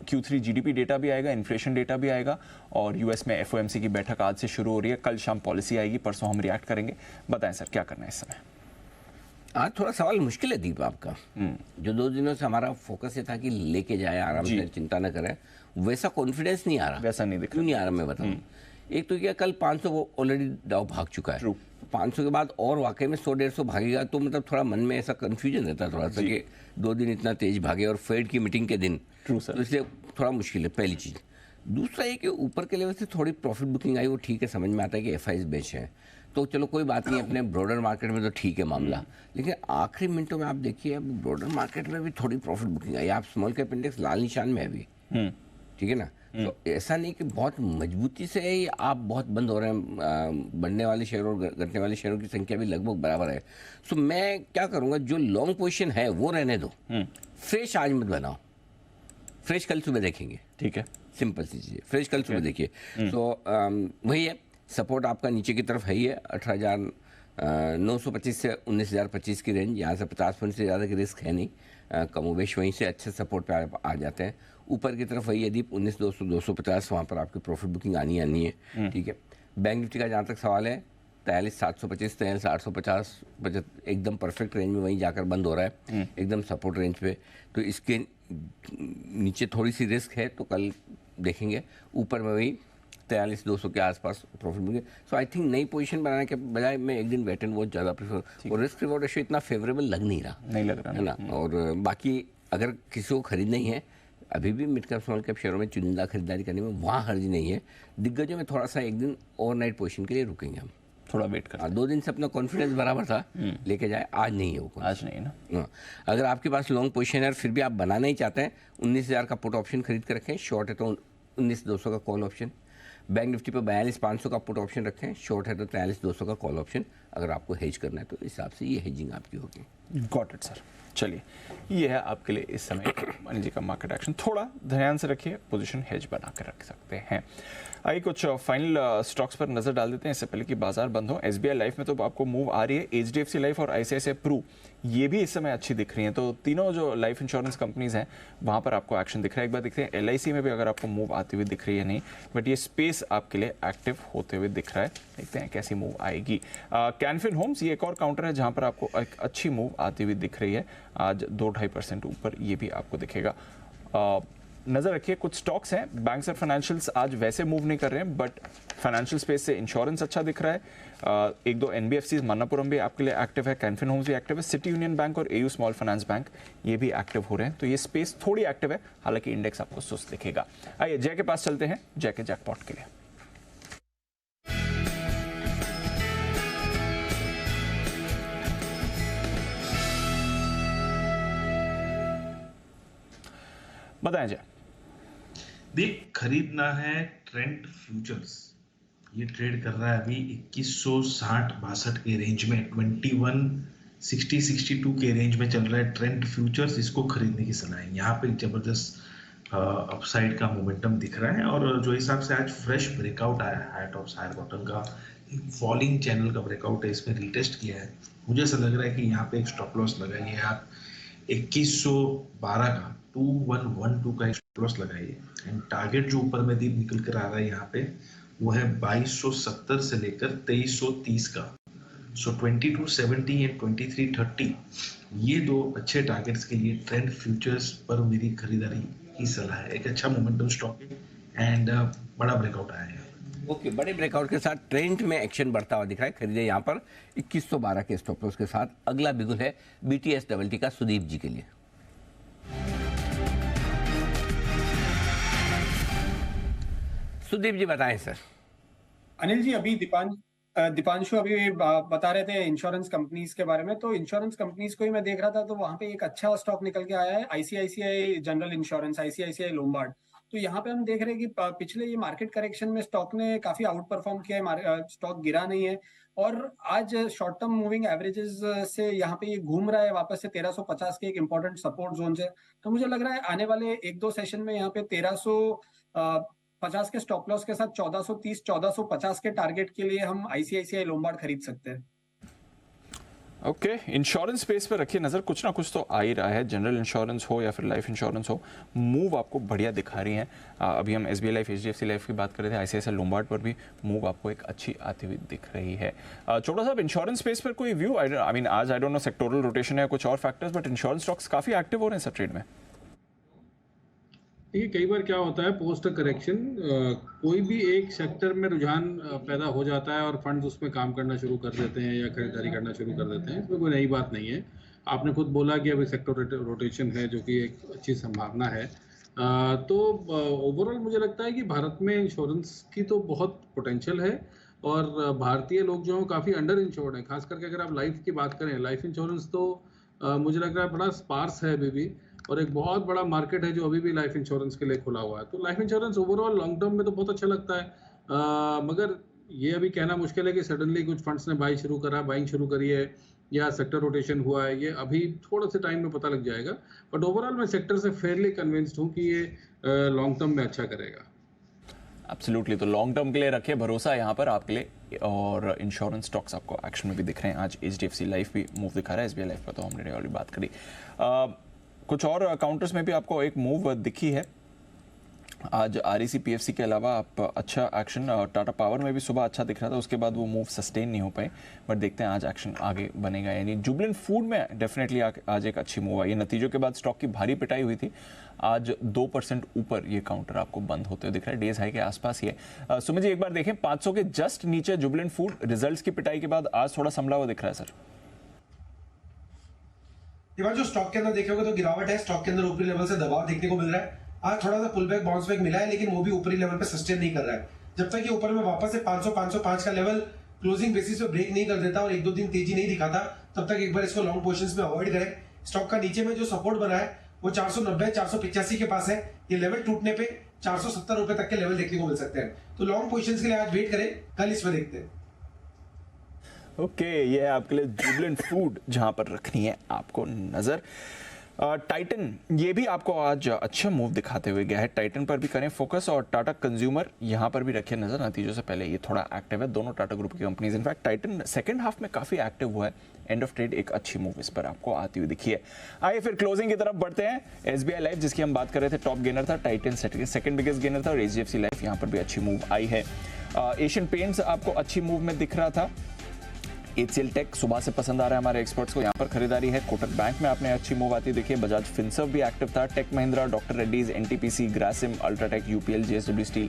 Q3 जीडीपी डेटा भी आएगा, इन्फ्लेशन डेटा भी आएगा, और यूएस में एफओएमसी की बैठक आज से शुरू हो रही है। कल शाम पॉलिसी आएगी, परसों हम रिएक्ट करेंगे। बताएं सर, क्या करना है इस समय? आज थोड़ा सवाल मुश्किल है दीप आपका। जो 2 दिनों से हमारा फोकस ये था कि लेके जाए आराम से, चिंता न करें, वैसा कॉन्फिडेंस नहीं आ रहा। वैसा नहीं दिख रहा। क्यों नहीं आ रहा मैं बताऊं। एक तो क्या, कल 500 ऑलरेडी डाउ भाग चुका है। 500 के बाद और वाकई में 100-150 भागेगा तो मतलब थोड़ा मन में ऐसा कंफ्यूजन रहता है थोड़ा सा कि 2 दिन इतना तेज भागे और फेड की मीटिंग के दिन, तो इसलिए थोड़ा मुश्किल है, पहली चीज़। दूसरा ये कि ऊपर के लेवल से थोड़ी प्रॉफिट बुकिंग आई, वो ठीक है, समझ में आता है कि एफआईज बेच है, तो चलो कोई बात नहीं, अपने ब्रॉडर मार्केट में तो ठीक है मामला। लेकिन आखिरी मिनटों में आप देखिए, अब ब्रॉडर मार्केट में भी थोड़ी प्रॉफिट बुकिंग आई। आप स्मॉल कैप इंडेक्स लाल निशान में है अभी, ठीक है ना। तो ऐसा नहीं कि बहुत मजबूती से ही आप बहुत बंद हो रहे हैं। बढ़ने वाले शेयर और घटने वाले शेयरों की संख्या भी लगभग बराबर है। सो मैं क्या करूँगा, जो लॉन्ग पोजीशन है वो रहने दो, फ्रेश आज मत बनाओ, फ्रेश कल सुबह देखेंगे, ठीक है, सिंपल सी चीज़, फ्रेश कल सुबह देखिए। तो वही है, सपोर्ट आपका नीचे की तरफ है ही है, 18,925 से 19,025 की रेंज। यहाँ से 50 पॉइंट से ज़्यादा की रिस्क है नहीं, कमोबेश वहीं से अच्छे सपोर्ट पे आ जाते हैं। ऊपर की तरफ वही है दीप, 19,200 250, वहाँ पर आपकी प्रॉफिट बुकिंग आनी है, ठीक है। बैंक निफ्टी का जहाँ तक सवाल है, 43,725 43,850 बचत एकदम परफेक्ट रेंज में वहीं जाकर बंद हो रहा है, एकदम सपोर्ट रेंज पे। तो इसके नीचे थोड़ी सी रिस्क है, तो कल देखेंगे। ऊपर में वही 43,200 के आसपास profit booking. So I think नई पोजीशन बनाने के बजाय मैं एक दिन वेट एंड वॉच ज़्यादा प्रेफर, और रिस्क रिवॉर्ड रेशियो इतना फेवरेबल लग नहीं रहा है ना। और बाकी अगर किसी को खरीदना ही है, अभी भी मिड कैप स्मॉल कैप शेयरों में चुनिंदा खरीदारी करने में वहाँ हर्ज नहीं है। दिग्गजों में थोड़ा सा एक दिन ओवरनाइट पोजीशन के लिए रुकेंगे हम, थोड़ा वेट कर। 2 दिन से अपना कॉन्फिडेंस बराबर था, लेके जाए, आज नहीं है वो, आज नहीं ना। अगर आपके पास लॉन्ग पोजीशन है फिर भी आप बनाना ही चाहते हैं, 19,000 का पुट ऑप्शन खरीद कर रखें। शॉर्ट है तो 19,200 का कॉल ऑप्शन। बैंक निफ्टी पर 42,500 का पुट ऑप्शन रखें। शॉर्ट है तो 43,200 का कॉल ऑप्शन। अगर आपको हेज करना है तो इस हिसाब से ये हेजिंग आपकी होगी। Got it sir. चलिए, ये है आपके लिए इस समय अनिल जी का मार्केट एक्शन। थोड़ा ध्यान से रखिए, पोजीशन हेज बना कर रख सकते हैं। आइए कुछ फाइनल स्टॉक्स पर नजर डाल देते हैं इससे पहले कि बाजार बंद हो। एसबीआई लाइफ में तो आपको मूव आ रही है। एचडीएफसी लाइफ और आईसीआईसीआई प्रू ये भी इस समय अच्छी दिख रही हैं। तो तीनों जो लाइफ इंश्योरेंस कंपनीज हैं वहां पर आपको एक्शन दिख रहा है। एक बार देखते हैं एलआईसी में भी अगर आपको मूव आती हुई दिख रही है, नहीं, बट ये स्पेस आपके लिए एक्टिव होते हुए दिख रहा है। देखते हैं कैसी मूव आएगी। कैनफिन होम्स ये एक और काउंटर है जहां पर आपको एक अच्छी मूव आती हुई दिख रही है। आज 2-2.5% ऊपर ये भी आपको दिखेगा। नजर रखिए, कुछ स्टॉक्स हैं, बैंक्स और फाइनेंशियल्स आज वैसे मूव नहीं कर रहे हैं, बट फाइनेंशियल स्पेस से इंश्योरेंस अच्छा दिख रहा है। 1-2 एनबीएफसीज, मन्नापुरम भी आपके लिए एक्टिव है, कैनफिन होम्स भी एक्टिव है, सिटी यूनियन बैंक और एयू स्मॉल फाइनेंस बैंक ये भी एक्टिव हो रहे हैं। तो ये स्पेस थोड़ी एक्टिव है, हालांकि इंडेक्स आपको सुस्त दिखेगा। आइए जय के पास चलते हैं, जय के जैकपॉट के लिए। बताएं जय। देख, खरीदना है ट्रेंड फ्यूचर्स, ये ट्रेड कर रहा है अभी 2160-62 के रेंज में, 2160-62 के रेंज में चल रहा है ट्रेंड फ्यूचर्स। इसको खरीदने की सलाह है। यहाँ पे जबरदस्त अपसाइड का मोमेंटम दिख रहा है और जो हिसाब से आज फ्रेश ब्रेकआउट आया है हायर टॉप्स हायर बॉटम का एक फॉलिंग चैनल का ब्रेकआउट है, इसमें रीटेस्ट किया है। मुझे ऐसा लग रहा है कि यहाँ पे एक स्टॉप लॉस लगाइए आप 2112 का 2112 का एक स्टॉप लॉस लगाइए एंड टारगेट जो ऊपर में दीप निकल कर आ रहा है यहाँ पे वो है 2270 से लेकर 2330 का। सो 2270 एंड 2330 ये दो अच्छे टारगेट्स के लिए ट्रेंड फ्यूचर्स पर मेरी खरीदारी की सलाह है। एक अच्छा मोमेंटम स्टॉक है एंड बड़ा ब्रेकआउट आया है। ओके, बड़े ब्रेकआउट के साथ ट्रेंड में एक्शन बढ़ता हुआ दिख रहा है। खरीदे यहाँ पर 2112 के स्टॉप लॉस के साथ। अगला बिगुल है BTS डबल टी का सुदीप जी के लिए। सुदीप जी बताएं सर। अनिल जी, अभी दीपांशु अभी बता रहे थे इंश्योरेंस कंपनीज के बारे में, तो इंश्योरेंस कंपनीज को ही मैं देख रहा था तो वहां पे एक अच्छा स्टॉक निकल के आया है ICICI general insurance, ICICI Lombard. तो यहाँ पे हम देख रहे हैं कि पिछले ये मार्केट करेक्शन में स्टॉक ने काफी आउट परफॉर्म किया है, स्टॉक गिरा नहीं है और आज शॉर्ट टर्म मूविंग एवरेजेस से यहाँ पे ये घूम रहा है वापस से 1350 के एक इंपॉर्टेंट सपोर्ट जोन से। तो मुझे लग रहा है आने वाले 1-2 सेशन में यहाँ पे 1350 के स्टॉप लॉस के साथ 1430 1450 के टारगेट के लिए हम ICICI लोम्बार्ड खरीद सकते हैं। ओके, इंश्योरेंस स्पेस पे रखिए नजर, कुछ ना कुछ तो आ ही रहा है। जनरल इंश्योरेंस हो या फिर लाइफ इंश्योरेंस हो, मूव आपको बढ़िया दिखा रही हैं। अभी हम SBI लाइफ, HDFC लाइफ की बात कर रहे थे, ICICI लोम्बार्ड पर भी मूव आपको एक अच्छी आती हुई दिख रही है। छोटा सा इंश्योरेंस स्पेस पर कोई व्यू? आई मीन आज I don't know sectoral rotation है कुछ और फैक्टर्स, बट इंश्योरेंस स्टॉक्स काफी एक्टिव हो रहे हैं सर ट्रेड में। देखिए, कई बार क्या होता है पोस्ट करेक्शन कोई भी एक सेक्टर में रुझान पैदा हो जाता है और फंड्स उसमें काम करना शुरू कर देते हैं या खरीदारी करना शुरू कर देते हैं। इसमें कोई नई बात नहीं है। आपने खुद बोला कि अभी सेक्टर रोटेशन है जो कि एक अच्छी संभावना है। तो ओवरऑल मुझे लगता है कि भारत में इंश्योरेंस की तो बहुत पोटेंशियल है और भारतीय लोग जो हैं काफ़ी अंडर इंश्योर्ड हैं। खास करके अगर आप लाइफ की बात करें, लाइफ इंश्योरेंस तो मुझे लग रहा है बड़ा स्पार्स है अभी भी और एक बहुत बड़ा मार्केट है जो अभी भी लाइफ इंश्योरेंस के लिए खुला हुआ है। तो life insurance overall long term में तो बहुत अच्छा लगता है। मगर ये अभी कहना मुश्किल है कि सडनली कुछ फंड्स ने बाइंग शुरू करी है या सेक्टर रोटेशन हुआ है। ये अभी थोड़ा से टाइम में पता लग जाएगा, बट ओवरऑल मैं सेक्टर से फेयरली कन्विंस्ड हूँ कि ये लॉन्ग टर्म में अच्छा करेगा। एब्सोल्युटली, तो लॉन्ग टर्म के लिए रखिए भरोसा यहाँ पर आपके लिए। और इंश्योरेंस स्टॉक्स आपको एक्शन में भी दिख रहे हैं। आज HDFC लाइफ भी मूव दिखा रहा है, SBI लाइफ पर तो हमने ऑलरेडी बात करी। कुछ और काउंटर्स में भी आपको एक मूव दिखी है आज। REC PFC के अलावा आप अच्छा एक्शन, टाटा पावर में भी सुबह अच्छा दिख रहा था, उसके बाद वो मूव सस्टेन नहीं हो पाए, बट देखते हैं आज एक्शन आगे बनेगा। यानी जुबलेंट फूड में डेफिनेटली आज एक अच्छी मूव आई है। नतीजों के बाद स्टॉक की भारी पिटाई हुई थी, आज 2% ऊपर ये काउंटर आपको बंद होते हुए दिख रहा है, डेज हाई के आसपास ही है। सुमित जी एक बार देखें, 500 के जस्ट नीचे जुबलेंट फूड रिजल्ट्स की पिटाई के बाद आज थोड़ा संभला हुआ दिख रहा है सर। जो स्टॉक के अंदर देखे होगे तो गिरावट है, स्टॉक के अंदर ऊपरी लेवल से दबाव देखने को मिल रहा है। आज थोड़ा सा पुल बैक बाउंस बैक मिला है, लेकिन वो भी ऊपरी लेवल पे सस्टेन नहीं कर रहा है। जब तक ये ऊपर में वापस से 500-505 का लेवल क्लोजिंग बेसिस पे ब्रेक नहीं कर देता और 1-2 दिन तेजी नहीं दिखाता, तब तक एक बार इसको लॉन्ग पोजीशंस में अवॉइड करें। स्टॉक का नीचे में जो सपोर्ट बना है वो 490-485 के पास है। ये लेवल टूटने पे 470 रुपए तक के लेवल देखने को मिल सकते हैं। तो लॉन्ग पोजीशंस के लिए आज वेट करें, कल इसमें देखते हैं। ओके, ये है आपके लिए जुबलेंट फूड जहां पर रखनी है आपको नजर। टाइटन ये भी आपको आज अच्छा मूव दिखाते हुए गया है, टाइटन पर भी करें फोकस। और टाटा कंज्यूमर यहाँ पर भी रखिए नजर, नतीजों से पहले ये थोड़ा एक्टिव है, दोनों टाटा ग्रुप की companies. In fact Titan second half में काफी एक्टिव हुआ है, एंड ऑफ ट्रेड एक अच्छी मूव इस पर आपको आती हुई दिखी है। आइए फिर क्लोजिंग की तरफ बढ़ते हैं। SBI लाइफ जिसकी हम बात कर रहे थे टॉप गेनर था, टाइटन सेकंड बिगेस्ट गेनर था, और HDFC लाइफ यहाँ पर भी अच्छी मूव आई है। एशियन पेंट्स आपको अच्छी मूव में दिख रहा था। HCL टेक सुबह से पसंद आ रहा है हमारे एक्सपर्ट्स को, यहाँ पर खरीदारी है। कोटक बैंक में आपने अच्छी मूव आती देखिए। बजाज फिनसर्व भी एक्टिव था। Tech Mahindra, Doctor Reddy's, NTPC, Grasim, UltraTech, UPL, JSW Steel,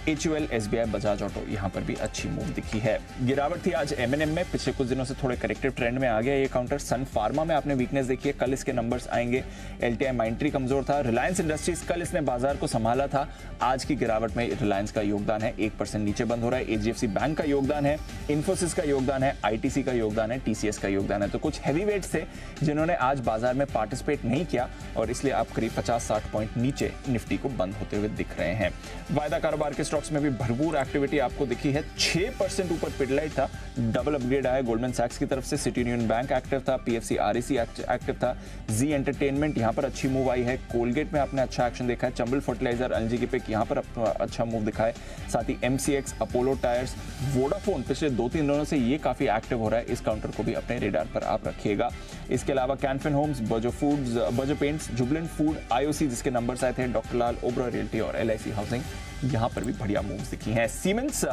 HUL, SBI, Bajaj Auto, यहाँ पर भी अच्छी मूव दिखी है। गिरावट थी आज M&M में, पिछले कुछ दिनों से थोड़े करेक्टिव ट्रेंड में आ गया ये काउंटर। सन फार्मा में आपने वीकनेस देखी है, कल इसके नंबर्स आएंगे। LTI माइंट्री कमजोर था। रिलायंस इंडस्ट्रीज कल इसने बाजार को संभाला था, आज की गिरावट में रिलायंस का योगदान है, 1% नीचे बंद हो रहा है। HDFC बैंक का योगदान है, इन्फोसिस का योगदान है, ITC का योगदान है, TCS का योगदान है। तो कुछ हैवी वेट्स थे जिन्होंने आज बाजार में पार्टिसिपेट नहीं किया और इसलिए आप करीब 50-60 पॉइंट नीचे निफ्टी को बंद होते हुए दिख रहे हैं। वायदा कारोबार के स्टॉक्स में भी भरपूर एक्टिविटी आपको दिखी है। 6% ऊपर पिडलाइट था, डबल अपग्रेड आया गोल्डमैन सैक्स की तरफ से, सिटी यूनियन बैंक एक्टिव था, पीएफसी आरईसी एक्टिव था, जी एंटरटेनमेंट यहां पर अच्छी मूव आई है, कोलगेट में आपने अच्छा एक्शन देखा है, चंबल फर्टिलाइजर एलजी की पिक यहां पर अच्छा मूव दिखा है, साथ ही एमसीएक्स, अपोलो टायर्स, वोडाफोन पिछले 2-3 दिनों से ये काफी एक्टिव हो रहा है, इस काउंटर को भी अपने रेडार पर आप रखिएगा। इसके अलावा Canfin Homes, Berger Foods, Berger Paints, Jubilant Food, IOC जिसके नंबर्स आए थे, डॉक्टर लाल, ओबरा रियल्टी और एलआईसी हाउसिंग, यहां पर भी बढ़िया मूव्स दिखी हैं। सीमेंस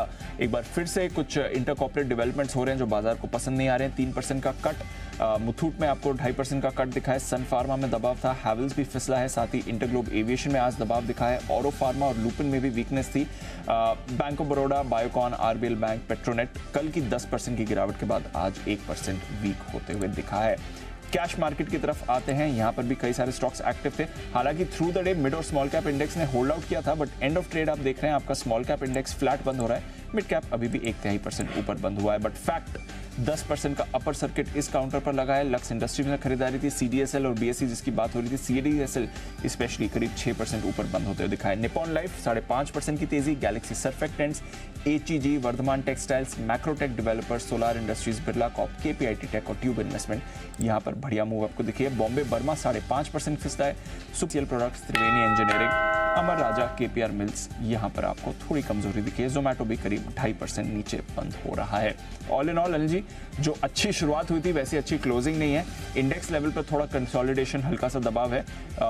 एक बार फिर से कुछ इंटर कॉर्पोरेट डेवलपमेंट्स हो रहे हैं जो बाजार को पसंद नहीं आ रहे हैं। 3% का कट, मुथूट में आपको 2.5% का कट दिखा है, सन फार्मा में दबाव था, हैवल्स भी फिसला है, साथ ही इंटरग्लोब एविएशन में आज दबाव दिखा है, ऑरो फार्मा और लुपिन में भी वीकनेस थी। Bank of Baroda, Biocon, RBL bank, Petronet कल की 10% की गिरावट के बाद आज 1% वीक होते हुए दिखा है। कैश मार्केट की तरफ आते हैं, यहां पर भी कई सारे स्टॉक्स एक्टिव थे। हालांकि थ्रू द डे मिड और स्मॉल कैप इंडेक्स ने होल्ड आउट किया था, बट एंड ऑफ ट्रेड आप देख रहे हैं आपका स्मॉल कैप इंडेक्स फ्लैट बंद हो रहा है, मिड कैप अभी भी 1.5% ऊपर बंद हुआ है। बट फैक्ट 10% का अपर सर्किट इस काउंटर पर लगा है। लक्स इंडस्ट्रीज में खरीदारी थी, सीडीएसएल और बीएससी जिसकी बात हो रही थी, सीडीएसएल स्पेशली करीब 6% ऊपर बंद होते हुए दिखा है। निपॉन लाइफ 5.5% की तेजी, Galaxy Surfactants, HEG, Vardhman Textiles, Macrotech Developers, Solar Industries, Birla Corp, KPIT Tech और ट्यूब इन्वेस्टमेंट यहां पर बढ़िया मूव आपको दिखी है। बॉम्बे बर्मा 5.5% फिसला है, सुपीएल प्रोडक्ट्स, त्रिवेणी इंजीनियरिंग, अमर राजा, केपीआर मिल्स यहां पर आपको थोड़ी कमजोरी दिखी है। जोमैटो भी करीब 2.5% नीचे बंद हो रहा है। ऑल इन ऑल एलजी जो अच्छी शुरुआत हुई थी वैसी अच्छी क्लोजिंग नहीं है। इंडेक्स लेवल पर थोड़ा कंसोलिडेशन, हल्का सा दबाव है।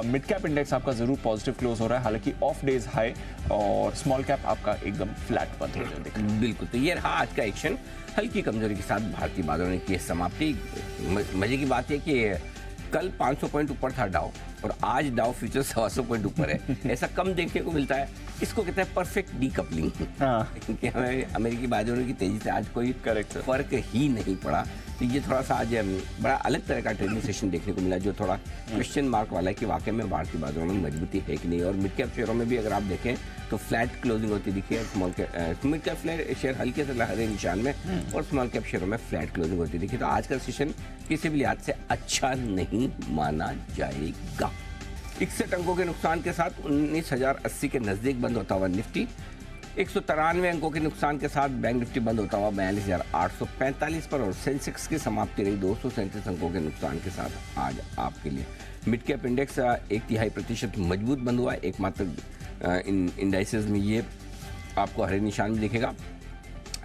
मिड कैप इंडेक्स आपका जरूर पॉजिटिव क्लोज हो रहा है, हालांकि ऑफ डेज हाई, और स्मॉल कैप आपका एकदम फ्लैट बंद हो रहा है। बिल्कुल, तो ये रहा आज का एक्शन। हल्की कमजोरी के साथ भारतीय बाजारों ने की समाप्ति। मजे की बात है कि कल 500 पॉइंट ऊपर था डाउ, और आज डाउ फ्यूचर 125 पॉइंट ऊपर है। ऐसा कम देखने को मिलता है, इसको कहते हैं परफेक्ट डीकपलिंग। कि हमें अमेरिकी बाजारों की तेजी से आज कोई फर्क ही नहीं पड़ा। तो ये थोड़ा सा आज बड़ा अलग तरह का ट्रेडिंग सेशन देखने को मिला, जो थोड़ा क्वेश्चन मार्क वाला है कि वाकई में भारतीय बाजारों में मजबूती है कि नहीं। और मिड कैप शेयरों में भी अगर आप देखें तो फ्लैट क्लोजिंग होती दिखी है। मिड कैप शेयर हल्के से हरे निशान में, और स्मॉल कैप शेयरों में फ्लैट क्लोजिंग होती दिखी। तो आज का सेशन किसी भी लिहाज से अच्छा नहीं माना जाएगा। 61 अंकों के नुकसान के साथ 19,080 के नजदीक बंद होता हुआ निफ्टी, 193 अंकों के नुकसान के साथ बैंक निफ्टी बंद होता हुआ 42,845 पर, और सेंसेक्स की समाप्ति रही 237 अंकों के नुकसान के साथ आज आपके लिए। मिड कैप इंडेक्स 1.5% मजबूत बंद हुआ है। एकमात्र इन इंडाइसेस में ये आपको हरे निशान में दिखेगा।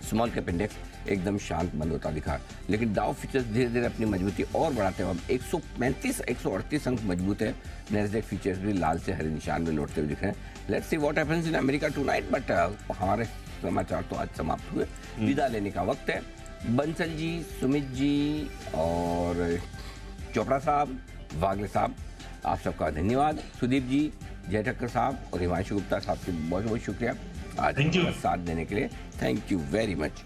स्मॉल कैप इंडेक्स एकदम शांत बंद होता दिखा, लेकिन डाउ फ्यूचर्स धीरे धीरे अपनी मजबूती और बढ़ाते हुए 135-138 अंक मजबूत है। नैस्डैक फ्यूचर्स भी लाल से हरे निशान में लौटते हुए दिख रहे हैं। Let's see what happens in America tonight, but हमारे समाचार तो आज समाप्त हुए। विदा लेने का वक्त है। बंसल जी, सुमित जी और चोपड़ा साहब, वागले साहब, आप सबका धन्यवाद। सुदीप जी, जय ठक्कर साहब और हिमांशु गुप्ता साहब की बहुत बहुत शुक्रिया आज साथ देने के लिए। Thank you very much.